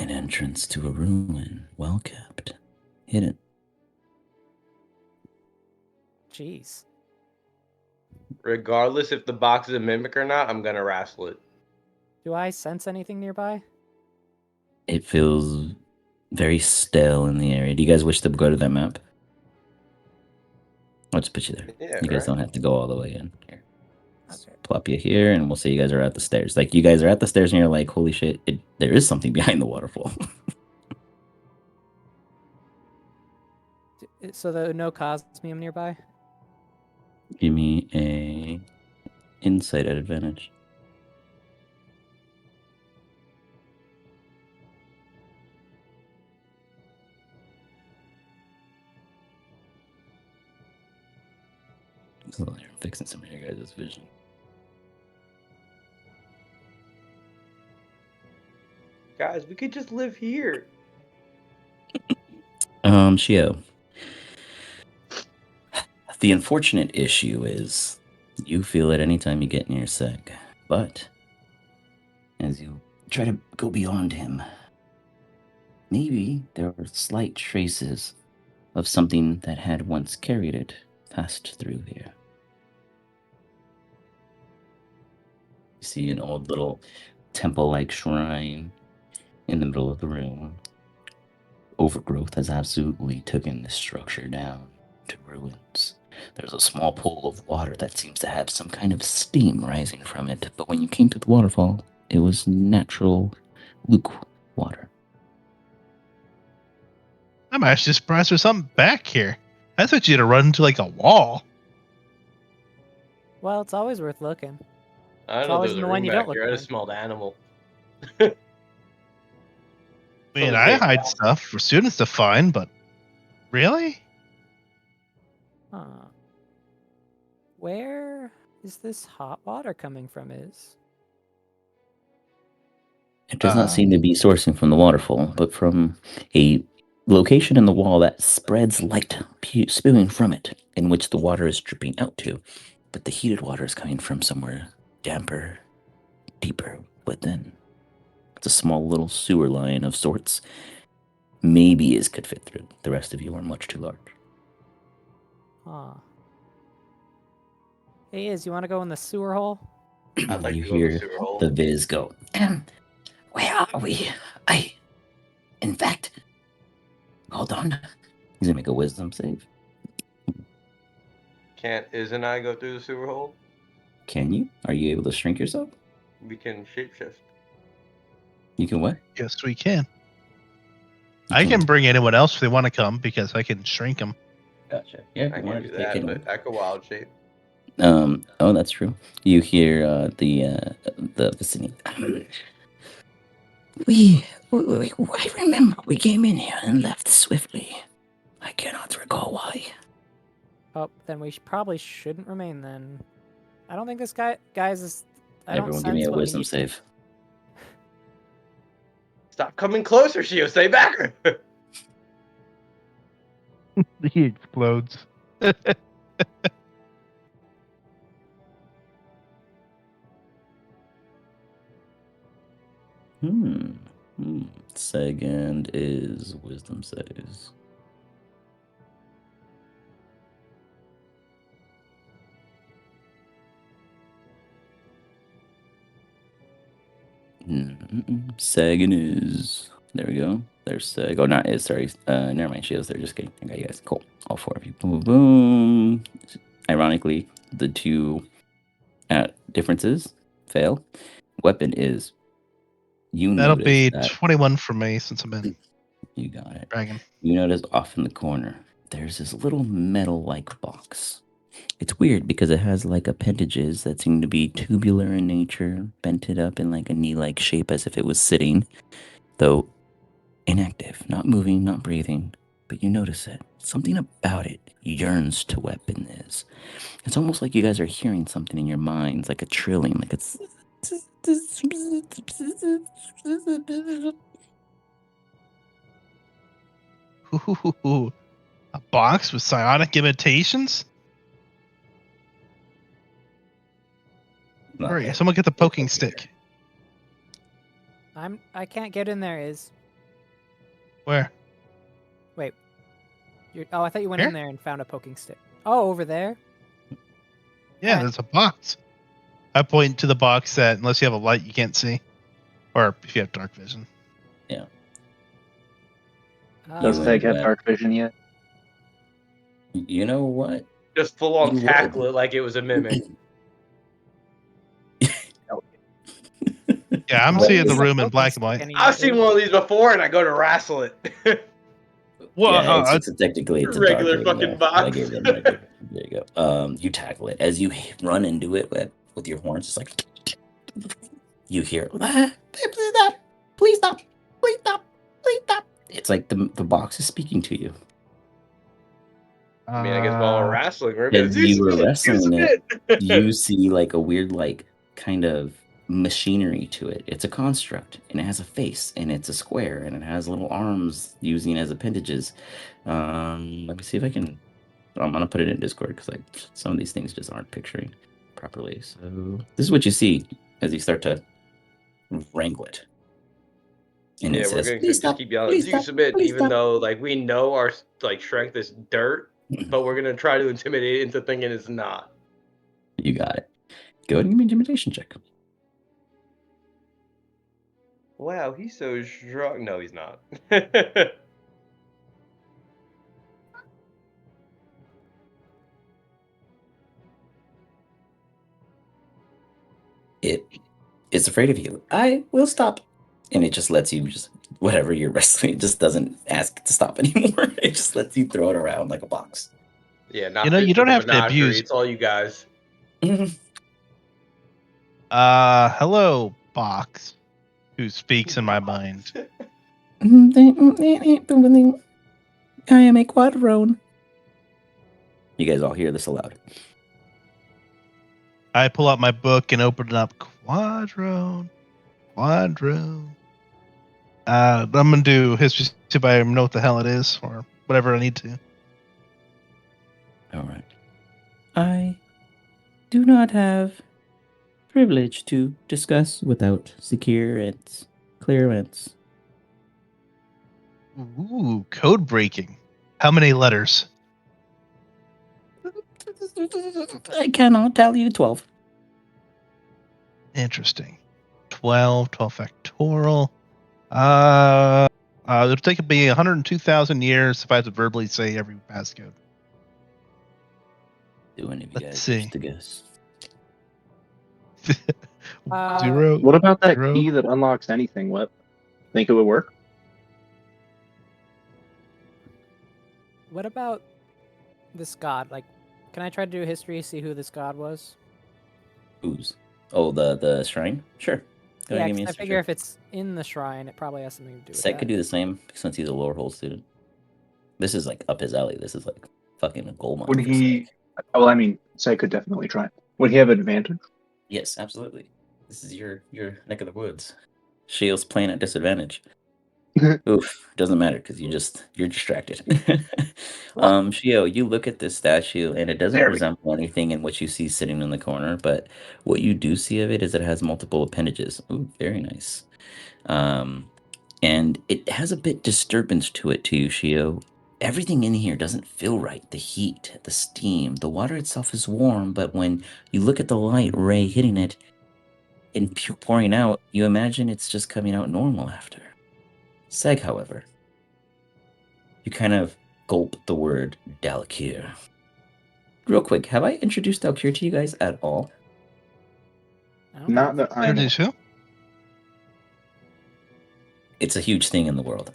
an entrance to a ruin, well kept, hidden. Jeez. Regardless if the box is a mimic or not, I'm gonna rassle it. Do I sense anything nearby? It feels very still in the area. Do you guys wish to go to that map? I'll just put you there. Yeah, You guys right. don't have to go all the way in. Here. Okay. Plop you here, and we'll say you guys are at the stairs. Like, you guys are at the stairs, and you're like, holy shit, there is something behind the waterfall. So there no cosmium nearby? Give me a insight at advantage. So I'm fixing some of your guys' vision. Guys, we could just live here. Shio. The unfortunate issue is you feel it anytime you get near Seg, but as you try to go beyond him, maybe there are slight traces of something that had once carried it passed through here. You see an old little temple-like shrine in the middle of the room. Overgrowth has absolutely taken this structure down to ruins. There's a small pool of water that seems to have some kind of steam rising from it, but when you came to the waterfall, it was natural luke water. I'm actually surprised there's something back here. I thought you'd have run into like a wall. Well, it's always worth looking. I It's don't know always there's in a the one room you don't back look here. I just in. smelled animal. I mean, Someone's I getting hide rassled. stuff for students to find, but really? Huh. Where is this hot water coming from? It does not seem to be sourcing from the waterfall, but from a location in the wall that spreads light spewing from it, in which the water is dripping out to. But the heated water is coming from somewhere damper, deeper within. It's a small little sewer line of sorts. Maybe Iz could fit through. The rest of you are much too large. Huh. Hey, Iz, you want to go in the sewer hole? I'd like You to go in the hear sewer hole. the Viz go, where are we? In fact, hold on. He's gonna make a wisdom save. Can't Iz and I go through the sewer hole? Can you? Are you able to shrink yourself? We can shapeshift. You can what? Yes, we can. You I can bring anyone else if they want to come because I can shrink them. Gotcha. Yeah, I you can wanted do to take that, anyone. but I could wild shape. Oh, that's true. You hear the vicinity. I remember we came in here and left swiftly. I cannot recall why. Oh, then we probably shouldn't remain then. I don't think this guy's is. I don't Everyone, give me sense a what wisdom he. save. Stop coming closer, Shio. Stay back. He explodes. Second is wisdom saves. Sagan is. There we go. There's Sag. Oh, not is. Sorry. Never mind. She is there. Just kidding. Okay, you guys. Cool. All four of you. Boom, boom, boom. Ironically, the two differences fail. Weapon is. You That'll notice be that 21 for me since I'm in you got it. Dragon. You notice off in the corner, there's this little metal-like box. It's weird because it has like appendages that seem to be tubular in nature, bent it up in like a knee-like shape as if it was sitting, though inactive, not moving, not breathing. But you notice it. Something about it yearns to weapon this. It's almost like you guys are hearing something in your minds, like a trilling, like it's. Ooh, a box with psionic imitations? Hurry, Okay. someone get the poking stick. I can't get in there. Is. Where? Wait. I thought you went Here? in there and found a poking stick. Oh, over there. Yeah, Alright. there's a box. I point to the box that, unless you have a light, you can't see. Or if you have dark vision. Does You Tag and have Web. dark vision yet? You know what? Just full on You tackle would. it like it was a mimic. Yeah, I'm Why seeing do the you need a room in poking black and stick white. anymore, I've seen Iz? one of these before, and I go to wrestle it. Well, Yeah, it's just technically it's a dark Regular room fucking there. I box. gave them regular. There you go. You tackle it as you run into it with your horns. It's like you hear, please stop, please stop, please stop, please stop. It's like the box is speaking to you. I mean, I guess while we're wrestling, we're gonna As do you some were shit, do some wrestling it, shit. you see like a weird like kind of machinery to it. It's a construct and it has a face and it's a square and it has little arms using as appendages. Let me see if I can. I'm gonna put it in Discord because like some of these things just aren't picturing properly. So this is what you see as you start to wrangle it, and it Yeah, we're says, going to "Please just stop! keep yelling, Please "Do stop! submit!" Please Even stop!" though like we know our like strength is dirt, but we're gonna try to intimidate it into thinking it's not. You got it. Go ahead and give me an intimidation check. Wow, he's so strong. No, he's not. It is afraid of you. I will stop, and it just lets you just whatever you're wrestling. It just doesn't ask to stop anymore. It just lets you throw it around like a box. Yeah, not You know, fit you for don't the have to menagerie. abuse. It's all you guys. Hello, box, who speaks in my mind. I am a quadrone. You guys all hear this aloud. I pull out my book and open it up. Quadrone. I'm gonna do history, see if I know what the hell it is, or whatever I need to. All right. I do not have privilege to discuss without secure clearance. Ooh, code breaking. How many letters? I cannot tell you 12. Interesting. 12 factorial. It'll take me 102,000 years if I have to verbally say every passcode. Do any of you Let's guys see. wish to guess? Zero. What about that Zero. key that unlocks anything? What? Think it would work? What about this god? Like, can I try to do history, see who this god was? Who's? Oh, the shrine? Sure. Go Yeah, ahead and give 'cause me a I search figure check. if it's in the shrine, it probably has something to do with Seth that. could do the same since he's a lore hole student. This is like up his alley. This is like fucking a gold mine. Would for he? Seth. Well, I mean, Say could definitely try. Would he have advantage? Yes, absolutely. This is your neck of the woods. Shield's playing at disadvantage. Oof, doesn't matter because you're distracted. Shio, you look at this statue and it doesn't There we resemble anything in what you see sitting in the corner, but what you do see of it is it has multiple appendages. Ooh, very nice. And it has a bit disturbance to it too, Shio. Everything in here doesn't feel right. The heat, the steam, the water itself is warm, but when you look at the light ray hitting it and pouring out, you imagine it's just coming out normal after. Seg, however, you kind of gulp the word Dalkir. Real quick, have I introduced Dalkir to you guys at all? I don't Not think that I know. Introduce who? It's a huge thing in the world,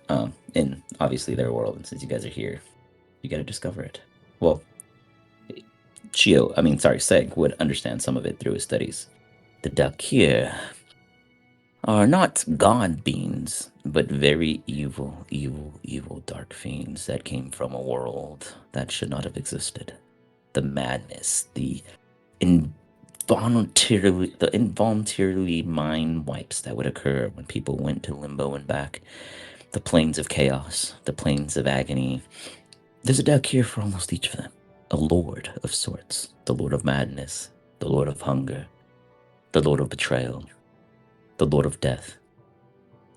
in obviously their world, and since you guys are here, you gotta discover it. Well, Seg would understand some of it through his studies. The Dalkir are not god beings, but very evil, evil dark fiends that came from a world that should not have existed. The madness, the involuntarily mind wipes that would occur when people went to limbo and back. The planes of chaos, the planes of agony. There's a deck here for almost each of them. A lord of sorts. The lord of madness, the lord of hunger, the lord of betrayal, the lord of death.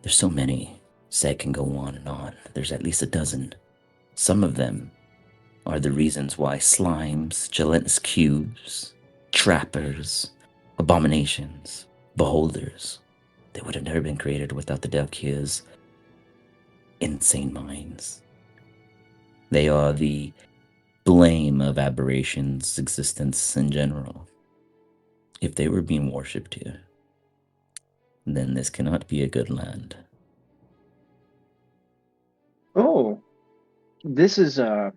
There's so many. Seg can go on and on. There's at least a dozen. Some of them are the reasons why slimes, gelatinous cubes, trappers, abominations, beholders, they would have never been created without the Dalkia's insane minds. They are the blame of aberrations' existence in general. If they were being worshipped here, then this cannot be a good land. Oh, this is a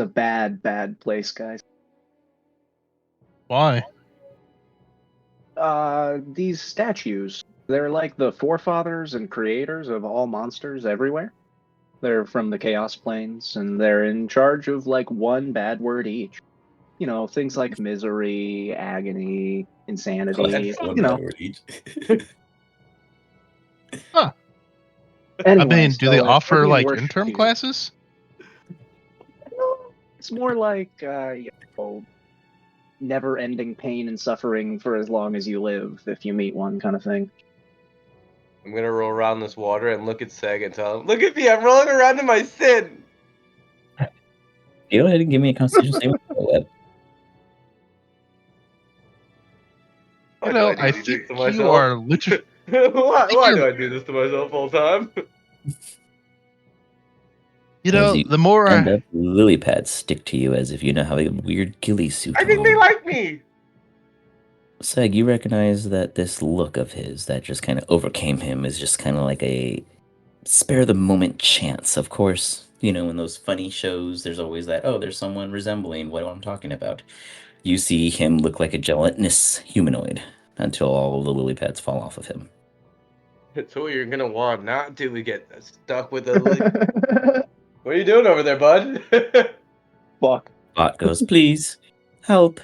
bad place, guys. Why? These statues, they're like the forefathers and creators of all monsters everywhere. They're from the Chaos Planes, and they're in charge of like one bad word each. You know, things like misery, agony, insanity. You know. Huh. Anyway, I mean, do so they if they're offer being like worshipped interim here- classes? No, it's more like never-ending pain and suffering for as long as you live, if you meet one, kind of thing. I'm gonna roll around this water and look at Seg and tell him, "Look at me! I'm rolling around in my sin." Go ahead and give me a constitution saving throw, Ed. Why You do know, I do I these think things to you myself? are literally. Why do I do this to myself all the time? You As know, you the more stand up, lily pads stick to you as if you now have a weird ghillie suit I think on. they like me. Seg, you recognize that this look of his that just kind of overcame him is just kind of like a spare the moment chance. Of course, you know, in those funny shows, there's always that, oh, there's someone resembling what I'm talking about. You see him look like a gelatinous humanoid until all of the lily pads fall off of him. It's who you're gonna want, not until we get stuck with a. What are you doing over there, bud? Fuck. Bot goes, please, help.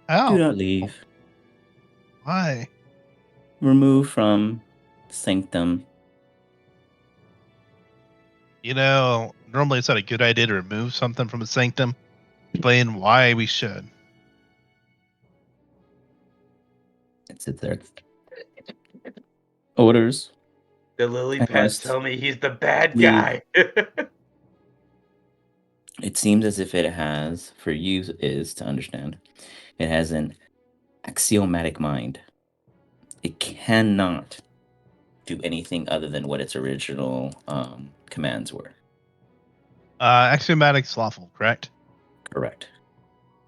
how? Do not leave. Why? Remove from sanctum. You know, normally it's not a good idea to remove something from a sanctum. Explain why we should. It sits there. Orders. The lily I pads must tell me he's the bad leave. guy. It seems as if it has, for you is to understand, it has an axiomatic mind. It cannot do anything other than what its original commands were. Axiomatic lawful, correct? Correct.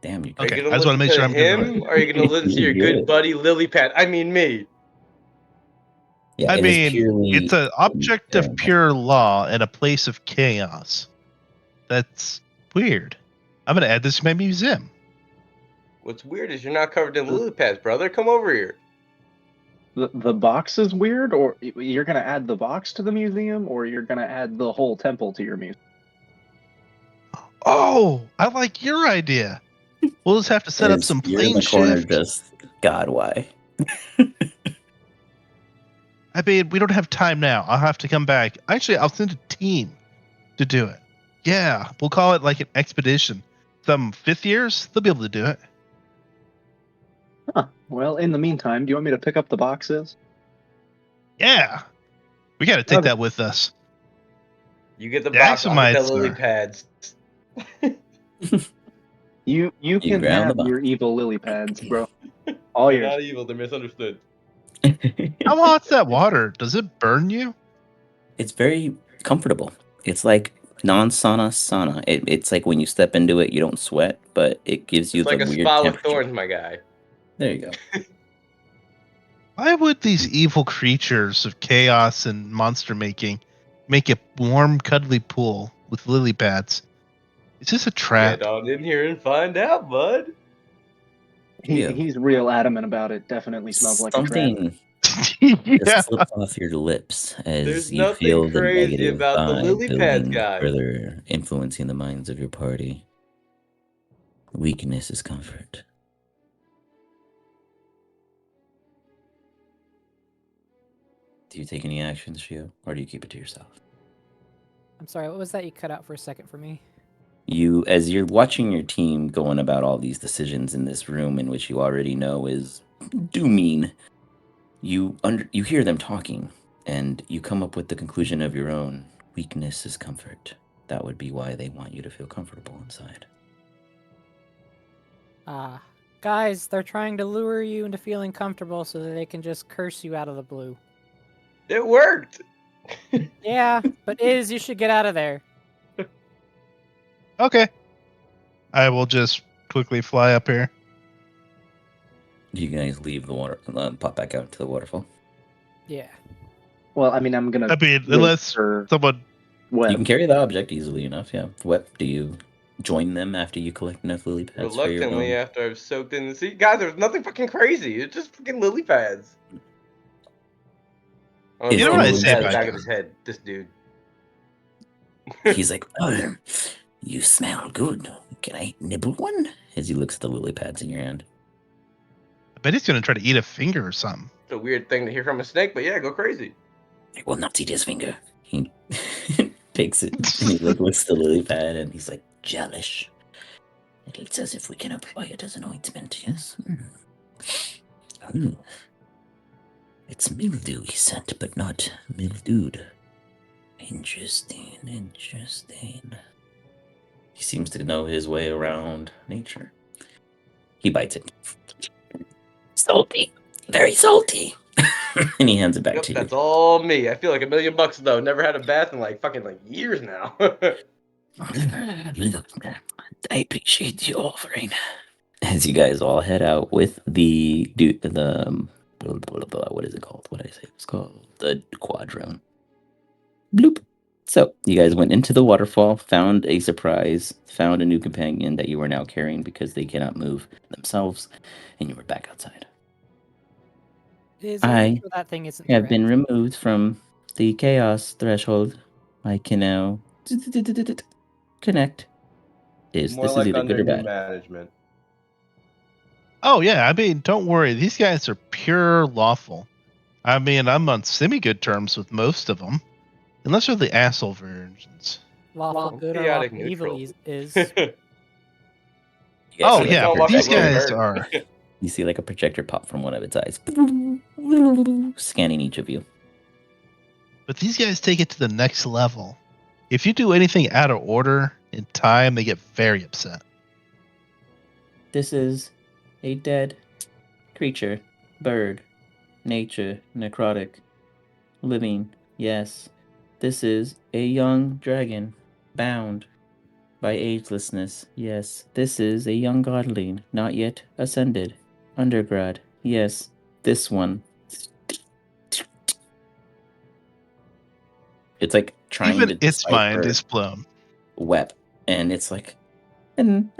Damn, you. Are you Okay, gonna I just want to listen make to sure I'm good with him, it. or are you gonna listen to your You're good buddy lily pad? I mean me. Yeah, I it is mean, purely it's an object of pure law in a place of chaos. That's weird. I'm going to add this to my museum. What's weird is you're not covered in lily pads, brother. Come over here. The box is weird, or you're gonna add the box to the museum, or you're gonna add the whole temple to your museum. Oh, I like your idea. We'll just have to set up some You're in plane the corner, shift. just God, why? I mean, we don't have time now. I'll have to come back. Actually, I'll send a team to do it. Yeah, we'll call it like an expedition. Some 5th years, they'll be able to do it. Huh. Well, in the meantime, do you want me to pick up the boxes? Yeah, we got to take Okay. that with us. You get the The box. I'll get the Axomites lily are- pads. You can ground have the your box. evil lily pads, bro. All They're yours. not evil. They're misunderstood. How hot's that water? Does it burn you? It's very comfortable. It's like non-sauna. It's like when you step into it, you don't sweat, but it gives you It's like the a weird spa with temperature. thorns, my guy. There you go. Why would these evil creatures of chaos and monster making make a warm, cuddly pool with lily pads? Is this a trap? Get on in here and find out, bud. Yeah. He's real adamant about it. Definitely smells like a trap. Something Yeah. just slips off your lips as There's you nothing feel the crazy negative about the vibe lily pads building, guy. further influencing the minds of your party. Weakness is comfort. Do you take any actions, Shio, or do you keep it to yourself? I'm sorry, what was that you cut out for a second for me? You, as you're watching your team going about all these decisions in this room, in which you already know is dooming, you hear them talking, and you come up with the conclusion of your own. Weakness is comfort. That would be why they want you to feel comfortable inside. Guys, they're trying to lure you into feeling comfortable so that they can just curse you out of the blue. It worked. Yeah, but you should get out of there. Okay. I will just quickly fly up here. You guys leave the water, pop back out into the waterfall. Yeah. Well, I mean, I'm gonna. I mean, wait unless for someone. Web. You can carry the object easily enough, yeah. What, do you join them after you collect enough lily pads for your Reluctantly, own? after I've soaked in the sea. Guys, there's nothing fucking crazy. It's just fucking lily pads. I'm You gonna know throw what I lily say pads about back that? at his head. This dude. He's like, oh, you smell good. Can I nibble one? As he looks at the lily pads in your hand. I bet he's going to try to eat a finger or something. It's a weird thing to hear from a snake, but yeah, go crazy. I will not eat his finger. He takes it and he looks at the lily pad and he's like, Jealous. It looks as if we can apply it as an ointment, yes? It's mildewy scent, but not mildewed. Interesting. he seems to know his way around nature. He bites it. Salty. Very salty. And he hands it back Yep, to you. that's all me. I feel like $1 million though. Never had a bath in like years now. Look, I appreciate you offering. As you guys all head out with the what is it called? What did I say? It's called the quadrone. Bloop. So you guys went into the waterfall, found a surprise, found a new companion that you are now carrying because they cannot move themselves, and you were back outside. Is are you I sure that thing isn't have been threatened? removed from the chaos threshold. I can now connect. This More is like either under good or new bad. management. Oh, yeah. I mean, don't worry. These guys are pure lawful. I mean, I'm on semi-good terms with most of them. Unless they're the asshole versions. Lawful good or Chaotic lawful evil neutral. is. You guys Oh, see, like, yeah. Don't your walk These that road deck guys hurt. are... You see like a projector pop from one of its eyes, scanning each of you. But these guys take it to the next level. If you do anything out of order in time, they get very upset. This is a dead creature, bird, nature, necrotic, living, yes. This is a young dragon, bound by agelessness, yes. This is a young godling, not yet ascended, undergrad, yes. This one. It's like trying Even to its mind decipher is blown. web, and it's like an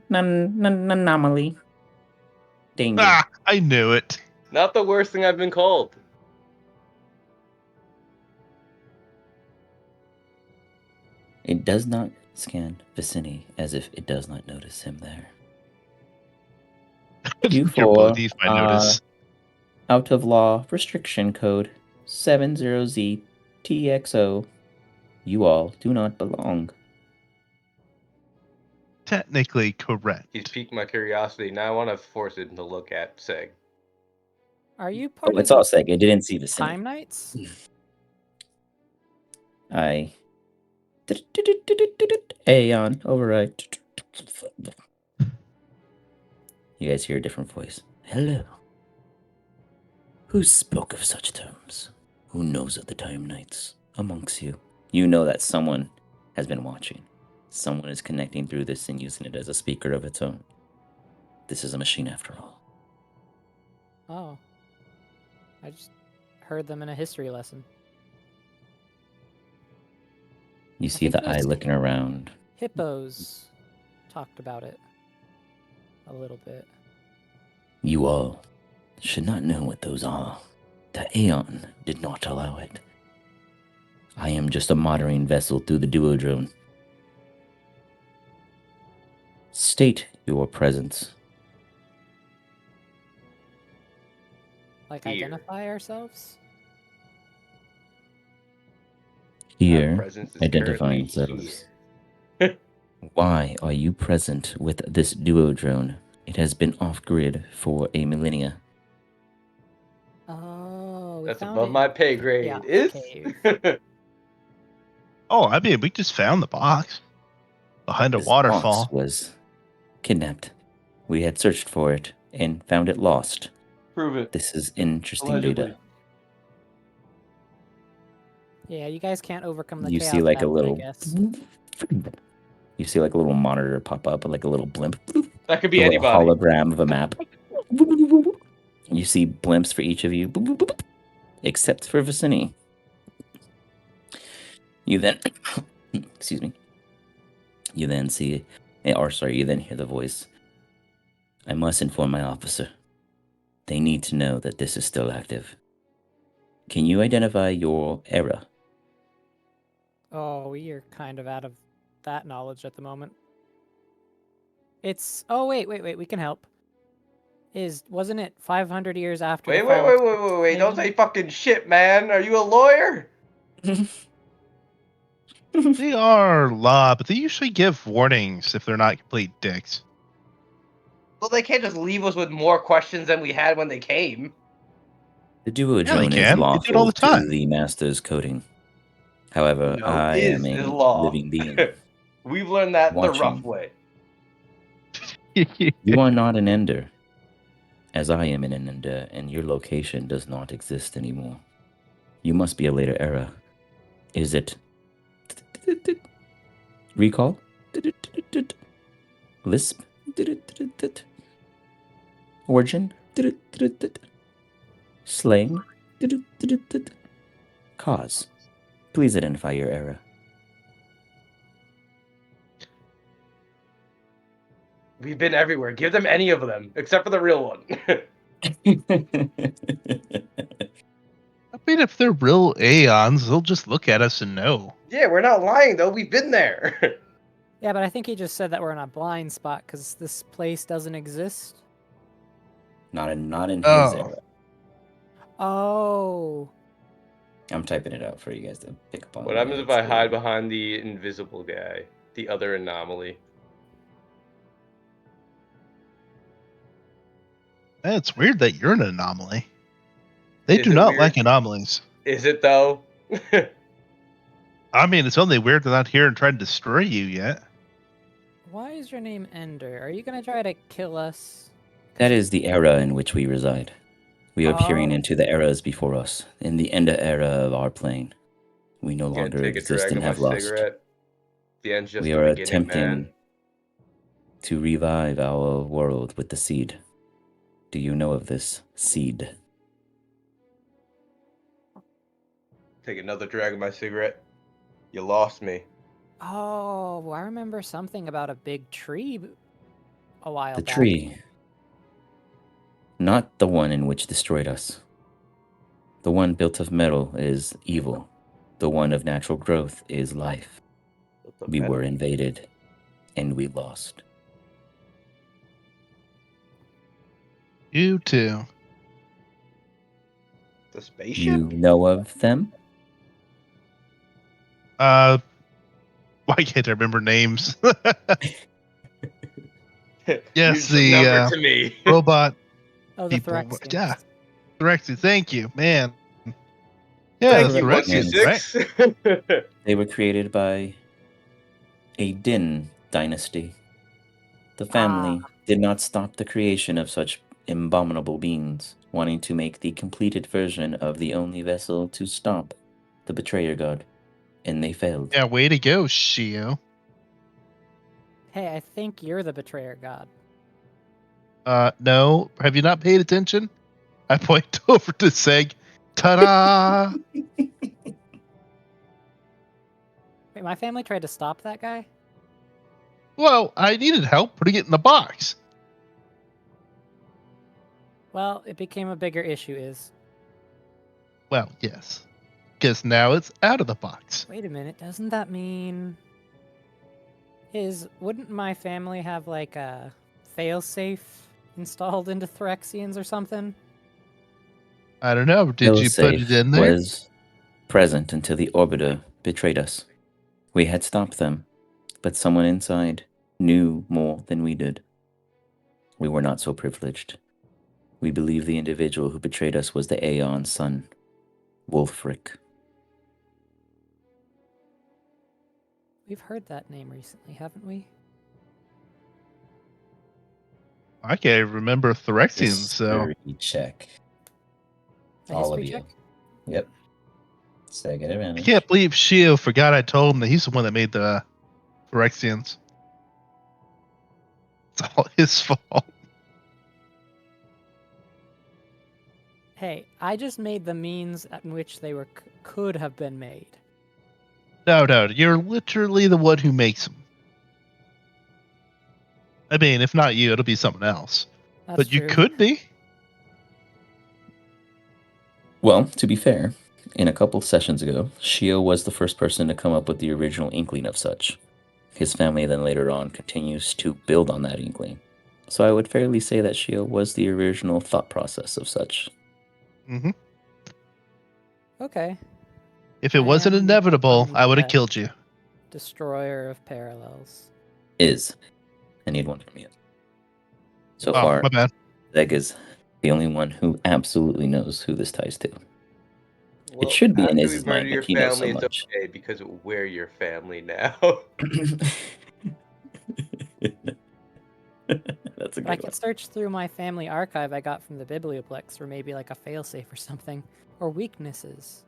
anomaly. Danger. Ah, I knew it. Not the worst thing I've been called. It does not scan Vicini as if it does not notice him there. You You're four beneath my are notice. out of law restriction code 70Z-TXO. You all do not belong. Technically correct. He's piqued my curiosity. Now I want to force it to look at Seg. Are you part Oh, of it's the all sec. I didn't see Vicini. Time Knights? I. Aeon, override. You guys hear a different voice. Hello. Who spoke of such terms? Who knows of the Time Knights amongst you? You know that someone has been watching. Someone is connecting through this and using it as a speaker of its own. This is a machine after all. Oh. I just heard them in a history lesson. You I see think the eye those looking around. hippos talked about it a little bit. You all should not know what those are. The Aeon did not allow it. I am just a moderating vessel through the duodrone. State your presence. Like, Here. identify ourselves? Our Here, presence is identifying currently selves. here. Why are you present with this duodrone? It has been off-grid for a millennia. Oh, we That's found above it my in pay the grade. Chaos Is? Cave. Oh, I mean, we just found the box behind a This waterfall. box was kidnapped. We had searched for it and found it lost. Prove it. This is interesting Allegedly. data. Yeah, you guys can't overcome the You chaos see like a element, I little... guess. You see like a little monitor pop up, like a little blimp. That could be A little anybody. hologram of a map. You see blimps for each of you, except for Vicini. You then, excuse me. You then see, you then hear the voice. I must inform my officer. They need to know that this is still active. Can you identify your era? Oh, we are kind of out of that knowledge at the moment. It's... Oh, wait, we can help. Wasn't it 500 years after Wait, the wait, fall wait, of wait, wait, wait. Don't Strixhaven? say fucking shit, man. Are you a lawyer? They are law, but they usually give warnings if they're not complete dicks. Well, they can't just leave us with more questions than we had when they came. The duodrone is can. They do it all lawful the time. to the master's coding. However, No, I am is a law. living being. We've learned that the rough Watching. way. You are not an ender, as I am an ender, and your location does not exist anymore. You must be a later era. Is it recall? Lisp? Origin? Slang? Cause? Please identify your era. We've been everywhere. Give them any of them, except for the real one. I mean, if they're real Aeons, they'll just look at us and know. Yeah, we're not lying, though. We've been there. Yeah, but I think he just said that we're in a blind spot because this place doesn't exist. Not in his Oh. era. Oh. I'm typing it out for you guys to pick up on. What happens if I hide behind the invisible guy? The other anomaly. It's weird that you're an anomaly. They Is do it not weird? like anomalies. Is it though? I mean, it's only weird they're not here and trying to destroy you yet. Why is your name Ender? Are you gonna try to kill us? That is the era in which we reside. We are peering Oh. into the eras before us, in the Ender era of our plane. We no Gonna longer take a exist drag and of my have lost. cigarette. The end's just We the are beginning, attempting man. to revive our world with the seed. Do you know of this seed? Take another drag of my cigarette. You lost me. Oh, I remember something about a big tree a while The back. tree. Not the one in which destroyed us. The one built of metal is evil. The one of natural growth is life. What the We metal? were invaded, and we lost. You too. The spaceship? You know of them? Why can't I remember names? Yes, You the number to me. robot Oh, the people. Phyrexians. Yeah, Thyrexi. Thank you, man. Yeah, Thank the you, Correct. monkey Phyrexians, right? six. They were created by a Din dynasty. The family did not stop the creation of such abominable beings, wanting to make the completed version of the only vessel to stop the betrayer god, and they failed. Yeah, way to go, Shio. Hey, I think you're the betrayer god. No, have you not paid attention? I point over to Seg. Ta-da! Wait, my family tried to stop that guy? Well, I needed help putting it in the box. Well, it became a bigger issue is. Well, yes, because now it's out of the box. Wait a minute, doesn't that mean wouldn't my family have like a failsafe installed into Phyrexians or something? I don't know. Did you put it Failsafe in there? was present until the orbiter betrayed us. We had stopped them, but someone inside knew more than we did. We were not so privileged. We believe the individual who betrayed us was the Aeon's son, Wolfric. We've heard that name recently, haven't we? I can't remember Phyrexians, so History check. A All of history you. check? Yep. Second I advantage. can't believe Shio forgot I told him that he's the one that made the Phyrexians. It's all his fault. Hey, I just made the means in which they could have been made. No, you're literally the one who makes them. I mean, if not you, it'll be someone else. That's But you true. could be. Well, to be fair, in a couple sessions ago, Shio was the first person to come up with the original inkling of such. His family then later on continues to build on that inkling. So I would fairly say that Shio was the original thought process of such. Mm-hmm. Okay. If it I wasn't am inevitable, fine I with would have that. killed you. Destroyer of parallels. Is. I need one from you. So Oh, far, my bad. Zeg is the only one who absolutely knows who this ties to. Well, should be in after we Iz's murder mind, but your he knows so family, it's much. okay because we're your family now. That's a But I good one. could search through my family archive I got from the Biblioplex for maybe like a failsafe or something. Or weaknesses.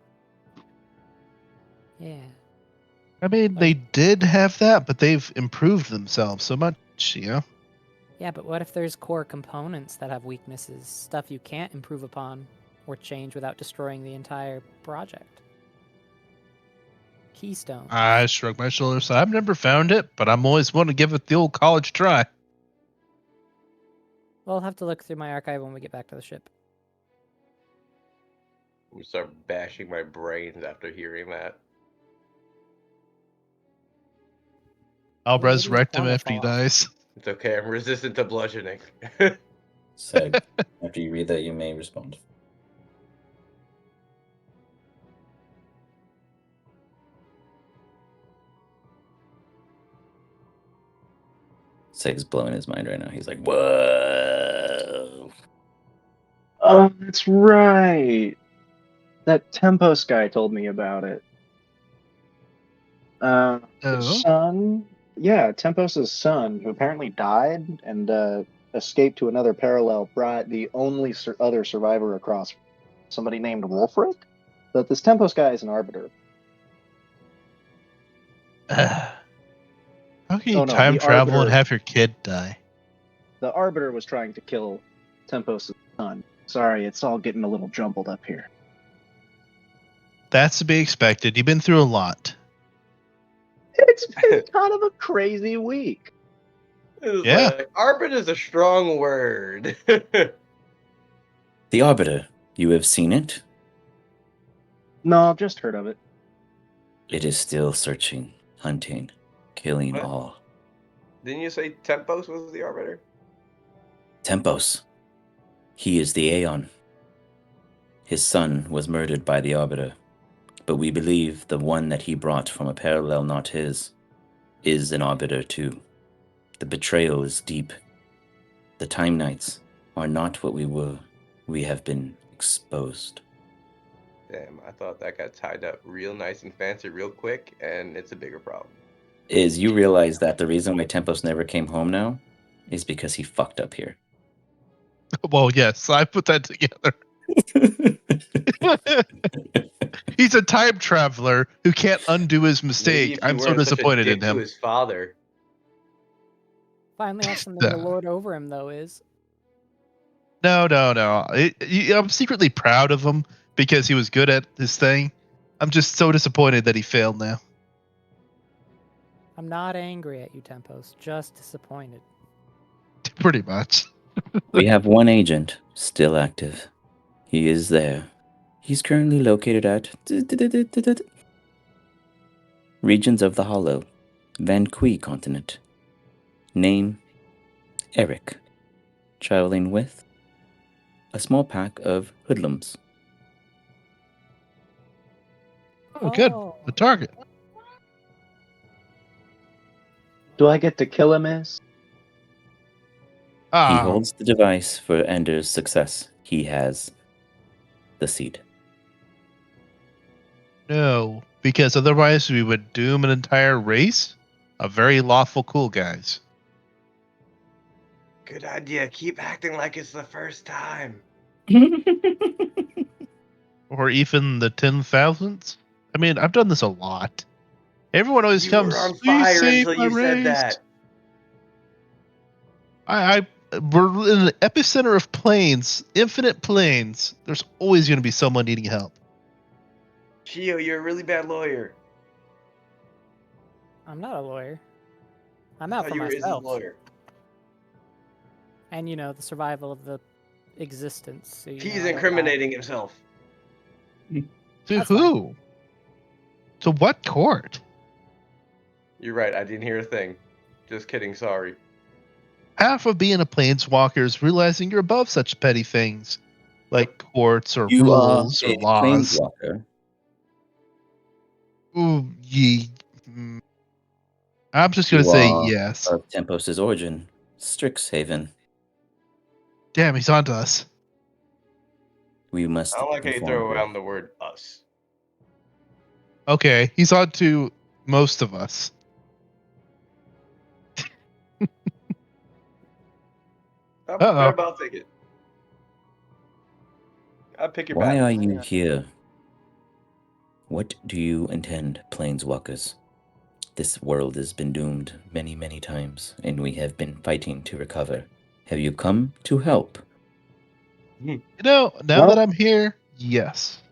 Yeah. I mean, they did have that, but they've improved themselves so much, you know? Yeah, but what if there's core components that have weaknesses? Stuff you can't improve upon or change without destroying the entire project? Keystone. I shrugged my shoulders. I've never found it, but I'm always willing to give it the old college try. Well, I'll have to look through my archive when we get back to the ship. I'm gonna start bashing my brains after hearing that. I'll Well, maybe resurrect him one will after he fall off. dies. It's okay, I'm resistant to bludgeoning. Seg, after you read that, you may respond. Seg's blowing his mind right now. He's like, whoa. Oh, that's right. That Tempos guy told me about it. His Oh. son, yeah, Tempos's son, who apparently died and escaped to another parallel, brought the only other survivor across, somebody named Wolfric. But this Tempos guy is an arbiter. How can you Oh no, time the travel and arbiter. have your kid die? The arbiter was trying to kill Tempos's son. Sorry, it's all getting a little jumbled up here. That's to be expected. You've been through a lot. It's been kind of a crazy week. It was Yeah. like, arbiter is a strong word. The Arbiter. You have seen it? No, I've just heard of it. It is still searching, hunting, killing What? all. Didn't you say Tempos was the arbiter? Tempos. He is the Aeon. His son was murdered by the Arbiter, but we believe the one that he brought from a parallel not his is an Arbiter too. The betrayal is deep. The Time Knights are not what we were. We have been exposed. Damn, I thought that got tied up real nice and fancy real quick, and it's a bigger problem. Is you realize that the reason why Tempos never came home now is because he fucked up here. Well, yes, I put that together. He's a time traveler who can't undo his Maybe mistake. if you I'm so weren't such a disappointed dick in to him. his father. Finally has something to lord over him, though, is. No. I'm secretly proud of him because he was good at his thing. I'm just so disappointed that he failed now. I'm not angry at you, Tempos, just disappointed. Pretty much. We have one agent still active. He is there. He's currently located at regions of the Hollow, Van Kui continent. Name Eric. Traveling with a small pack of hoodlums. Oh, good. The target. Do I get to kill him, Miss? He Ah, holds the device for Ender's success. He has the seed. no. Because otherwise we would doom an entire race of very lawful cool guys. Good idea. Keep acting like it's the first time. Or even the 10,000s. I mean, I've done this a lot. Everyone always You comes, were on please fire save until my you said race. that. We're in the epicenter of planes, infinite planes. There's always going to be someone needing help. Chio, you're a really bad lawyer. I'm not a lawyer. I'm I out thought for you were Izzy's myself. lawyer. And, the survival of the existence. So, He's I don't die. incriminating himself. To That's who? To what court? You're right. I didn't hear a thing. Just kidding. Sorry. Half of being a planeswalker is realizing you're above such petty things like courts or You are rules or a laws. planeswalker. Ooh, I'm just going to You say are yes. of Tempos' origin, Strixhaven. Damn, he's onto us. We must I don't like how you inform throw her. around the word us. Okay, he's on to most of us. Uh-oh. I'll take it. I'll pick your Why are battles. you here? What do you intend, planeswalkers? This world has been doomed many, many times, and we have been fighting to recover. Have you come to help? You know, now that I'm here, yes.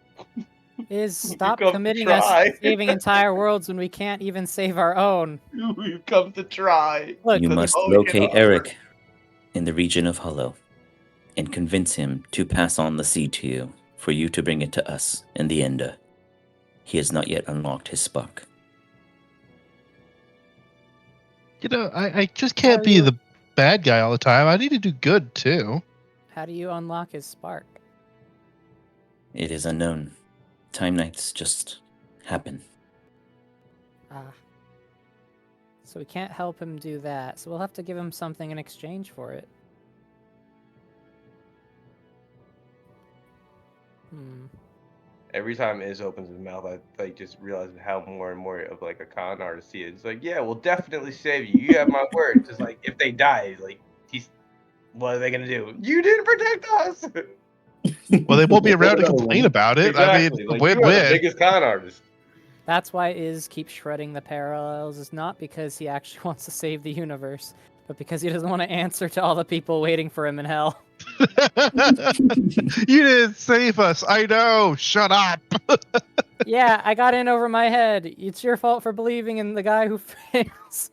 Is stop come to committing us try. to saving entire worlds when we can't even save our own. We've come to try. Look, You That's must all we can locate offer. Eric in the region of Hollow and convince him to pass on the seed to you for you to bring it to us in the Ender. He has not yet unlocked his spark. You know, I just can't How be you- the bad guy all the time. I need to do good too. how do you unlock his spark? It is unknown. Time Knights just happen. Ah. So we can't help him do that, so we'll have to give him something in exchange for it. Hmm. Every time Iz opens his mouth, I like just realize how more and more of like a con artist he is. It's like, yeah, we'll definitely save you. You have my word. Just like if they die, like what are they gonna do? You didn't protect us. Well, they won't be around to Another complain one. about it. I mean, Exactly. it's a Like you are the win-win. biggest con artist. That's why Iz keeps shredding the parallels, is not because he actually wants to save the universe, but because he doesn't want to answer to all the people waiting for him in hell. You didn't save us. I know. Shut up. Yeah, I got in over my head. It's your fault for believing in the guy who fails.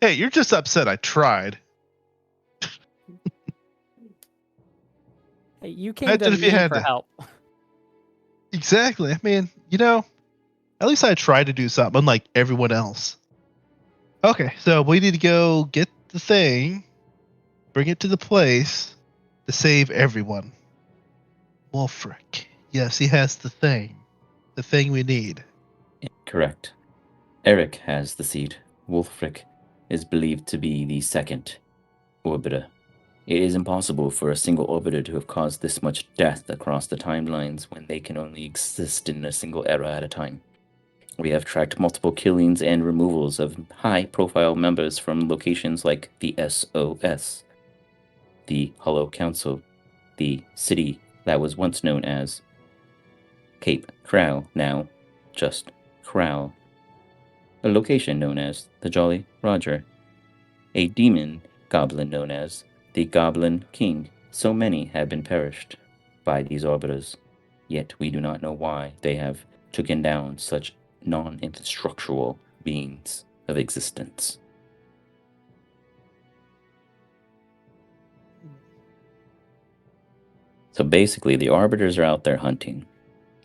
Hey, you're just upset I tried. Hey, you came Imagine to if you me had for to. help. Exactly. I mean, at least I tried to do something, unlike everyone else. Okay, so we need to go get the thing, bring it to the place to save everyone. Wolfric. Yes, he has the thing. The thing we need. Correct. Eric has the seed. Wolfric is believed to be the second orbiter. It is impossible for a single orbiter to have caused this much death across the timelines when they can only exist in a single era at a time. We have tracked multiple killings and removals of high-profile members from locations like the SOS, the Hollow Council, the city that was once known as Cape Crow, now just Crow, a location known as the Jolly Roger, a demon goblin known as the Goblin King. So many have been perished by these orbiters, yet we do not know why they have taken down such non-instructual beings of existence. So basically, the arbiters are out there hunting,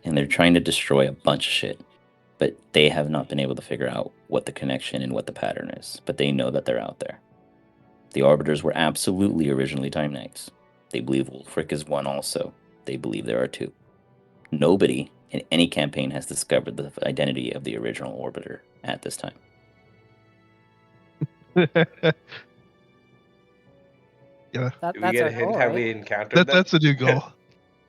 and they're trying to destroy a bunch of shit, but they have not been able to figure out what the connection and what the pattern is, but they know that they're out there. The arbiters were absolutely originally Time Knights. They believe Wolfric is one also. They believe there are two. Nobody in any campaign has discovered the identity of the original orbiter at this time. Yeah, Do we That's get our a hint goal, how right? we encountered them? that's a new goal.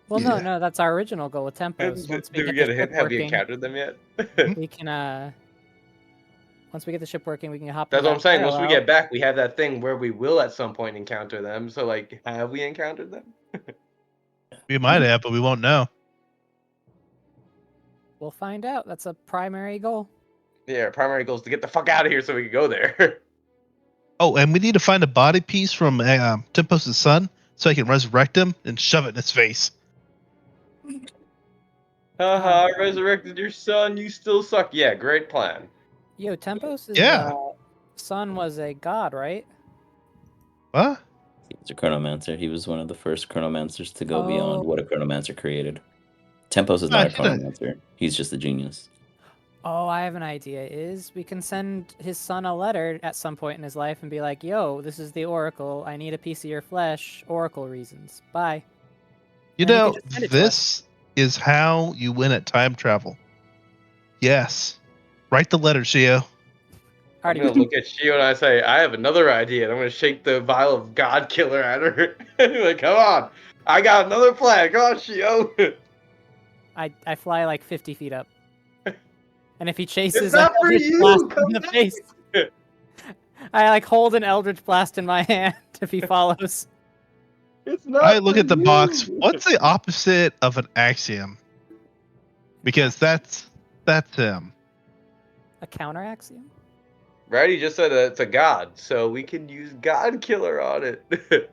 Well, Yeah. no, that's our original goal with Tempos. Once we Do we get get the a ship hint have we working, encountered them yet? we can, once we get the ship working, we can hop That's into what I'm that saying. Once we parallel. get back, we have that thing where we will at some point encounter them. So, like, have we encountered them? We might have, but we won't know. We'll find out. That's a primary goal. Yeah, our primary goal is to get the fuck out of here so we can go there. Oh, and we need to find a body piece from Tempos' son so I can resurrect him and shove it in his face. Haha, I resurrected your son. You still suck. Yeah, great plan. Yo, Tempos' Yeah. son was a god, right? What? He was a chronomancer. He was one of the first chronomancers to go beyond Oh. what a chronomancer created. Tempos is Ah, not a shit, I- chronomancer. He's just a genius. Oh, I have an idea. Is we can send his son a letter at some point in his life and be like, "Yo, this is the Oracle. I need a piece of your flesh. Oracle reasons. Bye." You And he know, could just send it to us. this is how you win at time travel. Yes. Write the letter, Shio. I'm Already gonna look at Shio and I say, I have another idea. And I'm gonna shake the vial of God Killer at her. Like, come on. I got another plan. Come on, Shio. I fly like 50 feet up. And if he chases, It's not I for Eldritch you. blast him Come in the back. face. I like hold an Eldritch blast in my hand if he follows. It's not I look for at the you. box. What's the opposite of an axiom? Because that's him. A counter axiom? Right? He just said it's a god, so we can use God Killer on it.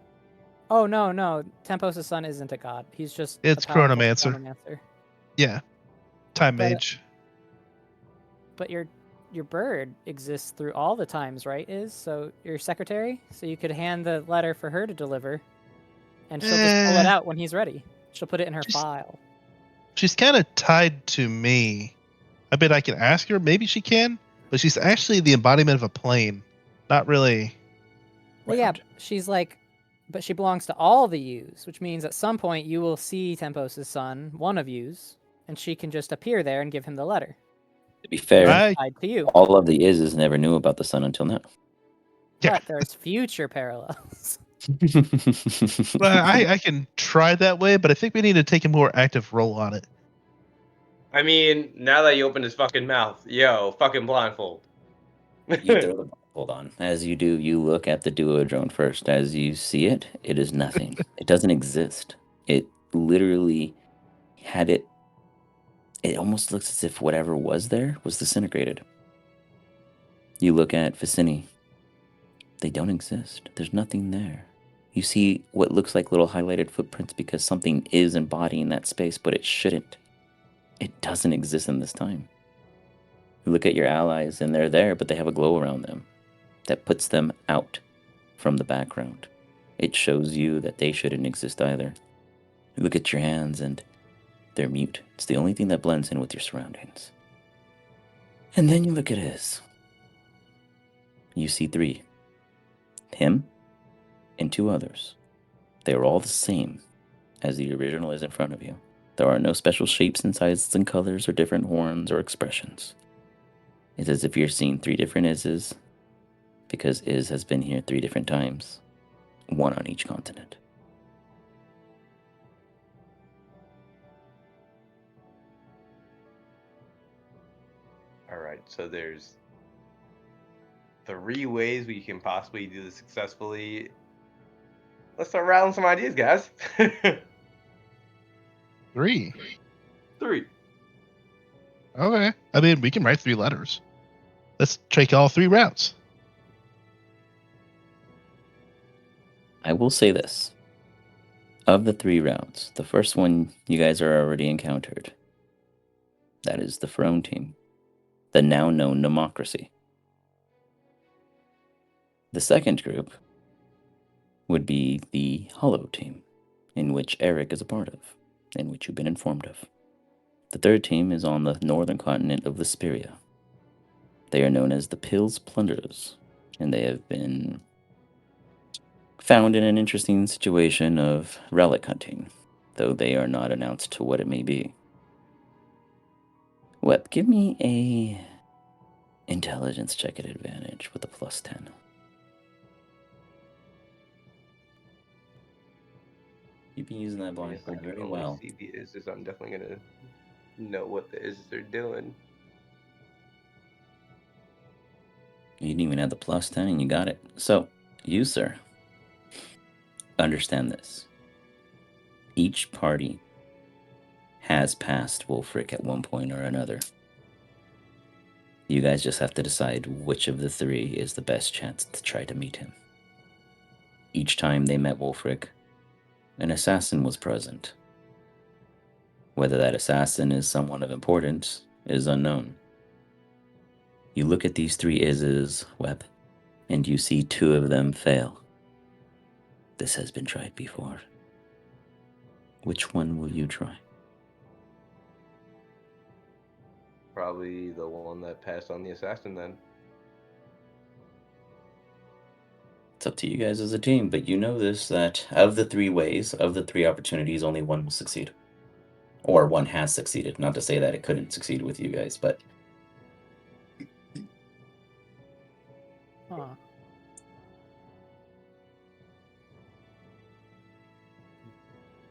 Oh no, Tempos' son isn't a god. He's just It's a powerful Chronomancer. chronomancer. Yeah. Time But- mage. But your bird exists through all the times, right? So your secretary, so you could hand the letter for her to deliver, and she'll just pull it out when he's ready. She'll put it in her Just- file. She's kind of tied to me. I bet I can ask her. Maybe she can, but she's actually the embodiment of a plane. Not really. Well, yeah, round. she's like, but she belongs to all the yous, which means at some point you will see Tempos' son, one of yous, and she can just appear there and give him the letter. To be fair, I- Tied to you. all of the Ises never knew about the sun until now. Yeah. But there's future parallels. Well, I can try that way, but I think we need to take a more active role on it. I mean, now that you open his fucking mouth, yo, fucking blindfold. You throw the blindfold on. As you do, you look at the duo drone first. As you see it, it is nothing. It doesn't exist. It literally had it. It almost looks as if whatever was there was disintegrated. You look at Vicini. They don't exist. There's nothing there. You see what looks like little highlighted footprints because something is embodying that space, but it shouldn't. It doesn't exist in this time. You look at your allies and they're there, but they have a glow around them that puts them out from the background. It shows you that they shouldn't exist either. You look at your hands and they're mute. It's the only thing that blends in with your surroundings. And then you look at his. You see three. Him and two others. They are all the same as the original is in front of you. There are no special shapes and sizes and colors or different horns or expressions. It's as if you're seeing three different Izes, because Iz has been here 3 different times, one on each continent. All right, so there's 3 ways we can possibly do this successfully. Let's start rattling some ideas, guys. 3. 3. Okay. I mean, we can write 3 letters. Let's take all 3 routes. I will say this. Of the 3 routes, the first one you guys are already encountered. That is the Throne Team, the now known Democracy. The second group would be the Hollow Team, in which Eric is a part of, in which you've been informed of. The third team is on the northern continent of Vesperia. They are known as the Pills Plunderers, and they have been found in an interesting situation of relic hunting, though they are not announced to what it may be. Web, give me a intelligence check at advantage with a +10. You've been using that blindfold very well. See the Izes, I'm definitely gonna know what the Izes are doing. You didn't even have the +10 and you got it. So, you, sir, understand this. Each party has passed Wolfric at one point or another. You guys just have to decide which of the 3 is the best chance to try to meet him. Each time they met Wolfric, an assassin was present. Whether that assassin is someone of importance is unknown. You look at these 3 Izes, Web, and you see 2 of them fail. This has been tried before. Which one will you try? Probably the one that passed on the assassin then. It's up to you guys as a team, but you know this, that of the 3 ways, of the 3 opportunities, only one will succeed. Or one has succeeded. Not to say that it couldn't succeed with you guys, but Huh.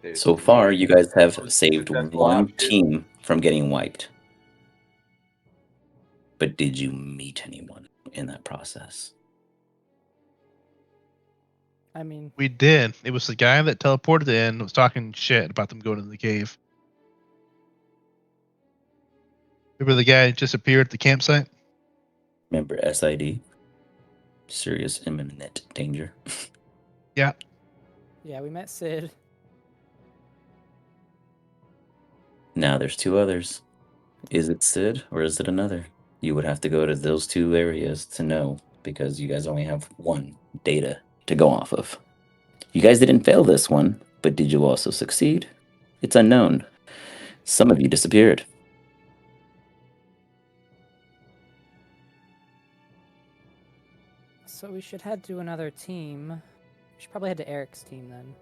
There's so 3 far you guys have saved successful one options. team from getting wiped. But did you meet anyone in that process? I mean, We did. It was the guy that teleported in and was talking shit about them going to the cave. Remember the guy who disappeared at the campsite? Remember SID? Serious imminent danger. Yeah. yeah, we met Sid. Now there's 2 others. Is it Sid or is it another? You would have to go to those 2 areas to know, because you guys only have 1 data to go off of. You guys didn't fail this one, but did you also succeed? It's unknown. Some of you disappeared. So we should head to another team. We should probably head to Eric's team then.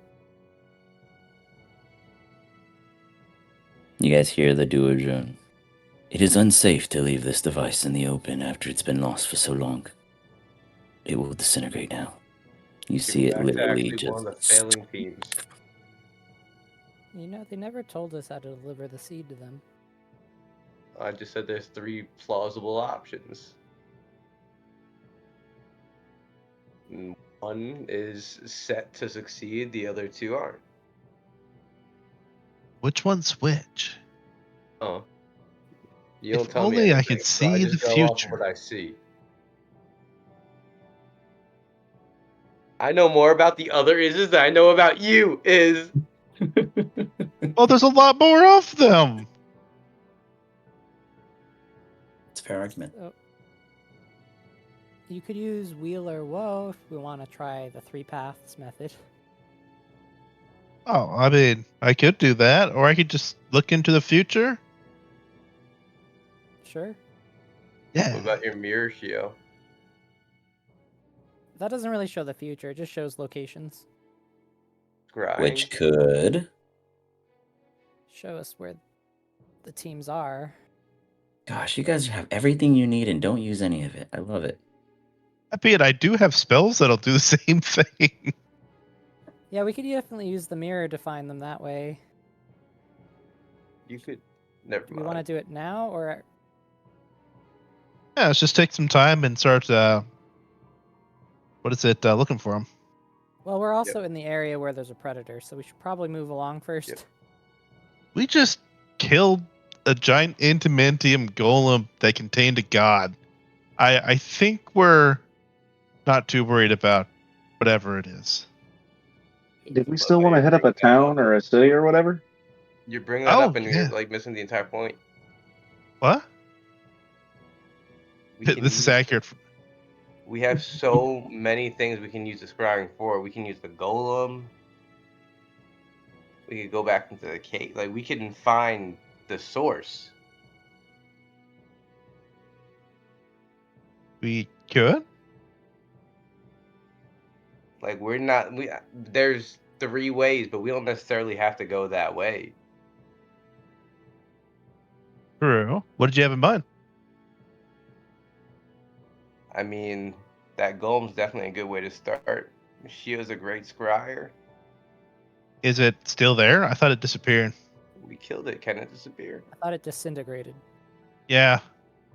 You guys hear the duo drone. It is unsafe to leave this device in the open after it's been lost for so long. It will disintegrate now. You see it Back to literally actually one of the just. failing teams. You know, they never told us how to deliver the seed to them. I just said there's 3 plausible options. One is set to succeed, the other 2 aren't. Which one's which? Oh. You If don't tell me only I anything, could so I see just the go off of future. what I see. I know more about the other Izes than I know about you, Iz. Oh, there's a lot more of them. It's a fair argument. So, you could use Wheel or Woe if we want to try the 3 paths method. Oh, I mean, I could do that, or I could just look into the future. Sure. Yeah. What about your mirror, Shio? That doesn't really show the future, it just shows locations. Scrying? Which could. Show us where the teams are. Gosh, you guys have everything you need and don't use any of it. I love it. I mean, I do have spells that'll do the same thing. Yeah, we could definitely use the mirror to find them that way. You could. Never Do mind. we want to do it now, or Yeah, let's just take some time and start. What is it? Looking for them. well, we're also in the area where there's a predator, so we should probably move along first. Yep. We just killed a giant intimantium golem that contained a god. I think we're not too worried about whatever it is. Did we still want to hit up a town or a city or whatever? You bring that Oh, up and yeah. you're like missing the entire point. What? We can This is use- accurate. We have so many things we can use the scrying for. We can use the golem. We could go back into the cave. Like, we can find the source. We could. Like, we're not. There's 3 ways, but we don't necessarily have to go that way. True. What did you have in mind? I mean, that golem's definitely a good way to start. Shio's a great scryer. Is it still there? I thought it disappeared. We killed it. Can it disappear? I thought it disintegrated. Yeah.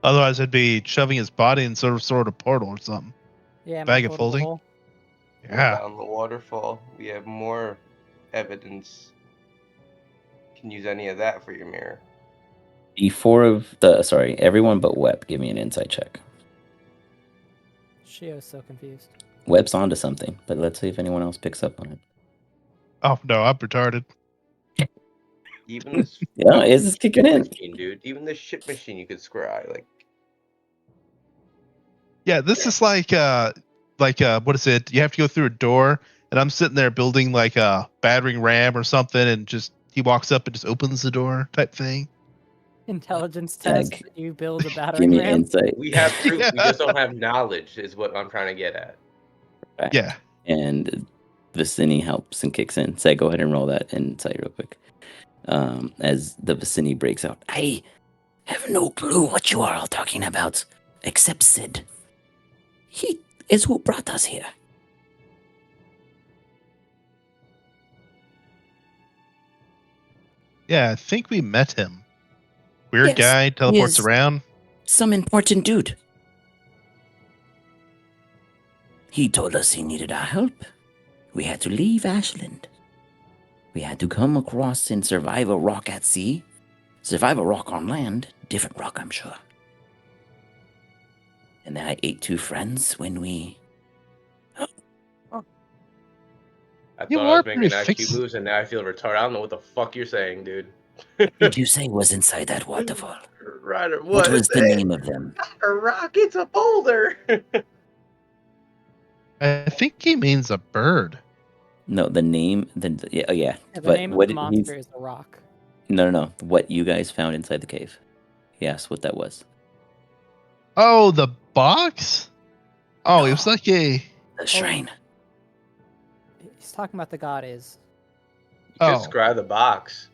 Otherwise, I'd be shoving his body in sort of portal or something. Yeah, my Bag of portable folding. hole. What Yeah. about on the waterfall? We have more evidence. You can use any of that for your mirror. Everyone but Web, give me an insight check. Shio's so confused. Web's onto something, but let's see if anyone else picks up on it. Oh no, I'm retarded. Even this Yeah, fucking is this kicking ship in? machine, dude. Even this ship machine you could scry. Like, Yeah, this is like what is it? You have to go through a door, and I'm sitting there building like a battering ram or something, and just he walks up and just opens the door type thing. Intelligence Tag. test. You build a Give battering me ram. insight. we have proof. Yeah. We just don't have knowledge. Is what I'm trying to get at. Right. Yeah. And Vicini helps and kicks in. Say, go ahead and roll that insight real quick. As the Vicini breaks out. I have no clue what you are all talking about, except Sid. He is who brought us here. Yeah, I think we met him. Weird Yes, guy, teleports is. around. Some important dude. He told us he needed our help. We had to leave Ashland. We had to come across and survive a rock at sea. Survive a rock on land. Different rock, I'm sure. And then I ate 2 friends when we... I You thought I are was making pretty IQ moves, and now I feel retarded. I don't know what the fuck you're saying, dude. What did you say was inside that waterfall? Ryder, What was the name of them? A rock, it's a boulder. I think he means a bird. No, the name... Yeah. Yeah, the But name of what the he's- monster is a rock. No. What you guys found inside the cave. He asked what that was. Oh, the box? Oh, it was No. like a. The shrine. He's talking about the god is. You Oh. could scry the box.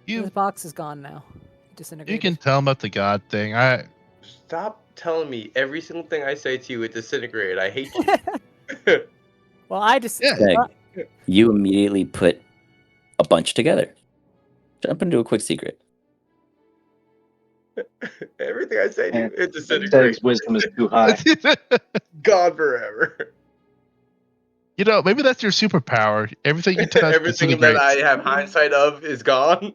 This You box is gone now. you Disintegrated. can tell him about the god thing. Stop telling me every single thing I say to you it disintegrated. I hate you. Well, I just Yeah. Stag, you immediately put a bunch together. Jump into a quick secret. Everything I say to you, And it disintegrates. Stag's wisdom is too high. Gone forever. You know, maybe that's your superpower. Everything you touch Everything that I disintegrates. have hindsight of is gone.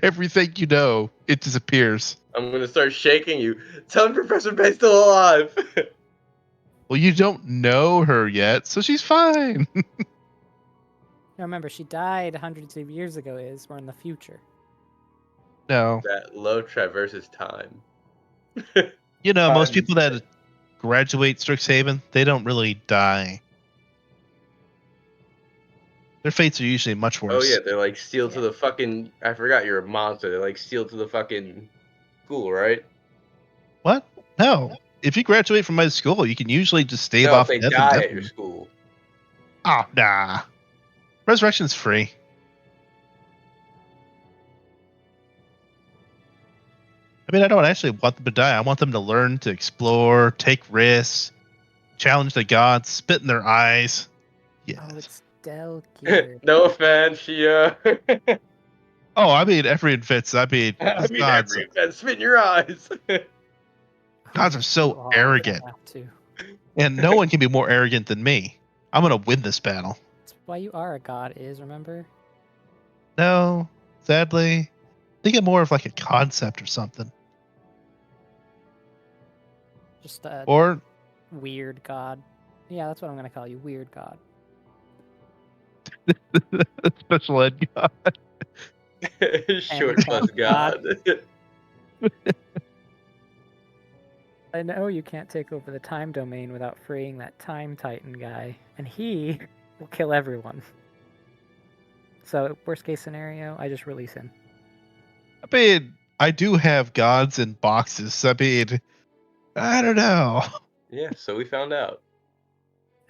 Everything you know, it disappears. I'm gonna start shaking you. Tell him Professor Bay's still alive. Well, you don't know her yet, so she's fine. Now remember, she died hundreds of years ago. We're in the future. No. That love traverses time. You know, most Time. people that graduate Strixhaven, they don't really die. Their fates are usually much worse. Oh yeah, they're like sealed to Yeah. the fucking. I forgot you're a monster. They're like sealed to the fucking school, right? What? No. If you graduate from my school, you can usually just stave No, if off they death die at your indefinitely. school. Oh, nah. Resurrection's free. I mean, I don't actually want them to die. I want them to learn to explore, take risks, challenge the gods, spit in their eyes. Yes. Oh, it's Delgear. No offense, she Oh, I mean, every offense. I mean, I these mean gods, every offense, spit in your eyes. gods are so Oh, I'm gonna arrogant, have to. and no one can be more arrogant than me. I'm gonna win this battle. That's why you are a god, remember? No, sadly, think of more of like a concept or something, Just a or weird god. Yeah, that's what I'm gonna call you, weird god. special ed god. Short Handicap bus god. I know you can't take over the time domain without freeing that time titan guy, and he will kill everyone. So, worst case scenario, I just release him. I mean, I do have gods in boxes. I mean, I don't know. Yeah, so we found out.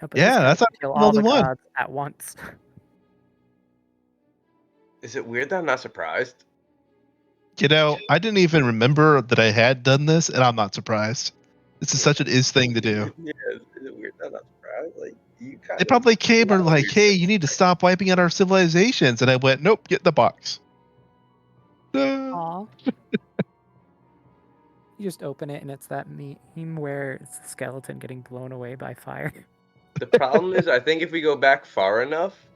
No, but Yeah, this guy that's can not kill the all only the one. gods at once. Is it weird that I'm not surprised? You know, I didn't even remember that I had done this, and I'm not surprised. This is such an is thing to do. Yeah, is it weird that I'm not surprised? Like, you kind They of. probably came and like, hey, you need to stop wiping out our civilizations. And I went, nope, get in the box. No. Aw. You just open it and it's that meme where it's the skeleton getting blown away by fire. The problem is, I think if we go back far enough,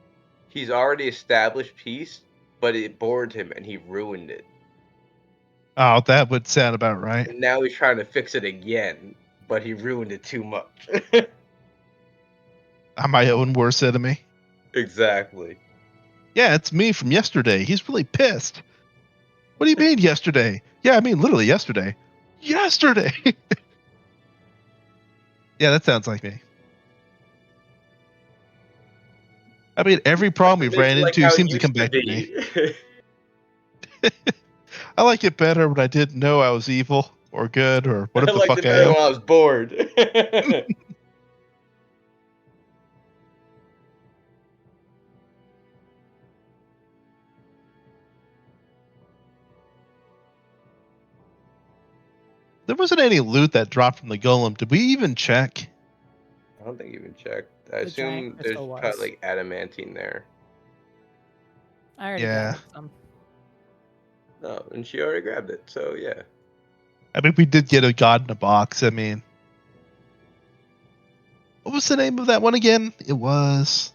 he's already established peace, but it bored him and he ruined it. Oh, that would sound about right. And now he's trying to fix it again, but he ruined it too much. I'm my own worst enemy. Exactly. Yeah, it's me from yesterday. He's really pissed. What do you mean yesterday? Yeah, I mean literally yesterday. Yesterday. Yeah, that sounds like me. I mean, every problem we've Maybe ran like into how it seems to used come back to me. be. I like it better when I didn't know I was evil or good or I whatever the liked fuck it I better am. when I was bored. There wasn't any loot that dropped from the golem. Did we even check? I don't think you even checked. I The giant assume there's crystal was. probably like adamantine there. I already Yeah. gathered some. No, and she already grabbed it, so yeah. I mean, we did get a god in a box. I mean, what was the name of that one again? It was.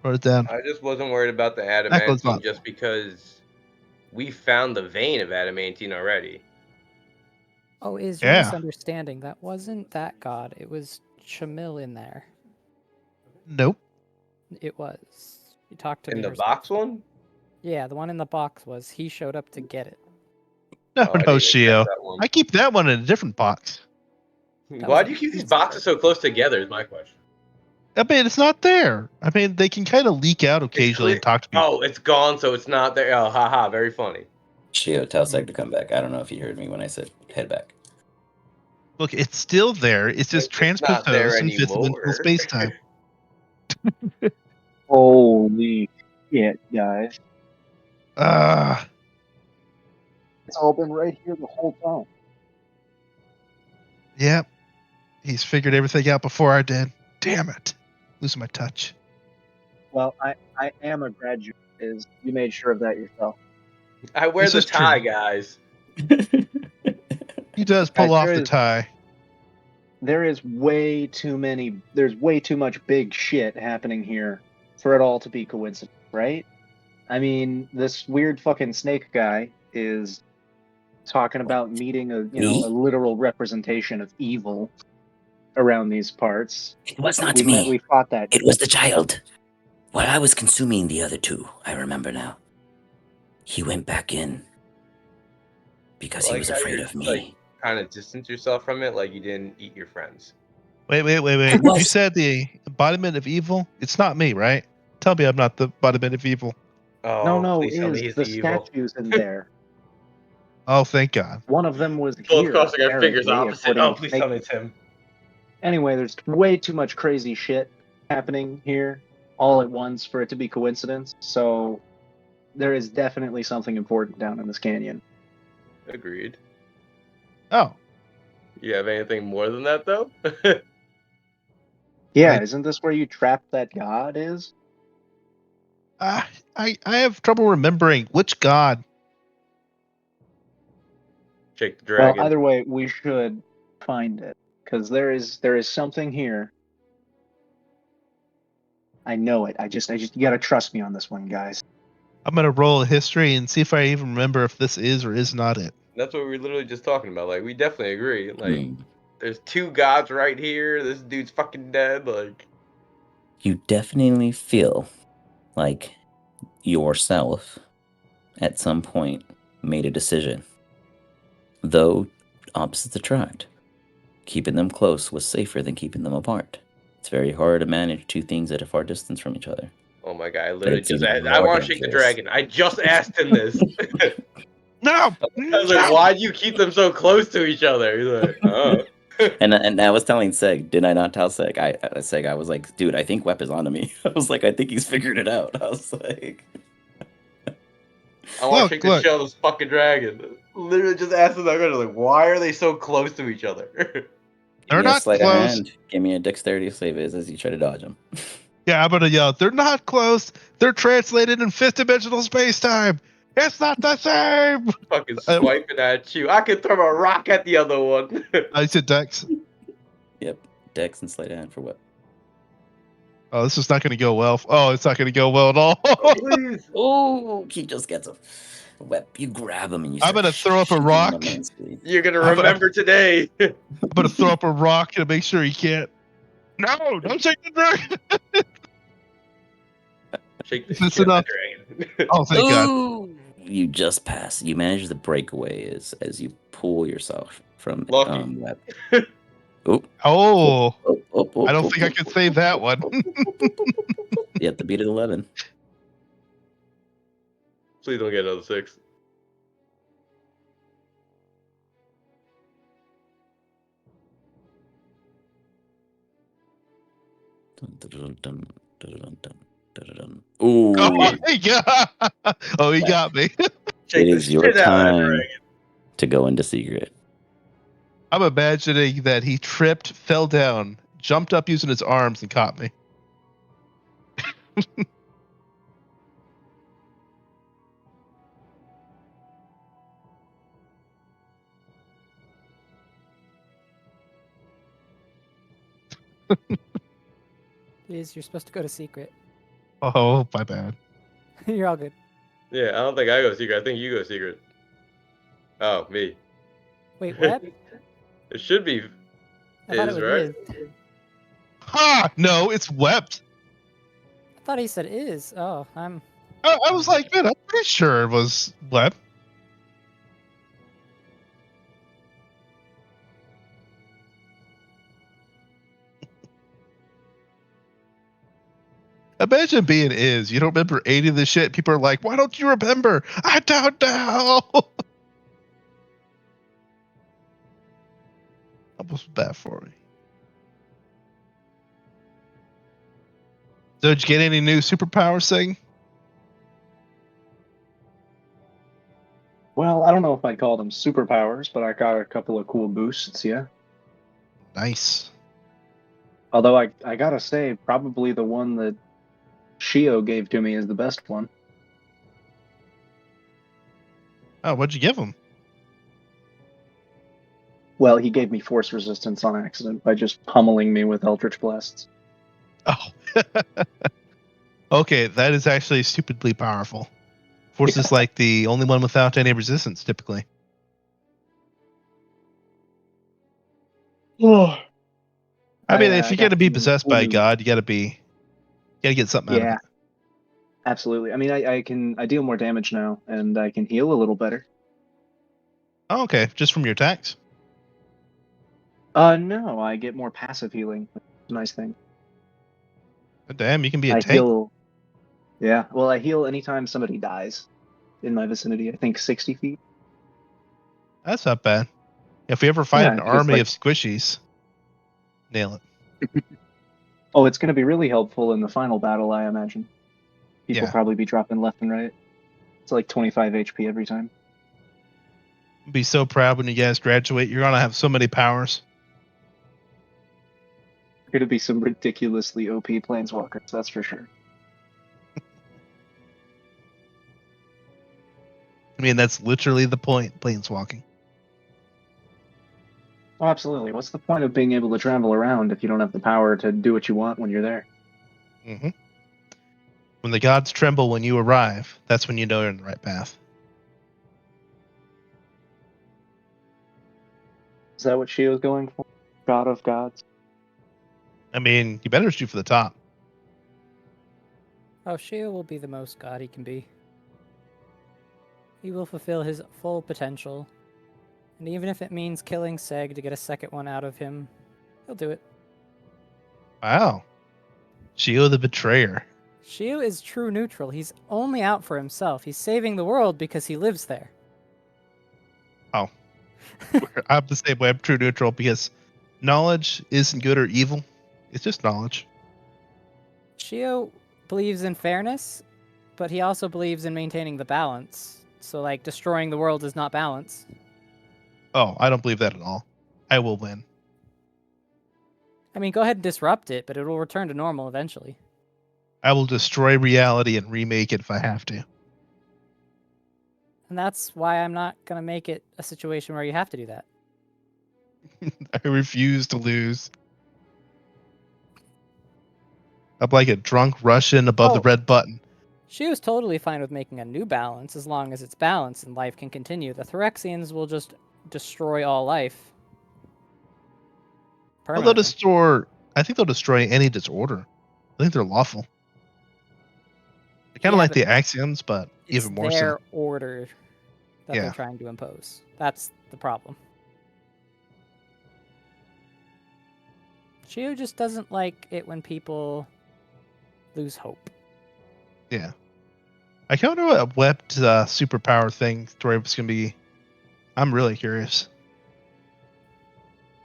Wrote it down. I just wasn't worried about the Echo's adamantine not. just because we found the vein of adamantine already. Oh, you're Yeah. misunderstanding. That wasn't that god. It was Chamil in there. Nope. It was. You talked to In me. the or box something. one? Yeah, the one in the box was. He showed up to get it. No, Oh, I no, didn't even check Shio. that one. I keep that one in a different box. Why was do you a keep these pizza boxes so close together? Is my question. I mean, it's not there. I mean, they can kind of leak out occasionally and talk to people. Oh, it's gone, so it's not there. Oh, haha, very funny. Shio, tell Seg to come back. I don't know if you heard me when I said head back. Look, it's still there. It's just It's not there transposed and fifth-dimensional anymore. space-time. Holy shit, guys. Ah, It's all been right here the whole time. yeah. He's figured everything out before I did. Damn it. Losing my touch. Well, I am a graduate. Is you made sure of that yourself. I wear This the is true. tie, guys. He does Guys, pull off the tie. There is way too many. There's way too much big shit happening here for it all to be coincidence, right? I mean, this weird fucking snake guy is talking about meeting a Me? a literal representation of evil around these parts. It was not we me. fought that. It was the child. While I was consuming the other two, I remember now. He went back in because he Like was how afraid you're, of me. like, kind of distance yourself from it, like you didn't eat your friends. Wait. It You was. said the embodiment of evil? It's not me, right? Tell me I'm not the embodiment of evil. Oh, No, please tell me is he's the the evil. statues in there. Oh, thank God. One of them was Both here, crossing our fingers apparently, opposite. according Oh, to please Snake. tell me it's him. Anyway, there's way too much crazy shit happening here all at once for it to be coincidence. So there is definitely something important down in this canyon. Agreed. Oh. You have anything more than that, though? Yeah, I- isn't this where you trap that god is? I have trouble remembering which god. Jake the Well, Dragon. either way, we should find it because there is something here. I know it. I just you gotta trust me on this one, guys. I'm gonna roll a history and see if I even remember if this is or is not it. That's what we were literally just talking about. Like, we definitely agree. Like, Hmm. there's two gods right here. This dude's fucking dead. Like, You definitely feel like yourself at some point made a decision. Though opposites attract, keeping them close was safer than keeping them apart. It's very hard to manage two things at a far distance from each other. oh my god, I literally it's just even asked. I more want to shake the dangerous. dragon. I just asked him this. No! I was like, why do you keep them so close to each other? He's like, oh. And I was telling Seg, did I not tell Seg? I was like, dude, I think Wep is onto me. I was like, I think he's figured it out. I was like, I want to Look, shake the look. shell of this fucking dragon. Literally just asked him that question. Like, why are they so close to each other? give They're me a not sleight of close. hand. Give me a dexterity save as you try to dodge him. Yeah, I'm gonna yell. They're not close. They're translated in fifth dimensional space time. It's not the same. Fucking swiping at you. I could throw a rock at the other one. I said Dex. Yep, dex and sleight of hand for Wep. Oh, this is not gonna go well. Oh, it's not gonna go well at all. Please. Oh, he just gets a Wep. You grab him and you I'm start gonna throw up a shaking him rock. immensely. You're gonna I'm- remember today. I'm gonna throw up a rock to make sure he can't. No, don't shake the dragon. Shake the Is this shit out enough? of the dragon. Oh, thank God. Ooh! You just pass. You manage the breakaway as you pull yourself from Lucky. Wep. Oh, Oh, oh, I don't think I could save that one. You have to beat it 11. Please don't get another 6. Ooh, Oh, my God. Oh, he got me. Shake it the is your shit out of that time dragon. to go into secret. I'm imagining that he tripped, fell down, jumped up using his arms, and caught me. Liz, you're supposed to go to secret. Oh, my bad. You're all good. Yeah, I don't think I go secret. I think you go secret. Oh, me. Wait, what? It should be I thought it Is, was right? is. Ha! No, it's wept. I thought he said is. Oh, I was like, man, I'm pretty sure it was wept. Imagine being is. You don't remember any of the shit. People are like, why don't you remember? I don't know. Almost bad for me. So did you get any new superpowers thing? Well, I don't know if I'd call them superpowers, but I got a couple of cool boosts. Yeah. Nice. Although I gotta say, probably the one that Shio gave to me is the best one. Oh, what'd you give him? Well, he gave me force resistance on accident by just pummeling me with Eldritch Blasts. Oh. Okay, that is actually stupidly powerful. Force is like the only one without any resistance, typically. Oh. I mean, if you're got gonna be some possessed by a wounds. god, you gotta get something out of Yeah, it. absolutely. I mean, I deal more damage now, and I can heal a little better. Oh, okay, just from your attacks. No, I get more passive healing. Which is a nice thing. But damn, you can be a I tank. heal. Yeah, well, I heal anytime somebody dies in my vicinity. I think 60 feet. That's not bad. If we ever fight Yeah, an just army like of squishies, nail it. oh, it's going to be really helpful in the final battle, I imagine. People Yeah. probably be dropping left and right. It's like 25 HP every time. I'll be so proud when you guys graduate. You're gonna have so many powers. Going to be some ridiculously OP planeswalkers, that's for sure. I mean, that's literally the point, planeswalking. Oh, absolutely. What's the point of being able to travel around if you don't have the power to do what you want when you're there? Mm-hmm. When the gods tremble when you arrive, that's when you know you're in the right path. Is that what Shio's going for? God of gods? I mean, you better shoot for the top. Oh, Shio will be the most god he can be. He will fulfill his full potential. And even if it means killing Seg to get a second one out of him, he'll do it. Wow. Shio the Betrayer. Shio is true neutral. He's only out for himself. He's saving the world because he lives there. Oh. I'm the same way. I'm true neutral because knowledge isn't good or evil. It's just knowledge. Shio believes in fairness, but he also believes in maintaining the balance. So, like, destroying the world is not balance. Oh, I don't believe that at all. I will win. I mean, go ahead and disrupt it, but it will return to normal eventually. I will destroy reality and remake it if I have to. And that's why I'm not going to make it a situation where you have to do that. I refuse to lose. I'm like a drunk Russian above the Oh. red button. Shio's totally fine with making a new balance as long as it's balanced and life can continue. The Phyrexians will just destroy all life. Well, they'll Permanently. I think they'll destroy any disorder. I think they're lawful. They're kind of Yeah, like but the Axions, but it's even more their so. order that Yeah. they're trying to impose. That's the problem. Shio just doesn't like it when people lose hope. Yeah. I kind of know what webbed superpower thing story was going to be. I'm really curious.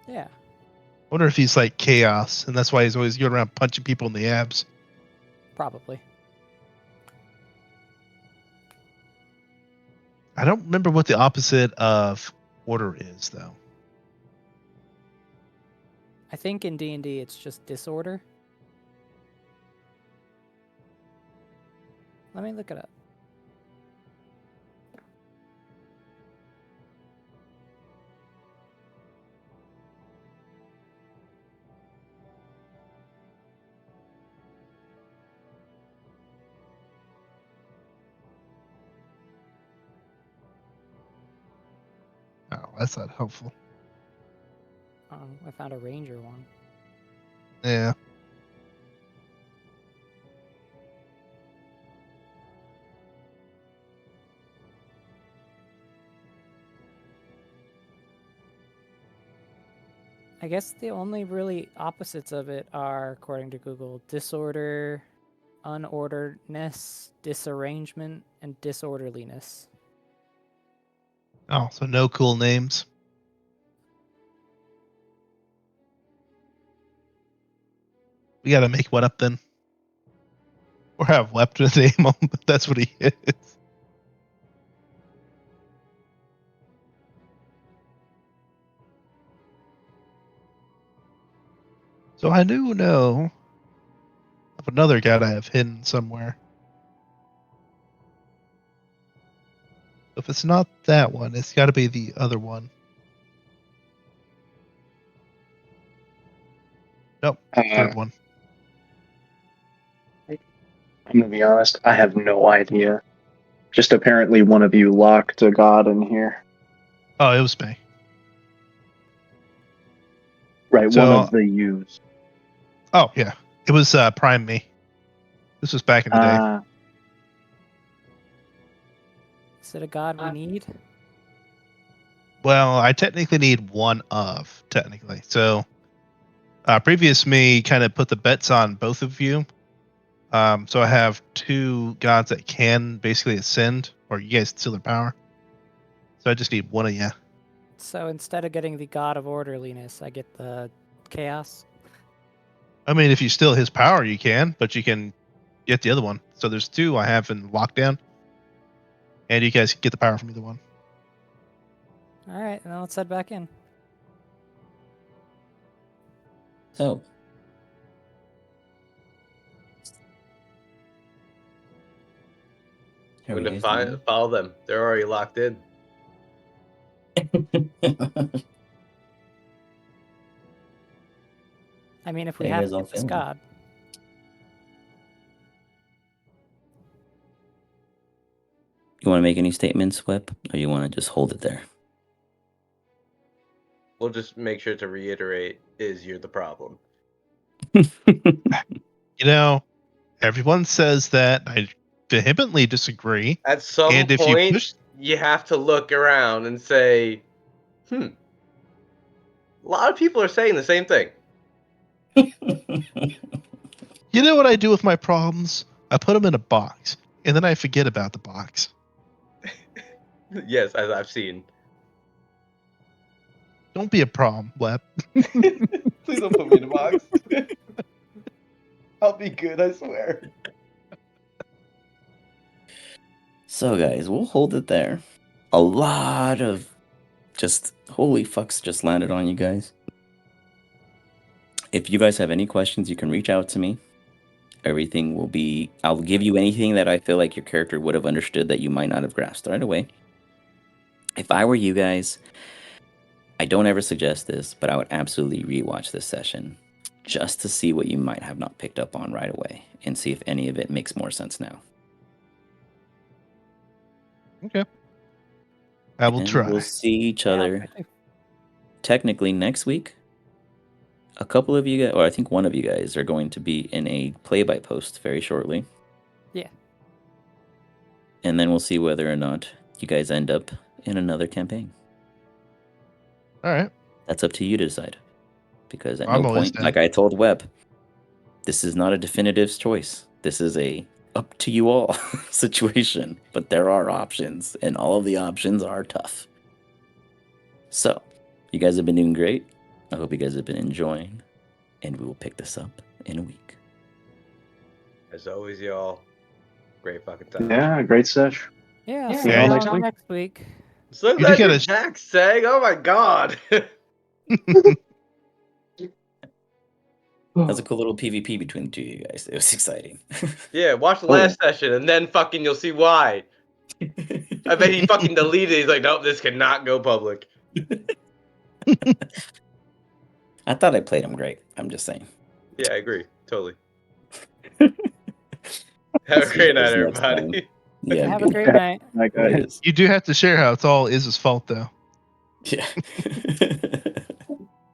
Yeah. I wonder if he's like chaos, and that's why he's always going around punching people in the abs. Probably. I don't remember what the opposite of order is, though. I think in D&D it's just disorder. Let me look it up. Oh, that's not helpful. I found a ranger one. Yeah. I guess the only really opposites of it are, according to Google, disorder, unorderedness, disarrangement, and disorderliness. Oh, so no cool names. We got to make one up then. Or have Wept with a name on. That's what he is. So I do know of another god I have hidden somewhere. If it's not that one, it's got to be the other one. Nope, third one. I'm gonna be honest, I have no idea. Just apparently one of you locked a god in here. Oh, it was me. Right, So- one of the yous. Oh yeah, it was Prime me. This was back in the day. Is it a god we need? Well, I technically need one of, technically. So, previous me kind of put the bets on both of you. So I have two gods that can basically ascend, or you guys steal their power. So I just need one of you. So instead of getting the god of orderliness, I get the chaos. I mean, if you steal his power, you can, but you can get the other one. So there's two I have in lockdown, and you guys can get the power from either one. All right, then let's head back in. So, how I'm are gonna you guys follow them. They're already locked in. doing? I mean, if we How you have guys to all get this feeling? god. You want to make any statements, Web, or you want to just hold it there? We'll just make sure to reiterate: is you're the problem. You know, everyone says that. I vehemently disagree. At some And if you point, push- you have to look around and say, "A lot of people are saying the same thing." You know what I do with my problems? I put them in a box, and then I forget about the box. Yes, as I've seen. Don't be a problem, Web. Please don't put me in a box. I'll be good, I swear. So, guys, we'll hold it there. A lot of just holy fucks just landed on you guys. If you guys have any questions, you can reach out to me. Everything will be, I'll give you anything that I feel like your character would have understood that you might not have grasped right away. If I were you guys, I don't ever suggest this, but I would absolutely rewatch this session just to see what you might have not picked up on right away and see if any of it makes more sense now. Okay. I will And try. we'll see each Yeah, other I think- technically next week. A couple of you guys, or I think one of you guys, are going to be in a play-by post very shortly. Yeah. And then we'll see whether or not you guys end up in another campaign. All right. That's up to you to decide. Because at I'm no always point, down. like I told Webb, this is not a definitive choice. This is a up to you all situation. But there are options, and all of the options are tough. So, you guys have been doing great. I hope you guys have been enjoying, and we will pick this up in a week. As always, y'all. Great fucking time. Yeah, great sesh. Yeah, Yeah, see yeah. you Next all week. next week. So You glad just you're gotta- Jack saying, oh my god. That was a cool little PvP between the two of you guys. It was exciting. Yeah, watch the last session and then fucking you'll see why. I bet he fucking deleted it. He's like, nope, this cannot go public. I thought I played him great. I'm just saying. Yeah, I agree. Totally. Have a See great you guys night, next time. everybody. Yeah, Have a good. great night. Like, It is. You do have to share how it's all Iz's fault, though. Yeah.